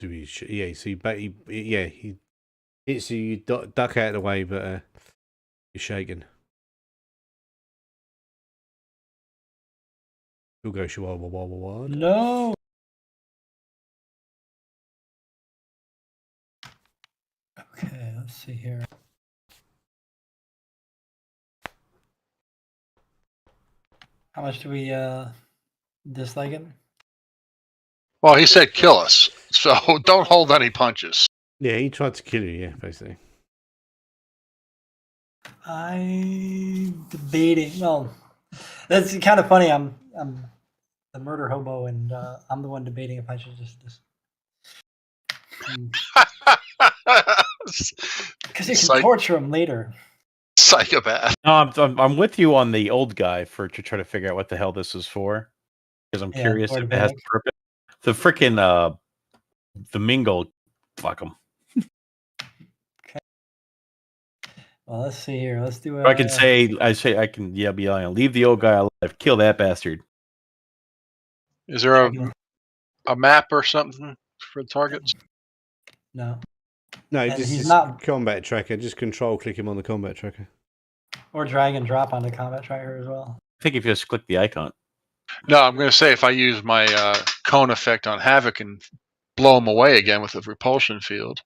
Yeah, so he hits you, you duck out of the way, but you're shaken. You'll go shwa. No. Okay, let's see here. How much do we dislike him? Well, he said kill us, so don't hold any punches. Yeah, he tried to kill you, yeah, basically. I'm debating. Well, that's kind of funny. I'm the murder hobo, and I'm the one debating if I should just because you can torture him later. Psychopath. No, I'm with you on the old guy to try to figure out what the hell this is for, because I'm curious if it has a purpose. The freaking the Mingle, fuck him. Well, let's see here. Let's do. I can be lying. Leave the old guy alive. Kill that bastard. Is there a map or something for targets? No. No, And just he's not combat tracker. Just control click him on the combat tracker. or drag and drop on the combat tracker as well. I think if you just click the icon. No, I'm going to say if I use my cone effect on Havoc and blow him away again with a repulsion field.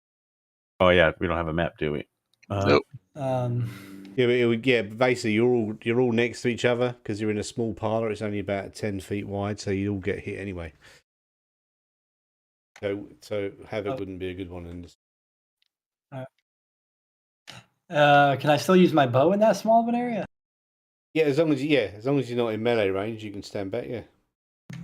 Oh yeah, we don't have a map, do we? Nope. But basically you're all next to each other because you're in a small parlor. It's only about 10 feet wide, so you all get hit anyway. So Havoc wouldn't be a good one in this. Can I still use my bow in that small of an area? Yeah, as long as you're not in melee range, you can stand back. Yeah.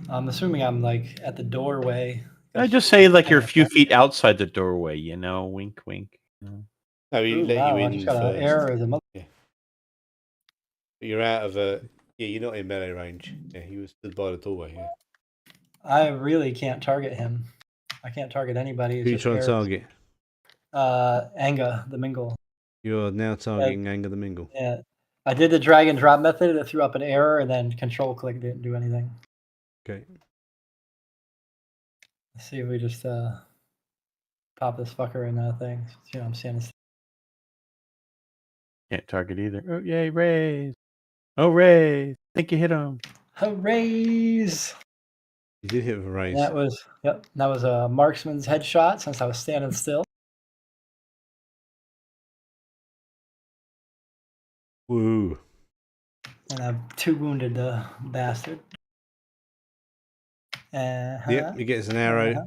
I'm assuming I'm like at the doorway. I just say like you're a few feet outside the doorway. You know, wink, wink. No, he let you in I just got first. an error as a mother. Yeah. But you're out of you're not in melee range. Yeah, he was stood by the doorway. Yeah. I really can't target him. I can't target anybody. Who are you trying to target? Anga, the Mingle. You're now targeting Anga the Mingle. Yeah. I did the drag and drop method. It threw up an error, and then control click didn't do anything. Okay. Let's see if we just pop this fucker in thing. You know, I'm standing still. Can't target either. Oh yay, raise! Oh raise! Think you hit him. Oh, raise! You did hit with a raise. That was a marksman's headshot since I was standing still. Woo! And I've 2 wounded the bastard. Yep, he gets an arrow.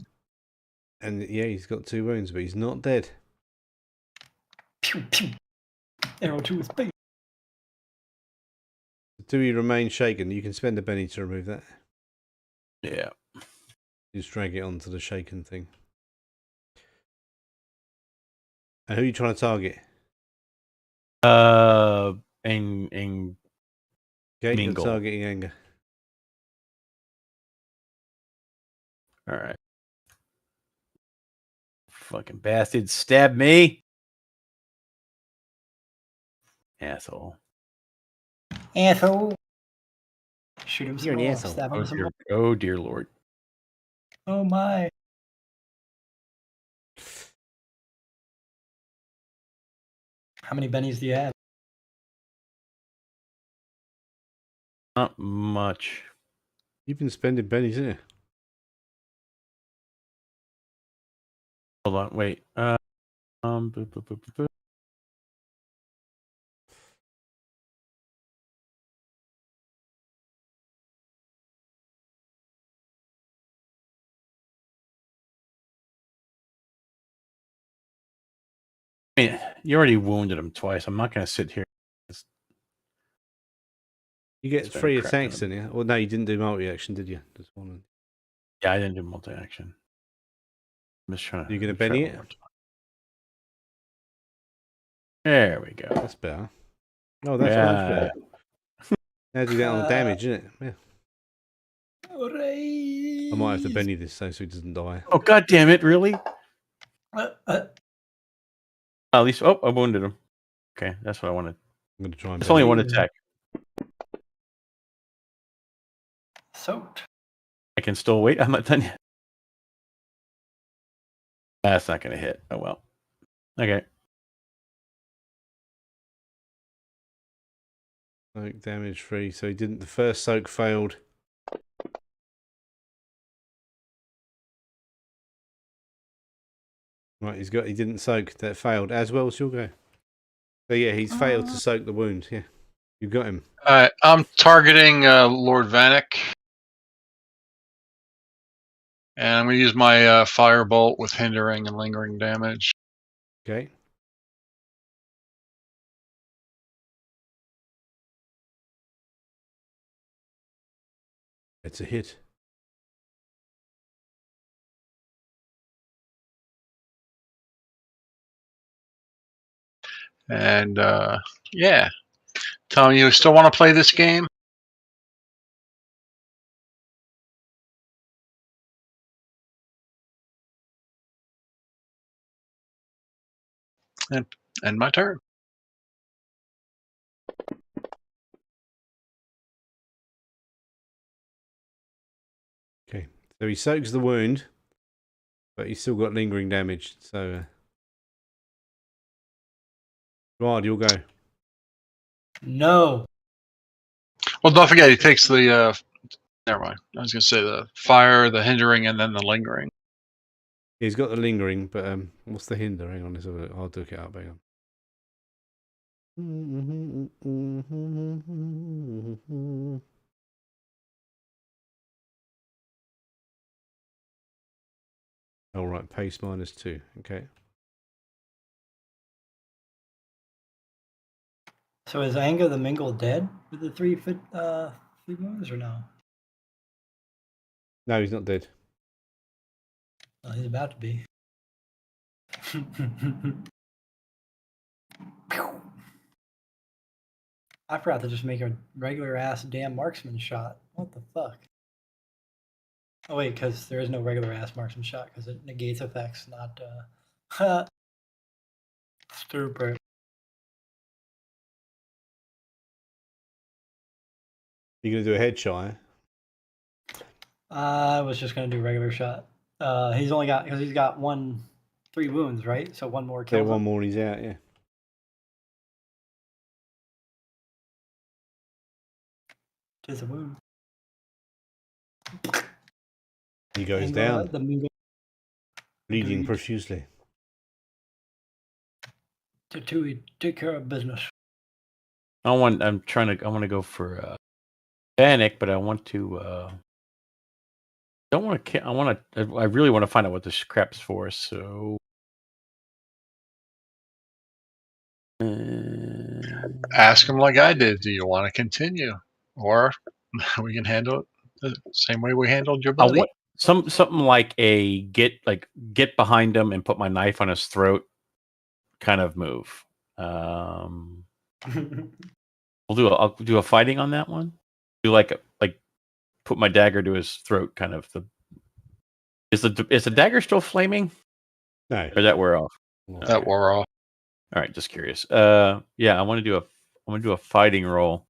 And yeah, he's got 2 wounds, but he's not dead. Pew, pew. Arrow to his face. Do he remain shaken? You can spend a penny to remove that. Yeah. Just drag it onto the shaken thing. And who are you trying to target? Okay, you're targeting Anga. All right. Fucking bastard, stab me. Asshole. Asshole. Shoot him. You're an asshole. Stab him some more. Oh dear Lord. Oh my. How many bennies do you have? Not much. You've been spending bennies, haven't you? Hold on, wait. I mean, you already wounded him twice. I'm not going to sit here. You get 3 attacks, didn't you? Well, no, you didn't do multi-action, did you? Just one. Yeah, I didn't do multi-action. I'm just trying to. You're going to benny it? There we go. That's better. Oh, that's much better. Now do that on the damage, isn't it? Yeah. I might have to benny this so he doesn't die. Oh, god damn it, really? At least, I wounded him. Okay, that's what I wanted. I'm going to try and it's only 1 attack. Soaked. I can still wait. I'm not done yet. That's not going to hit. Oh, well. Okay. Soak damage free. So he didn't. The first soak failed. Right, he didn't soak. That failed. As well as you'll go. So yeah, he's failed to soak the wound. Yeah. You got him. I'm targeting Lord Vanek. And I'm going to use my firebolt with hindering and lingering damage. Okay. It's a hit. And yeah, Tom, you still want to play this game? And my turn. Okay, so he soaks the wound, but he's still got lingering damage. So, Rod, you'll go. No. Well, don't forget he takes the. Never mind. I was going to say the fire, the hindering, and then the lingering. He's got the lingering, but what's the hinder? Hang on, I'll look it up. Hang on. All right, pace -2. Okay. So is Anga the Mingle dead with the 3 wounds or no? No, he's not dead. Well, he's about to be. I forgot to just make a regular ass damn marksman shot. What the fuck? Oh wait, because there is no regular ass marksman shot because it negates effects, not stupid. You're gonna do a headshot, eh? I was just gonna do regular shot. He's only got because he's got 3 wounds, right? So one more Yeah, kills one him. more and he's out. Yeah. Tis a wound. He goes Anga, down, the Mingle bleeding agreed. profusely. Tatooine, take care of business. I want to go for panic, but I want to. Don't want to. I really want to find out what this crap's for. So. Ask him like I did. Do you want to continue, or we can handle it the same way we handled your I buddy? want something like a get behind him and put my knife on his throat kind of move. I'll do a fighting on that one. Do like put my dagger to his throat, kind of. Is the dagger still flaming? No, Or that wear off? That Okay. wore off. All right, just curious. Yeah, I want to do a fighting roll.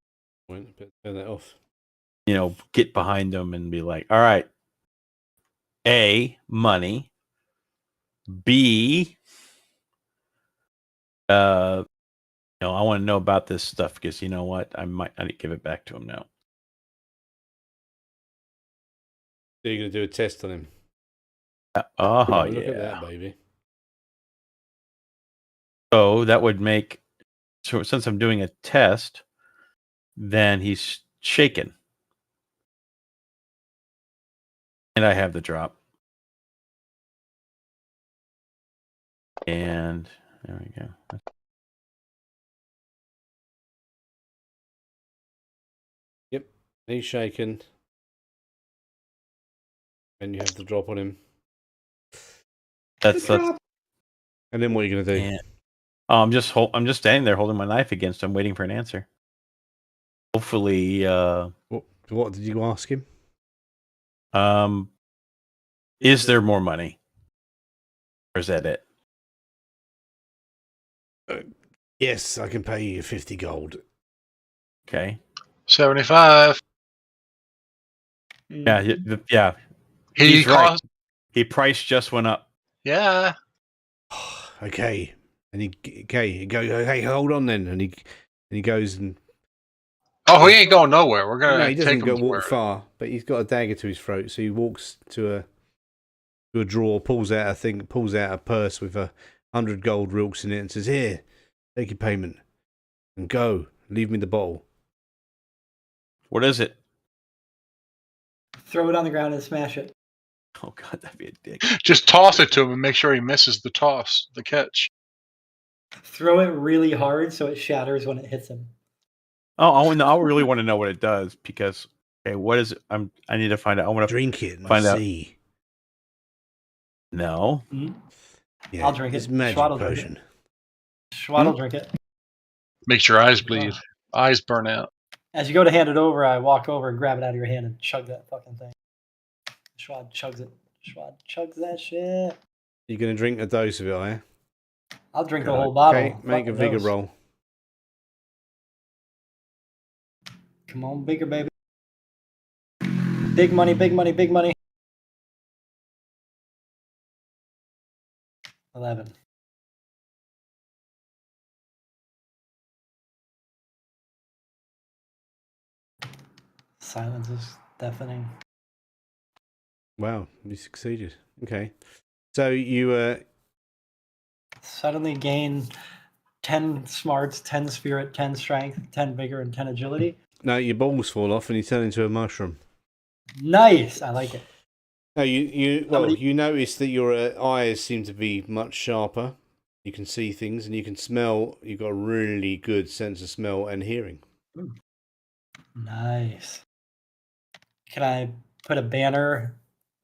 turn that off. Get behind him and be like, all right. A, money. B, I want to know about this stuff because you know what? I need to give it back to him now. So you're gonna do a test on him. Oh, Look yeah. at that, baby. So that would make. So since I'm doing a test, then he's shaken, and I have the drop. And there we go. Yep, he's shaken, and you have the drop on him. That's And then what are you gonna do? and, I'm just standing there holding my knife against him, waiting for an answer. Hopefully, What did you ask him? is there more money, or is that it? Yes, I can pay you 50 gold. Okay. 75. Yeah, yeah. He He's right. cost. He price just went up. Yeah. Okay, and he go. Hey, hold on then, and he goes and. Oh, he ain't going nowhere. We're No, gonna he take doesn't him go to walk where. far, but he's got a dagger to his throat, so he walks to a drawer, pulls out a purse with 100 gold rilks in it, and says, "Here, take your payment, and go. Leave me the bottle." What is it? Throw it on the ground and smash it. Oh God, that'd be a dick. Just toss it to him and make sure he misses the toss, the catch. Throw it really hard so it shatters when it hits him. Oh, I really want to know what it does because Okay, what is it? I need to find out. I want to Drink it and find out. see. No. Yeah, I'll drink it's it. magic Schwad will drink potion. Schwad will drink it. Makes your eyes bleed. Eyes burn out. As you go to hand it over, I walk over and grab it out of your hand and chug that fucking thing. Schwad chugs it. Schwad chugs that shit. You're gonna drink a dose of it, are you? I'll drink the whole bottle. Okay, make a Fucking vigor dose. roll. Come on, bigger baby. Big money, big money, big money. 11. Silence is deafening. Wow, you succeeded. Okay, so you Suddenly gain 10 smarts, 10 spirit, 10 strength, 10 vigor, and 10 agility. no, your balls fall off and you turn into a mushroom. Nice! I like it. No, you notice that your eyes seem to be much sharper. You can see things and you can smell. You've got a really good sense of smell and hearing. Nice. Can I put a banner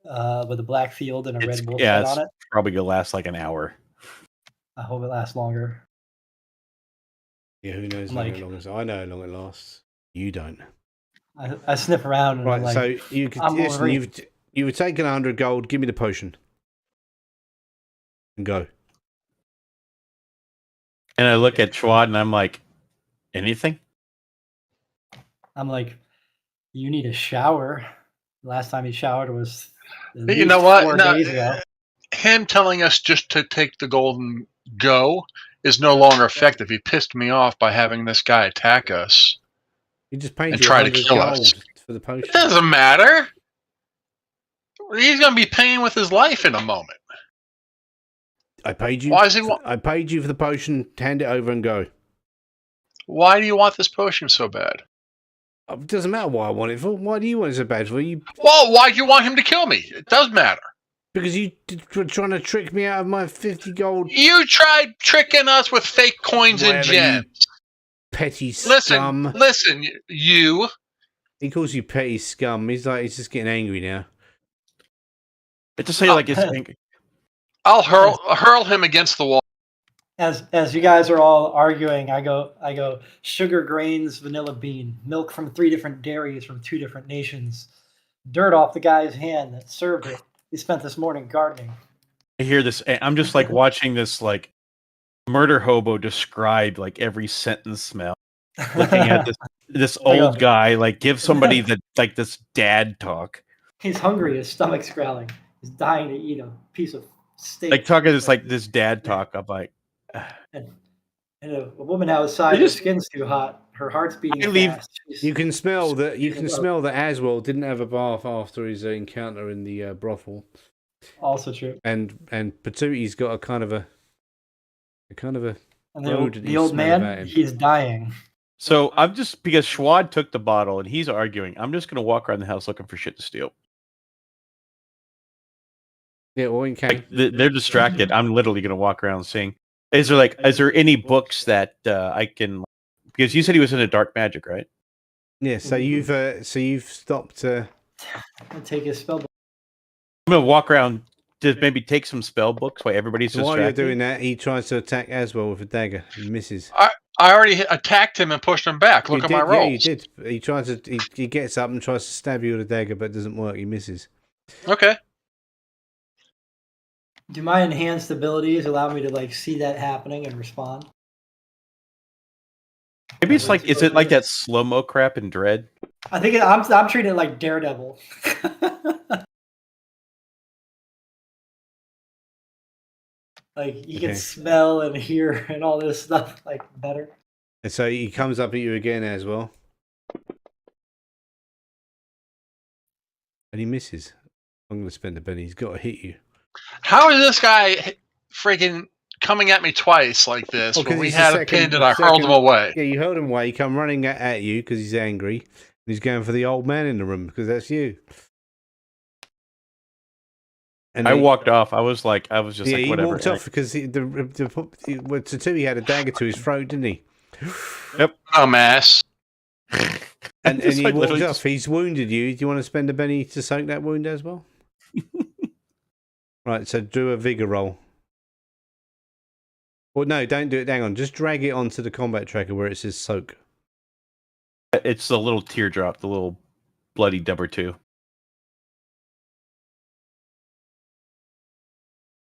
with a black field and a red wolf head it's on it? probably gonna last like an hour. I hope it lasts longer. Yeah, who knows how long it? I know how long it lasts. You don't. I sniff around and Right, I'm like, so you could I'm listen. Wolverine. You've taken 100 gold. Give me the potion. And go. And I look at Schwad and I'm like, anything? I'm like, you need a shower. Last time he showered was You know what? 4 No, days ago. him telling us just to take the golden go is no longer effective. He pissed me off by having this guy attack us. You just paid And you try to 100 kill gold us. for the potion. It doesn't matter. He's going to be paying with his life in a moment. I paid you. Why is he I paid you for the potion. Hand it over and go. Why do you want this potion so bad? It doesn't matter what I want it for. Why do you want it so bad for? Well, why do you want him to kill me? It does matter. Because you were trying to trick me out of my 50 gold. You tried tricking us with fake coins and Whatever, you gems. Petty scum. Listen, you. He calls you petty scum. He's just getting angry now. It just say like it's. I'll hurl him against the wall. As you guys are all arguing, I go sugar, grains, vanilla bean, milk from 3 different dairies from 2 different nations, dirt off the guy's hand that served it. He spent this morning gardening. I hear this. I'm just like watching this like murder hobo describe like every sentence smell. Looking at this old guy like give somebody this dad talk. He's hungry. His stomach's growling. He's dying to eat a piece of steak. Like talking this dad talk. I'm like, and a woman outside, her skin's too hot. Her heart's beating fast. You can smell that. You can smell that Aswell didn't have a bath after his encounter in the brothel. Also true. And Patooty's got a kind of a and the old man, he's dying. So I'm just because Schwad took the bottle and he's arguing. I'm just gonna walk around the house looking for shit to steal. Yeah, well, you can. Like, they're distracted. I'm literally gonna walk around saying, "Is there any books that I can?" Because you said he was into dark magic, right? Yeah. So you've stopped. I'll take his spell book. I'm gonna walk around to maybe take some spell books while everybody's distracted. While you're doing that, he tries to attack Aswell with a dagger. He misses. I already attacked him and pushed him back. Look at my rolls. Yeah, you did. He tries to. He gets up and tries to stab you with a dagger, but it doesn't work. He misses. Okay. Do my enhanced abilities allow me to like see that happening and respond? Maybe it's like, is it like that slow mo crap in Dread? I think I'm treating it like Daredevil. Like you can smell and hear and all this stuff like better. And so he comes up at you again as well, and he misses. I'm going to spend a penny. He's got to hit you. How is this guy freaking coming at me twice like this? When we had a pinned and I hurled him away. Yeah, you hurled him away. He come running at you because he's angry. And he's going for the old man in the room because that's you. And I walked off. I was just like, whatever. He walked off because Tatooine had a dagger to his throat, didn't he? Yep. Dumbass. And Just he like walks literally off. just- He's wounded you. Do you want to spend a penny to soak that wound as well? Right, so do a vigor roll. Well, no, don't do it. Hang on. Just drag it onto the combat tracker where it says soak. It's the little teardrop, the little bloody number 2.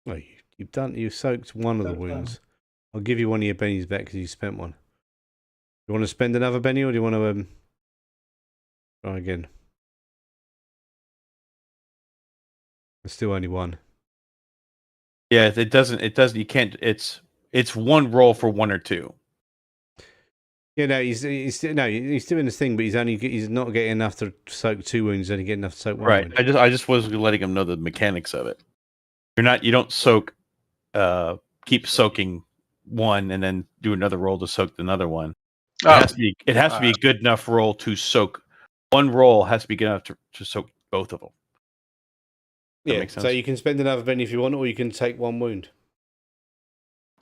Oh, you've soaked one of the wounds. I'll give you one of your bennies back because you spent one. You want to spend another benny or do you want to try again? There's still only one. Yeah, it doesn't. You can't. It's one roll for 1 or 2. Yeah, no, he's doing this thing, but he's not getting enough to soak 2 wounds. He's only getting enough to soak 1 Right. wound. I just was letting him know the mechanics of it. You don't soak. Keep soaking one and then do another roll to soak another one. It has to be a good enough roll to soak. One roll has to be good enough to soak both of them. That makes sense. So you can spend another penny if you want, or you can take 1 wound.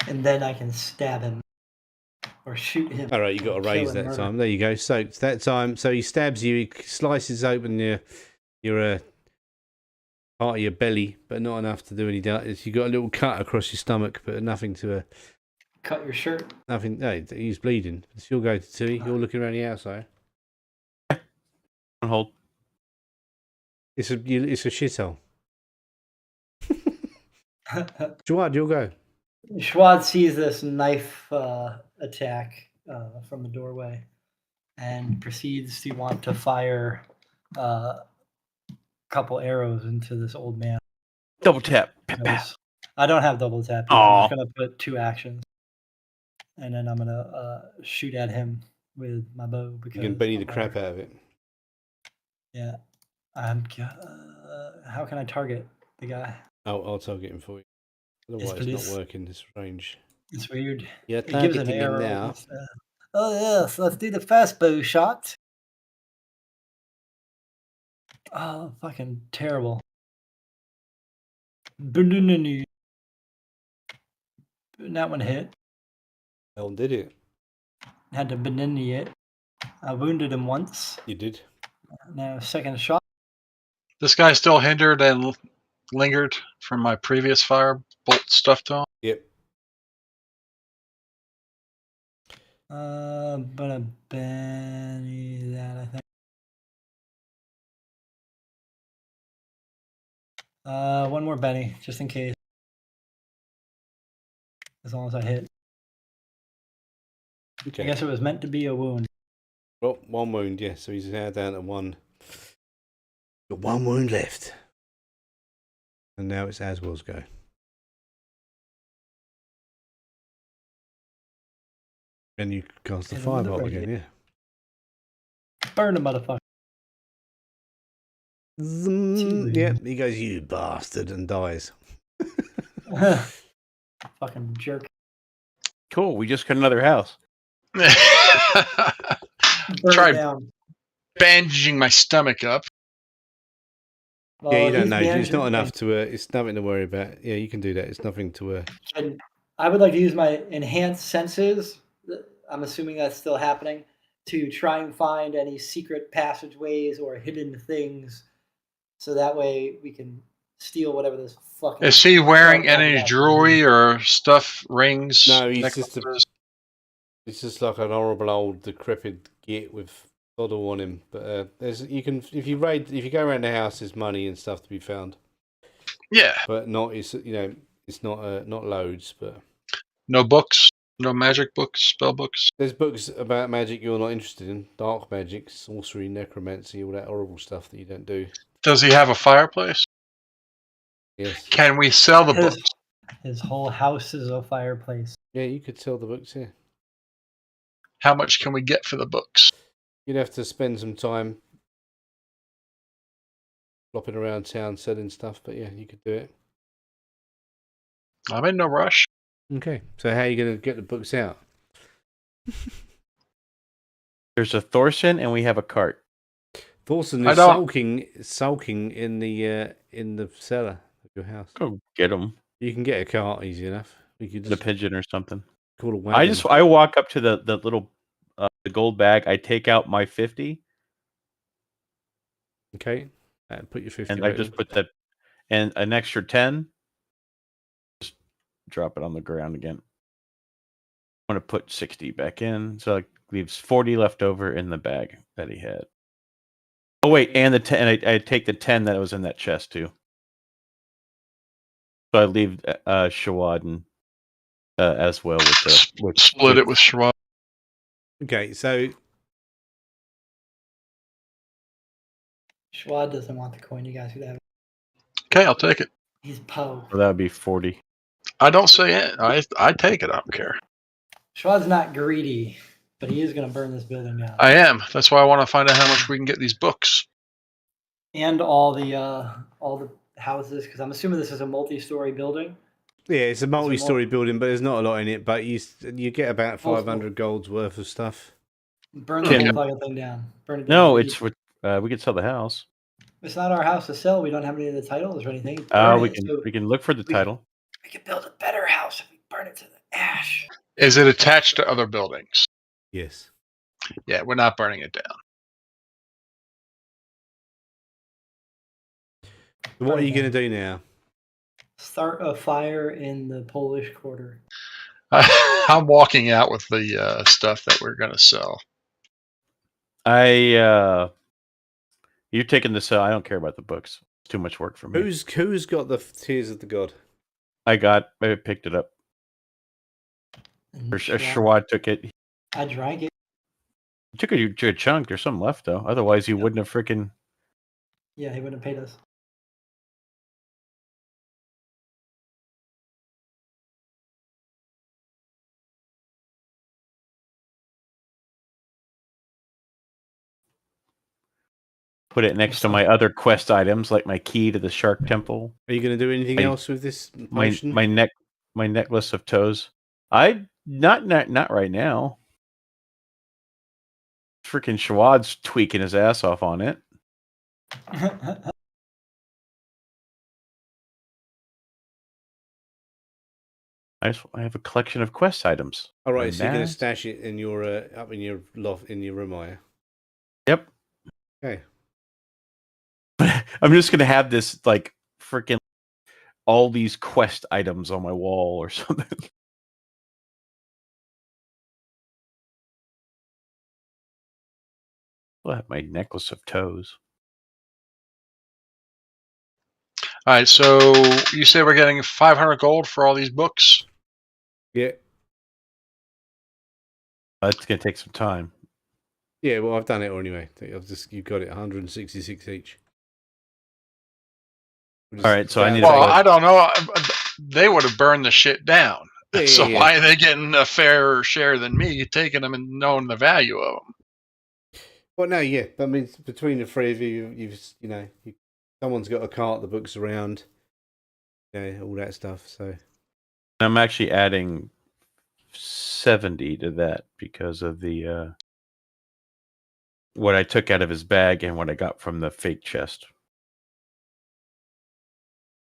And then I can stab him or shoot him. All right, you got to raise that time. There you go. Soaked that time. So he stabs you. He slices open your part of your belly, but not enough to do any damage. You got a little cut across your stomach, but nothing to cut your shirt. Nothing. No, he's bleeding. So you'll go to Tui. You're looking around the outside. On hold. It's a shithole. Jawad, you'll go. Schwad sees this knife attack from the doorway and proceeds to want to fire a couple arrows into this old man. Double tap. I don't have double tap. I'm just going to put 2 actions. And then I'm going to shoot at him with my bow. Because you can benny the crap out of it. Yeah. How can I target the guy? I'll target him for you. Otherwise, it's not working. This range. It's weird. Yeah, it gives an arrow now. Oh yes, let's do the fast bow shot. Oh, fucking terrible. That one hit. Hell, did it? Had to benini it. I wounded him once. You did. Now second shot. This guy still hindered and lingered from my previous firebolt stuff to him. Yep. But a Benny that I think. One more Benny, just in case. As long as I hit. Okay. I guess it was meant to be a wound. Well, 1 wound, yeah. So he's now down to 1. Got 1 wound left. And now it's Aswell's go. And you cast the fireball again, yeah. Burn the motherfucker. Yeah, he goes, you bastard, and dies. Fucking jerk. Cool. We just got another house. Tried bandaging my stomach up. Well, yeah, you don't know. It's not enough to. It's nothing to worry about. Yeah, you can do that. It's nothing to. And I would like to use my enhanced senses. I'm assuming that's still happening, to try and find any secret passageways or hidden things, so that way we can steal whatever this fucking. Is he wearing any jewelry or stuff, rings? No, he's just it's just like an horrible old decrepit git with bottle on him. But there's if you go around the house, there's money and stuff to be found. Yeah, but not it's not loads, but no books. No magic books, spell books. There's books about magic you're not interested in. Dark magic, sorcery, necromancy, all that horrible stuff that you don't do. Does he have a fireplace? Yes. Can we sell the books? His whole house is a fireplace. Yeah, you could sell the books, yeah. How much can we get for the books? You'd have to spend some time flopping around town selling stuff, but yeah, you could do it. I'm in no rush. Okay, so how are you going to get the books out? There's a Thorson, and we have a cart. Thorson is sulking in the cellar of your house. Go get him. You can get a cart easy enough. We could just a pigeon or something. Call a wagon. I walk up to the little the gold bag. I take out my 50, Okay. Put your 50. And I just put that, and an extra 10. Just drop it on the ground again. I'm going to put 60 back in, so it leaves 40 left over in the bag that he had. Oh wait, and the 10. I take the 10 that was in that chest too. So I leave Shawaden as well with Split it with Schwab. Okay, so Schwad doesn't want the coin. You guys could have it. Okay, I'll take it. He's Poe. So that would be 40. I don't say it. I take it. I don't care. Schwad's not greedy, but he is going to burn this building down. I am. That's why I want to find out how much we can get these books. And all the houses, because I'm assuming this is a multi-story building. yeah, it's a multi-story building, but there's not a lot in it. But you get about 500 gold's worth of stuff. Burn the whole fucking thing down. Burn it down. No, it's with we could sell the house. It's not our house to sell. We don't have any of the titles or anything. We can look for the title. We could build a better house if we burn it to the ash. Is it attached to other buildings? Yes. Yeah, we're not burning it down. What are you going to do now? Start a fire in the Polish Quarter. I'm walking out with the stuff that we're going to sell. You're taking the sell. I don't care about the books. It's too much work for me. Who's got the Tears of the God? I picked it up. Shawad took it. I drank it. He took a chunk. There's some left though. Otherwise, he wouldn't have freaking. Yeah, he wouldn't have paid us. Put it next to my other quest items, like my key to the Shark Temple. Are you going to do anything else with this potion? My necklace of toes. I not right now. Freaking Shawad's tweaking his ass off on it. I have a collection of quest items. All right, so you're going to stash it in your up in your loft in your room, are you? Yep. Okay. I'm just gonna have this like freaking all these quest items on my wall or something. I'll have my necklace of toes. All right, so you say we're getting 500 gold for all these books? Yeah. It's gonna take some time. Yeah, well, I've done it anyway. You've got it 166 each. All right, so I need. Well, I don't know. They would have burned the shit down. Yeah, so yeah. why are they getting a fairer share than me, taking them and knowing the value of them? Well, no, yeah. But I mean, between the three of you, someone's got a cart, the books around, all that stuff. So I'm actually adding 70 to that because of the what I took out of his bag and what I got from the fake chest.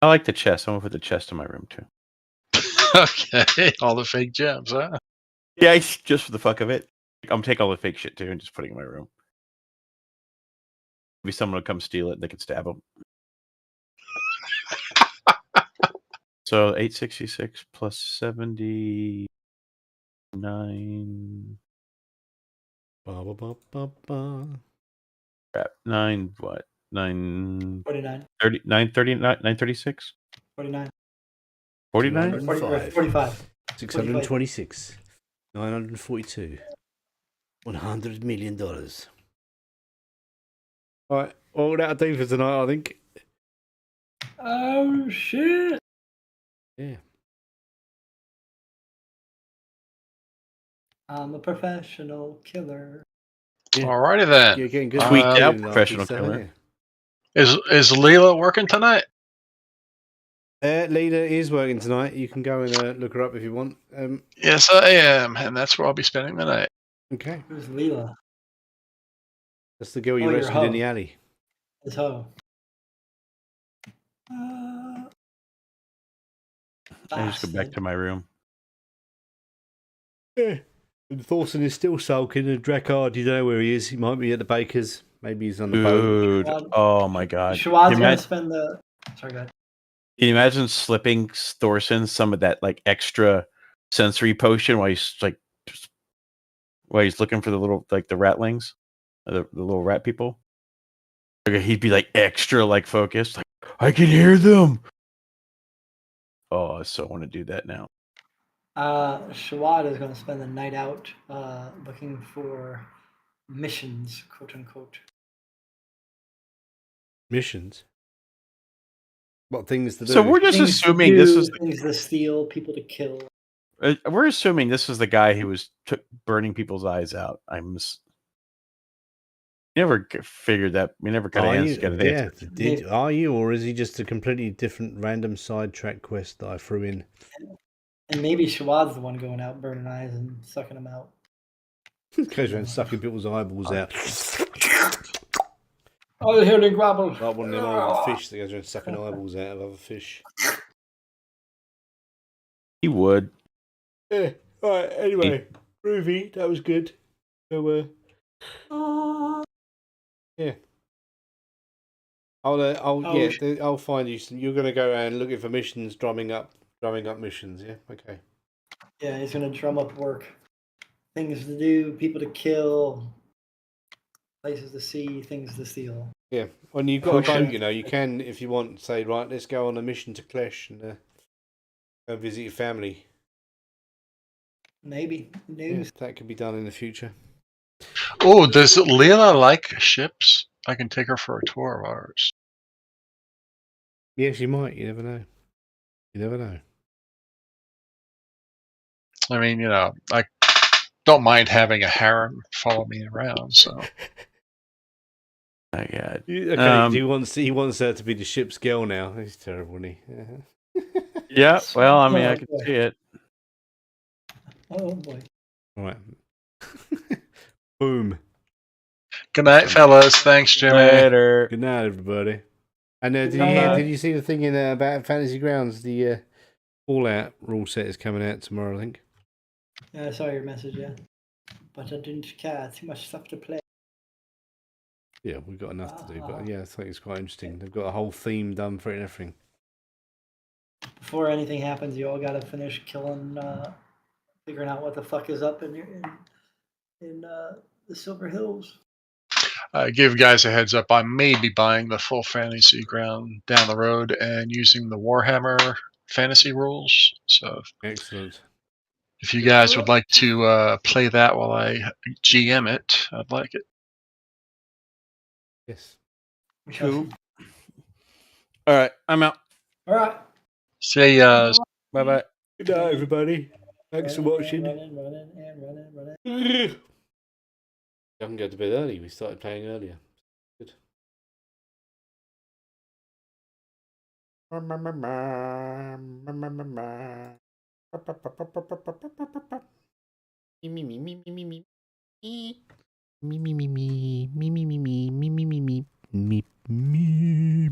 I like the chest. I'm gonna put the chest in my room too. Okay, all the fake gems, huh? Yeah, just for the fuck of it. I'm gonna take all the fake shit too and just put it in my room. Maybe someone will come steal it and they can stab them. So 866 plus 79. Crap. 9 what? 9 49. 30 936? 49. 49? 45. 626. 942. $100 million. All right, all that'll do for tonight, I think. Oh shit! Yeah. I'm a professional killer. Yeah. Alrighty then. You're getting good. Tweaked out After professional so, killer. yeah. Is Leela working tonight? Leda is working tonight. You can go and look her up if you want. Yes, I am, and that's where I'll be spending the night. Okay. Who's Leela? That's the girl you your rescued in hoe. the alley. His hoe. I just go back to my room. Yeah. And Thorson is still sulking, and Drakkard, you don't know where he is. He might be at the baker's. Maybe he's on the boat. Dude, oh my god. Shawad's Can gonna you spend the. Sorry, go ahead. can you imagine slipping Thorson some of that like extra sensory potion while he's like while he's looking for the little like the ratlings, the little rat people? Okay, he'd be like extra like focused, like I can hear them. Oh, I so want to do that now. Shawad is going to spend the night out looking for missions, quote unquote. Missions. What things to do? So we're just Things to assuming do, this is things to steal, people to kill. we're assuming this is the guy who was burning people's eyes out. Never figured that. We never got Are an you? answer. Yeah. Are you, or is he just a completely different random sidetrack quest that I threw in? And maybe Shawad's the one going out burning eyes and sucking them out. Goes around sucking people's eyeballs out. Oh, here they grapple. Like one of them old fish that goes around sucking eyeballs out of other fish. He would. Yeah. All right. Anyway, groovy. That was good. So, yeah. I'll find you some. You're gonna go around looking for missions, drumming up missions. Yeah. Okay. Yeah, he's going to drum up work. Things to do, people to kill, places to see, things to steal. Yeah. When you've got a Potion. boat, you can, if you want, say, right, let's go on a mission to Klesh and go visit your family. Maybe. Yeah, that could be done in the future. Oh, does Leela like ships? I can take her for a tour of ours. Yes, you might. You never know. You never know. I mean, I don't mind having a harem follow me around. So My God. Okay, he wants her to be the ship's girl now. He's terrible, isn't he? Yeah. Well, I mean, I can see it. Oh boy. All right. Boom. good night, fellas. Thanks, Jimmy. Later. Good night, everybody. And did you see the thing in about Fantasy Grounds? The Fallout rule set is coming out tomorrow, I think. Yeah, I saw your message, yeah. But I didn't care. Too much stuff to play. Yeah, we've got enough to do, but yeah, I think it's quite interesting. They've got a whole theme done for it and everything. Before anything happens, you all got to finish killing, figuring out what the fuck is up in the Silver Hills. Give guys a heads up. I may be buying the full fantasy ground down the road and using the Warhammer fantasy rules. So Excellent. if you guys would like to play that while I GM it, I'd like it. Yes. Cool. All right, I'm out. All right. See ya. Bye bye. Good night, everybody. Thanks for watching. Running. I can go to bed early. We started playing earlier. Good. Me.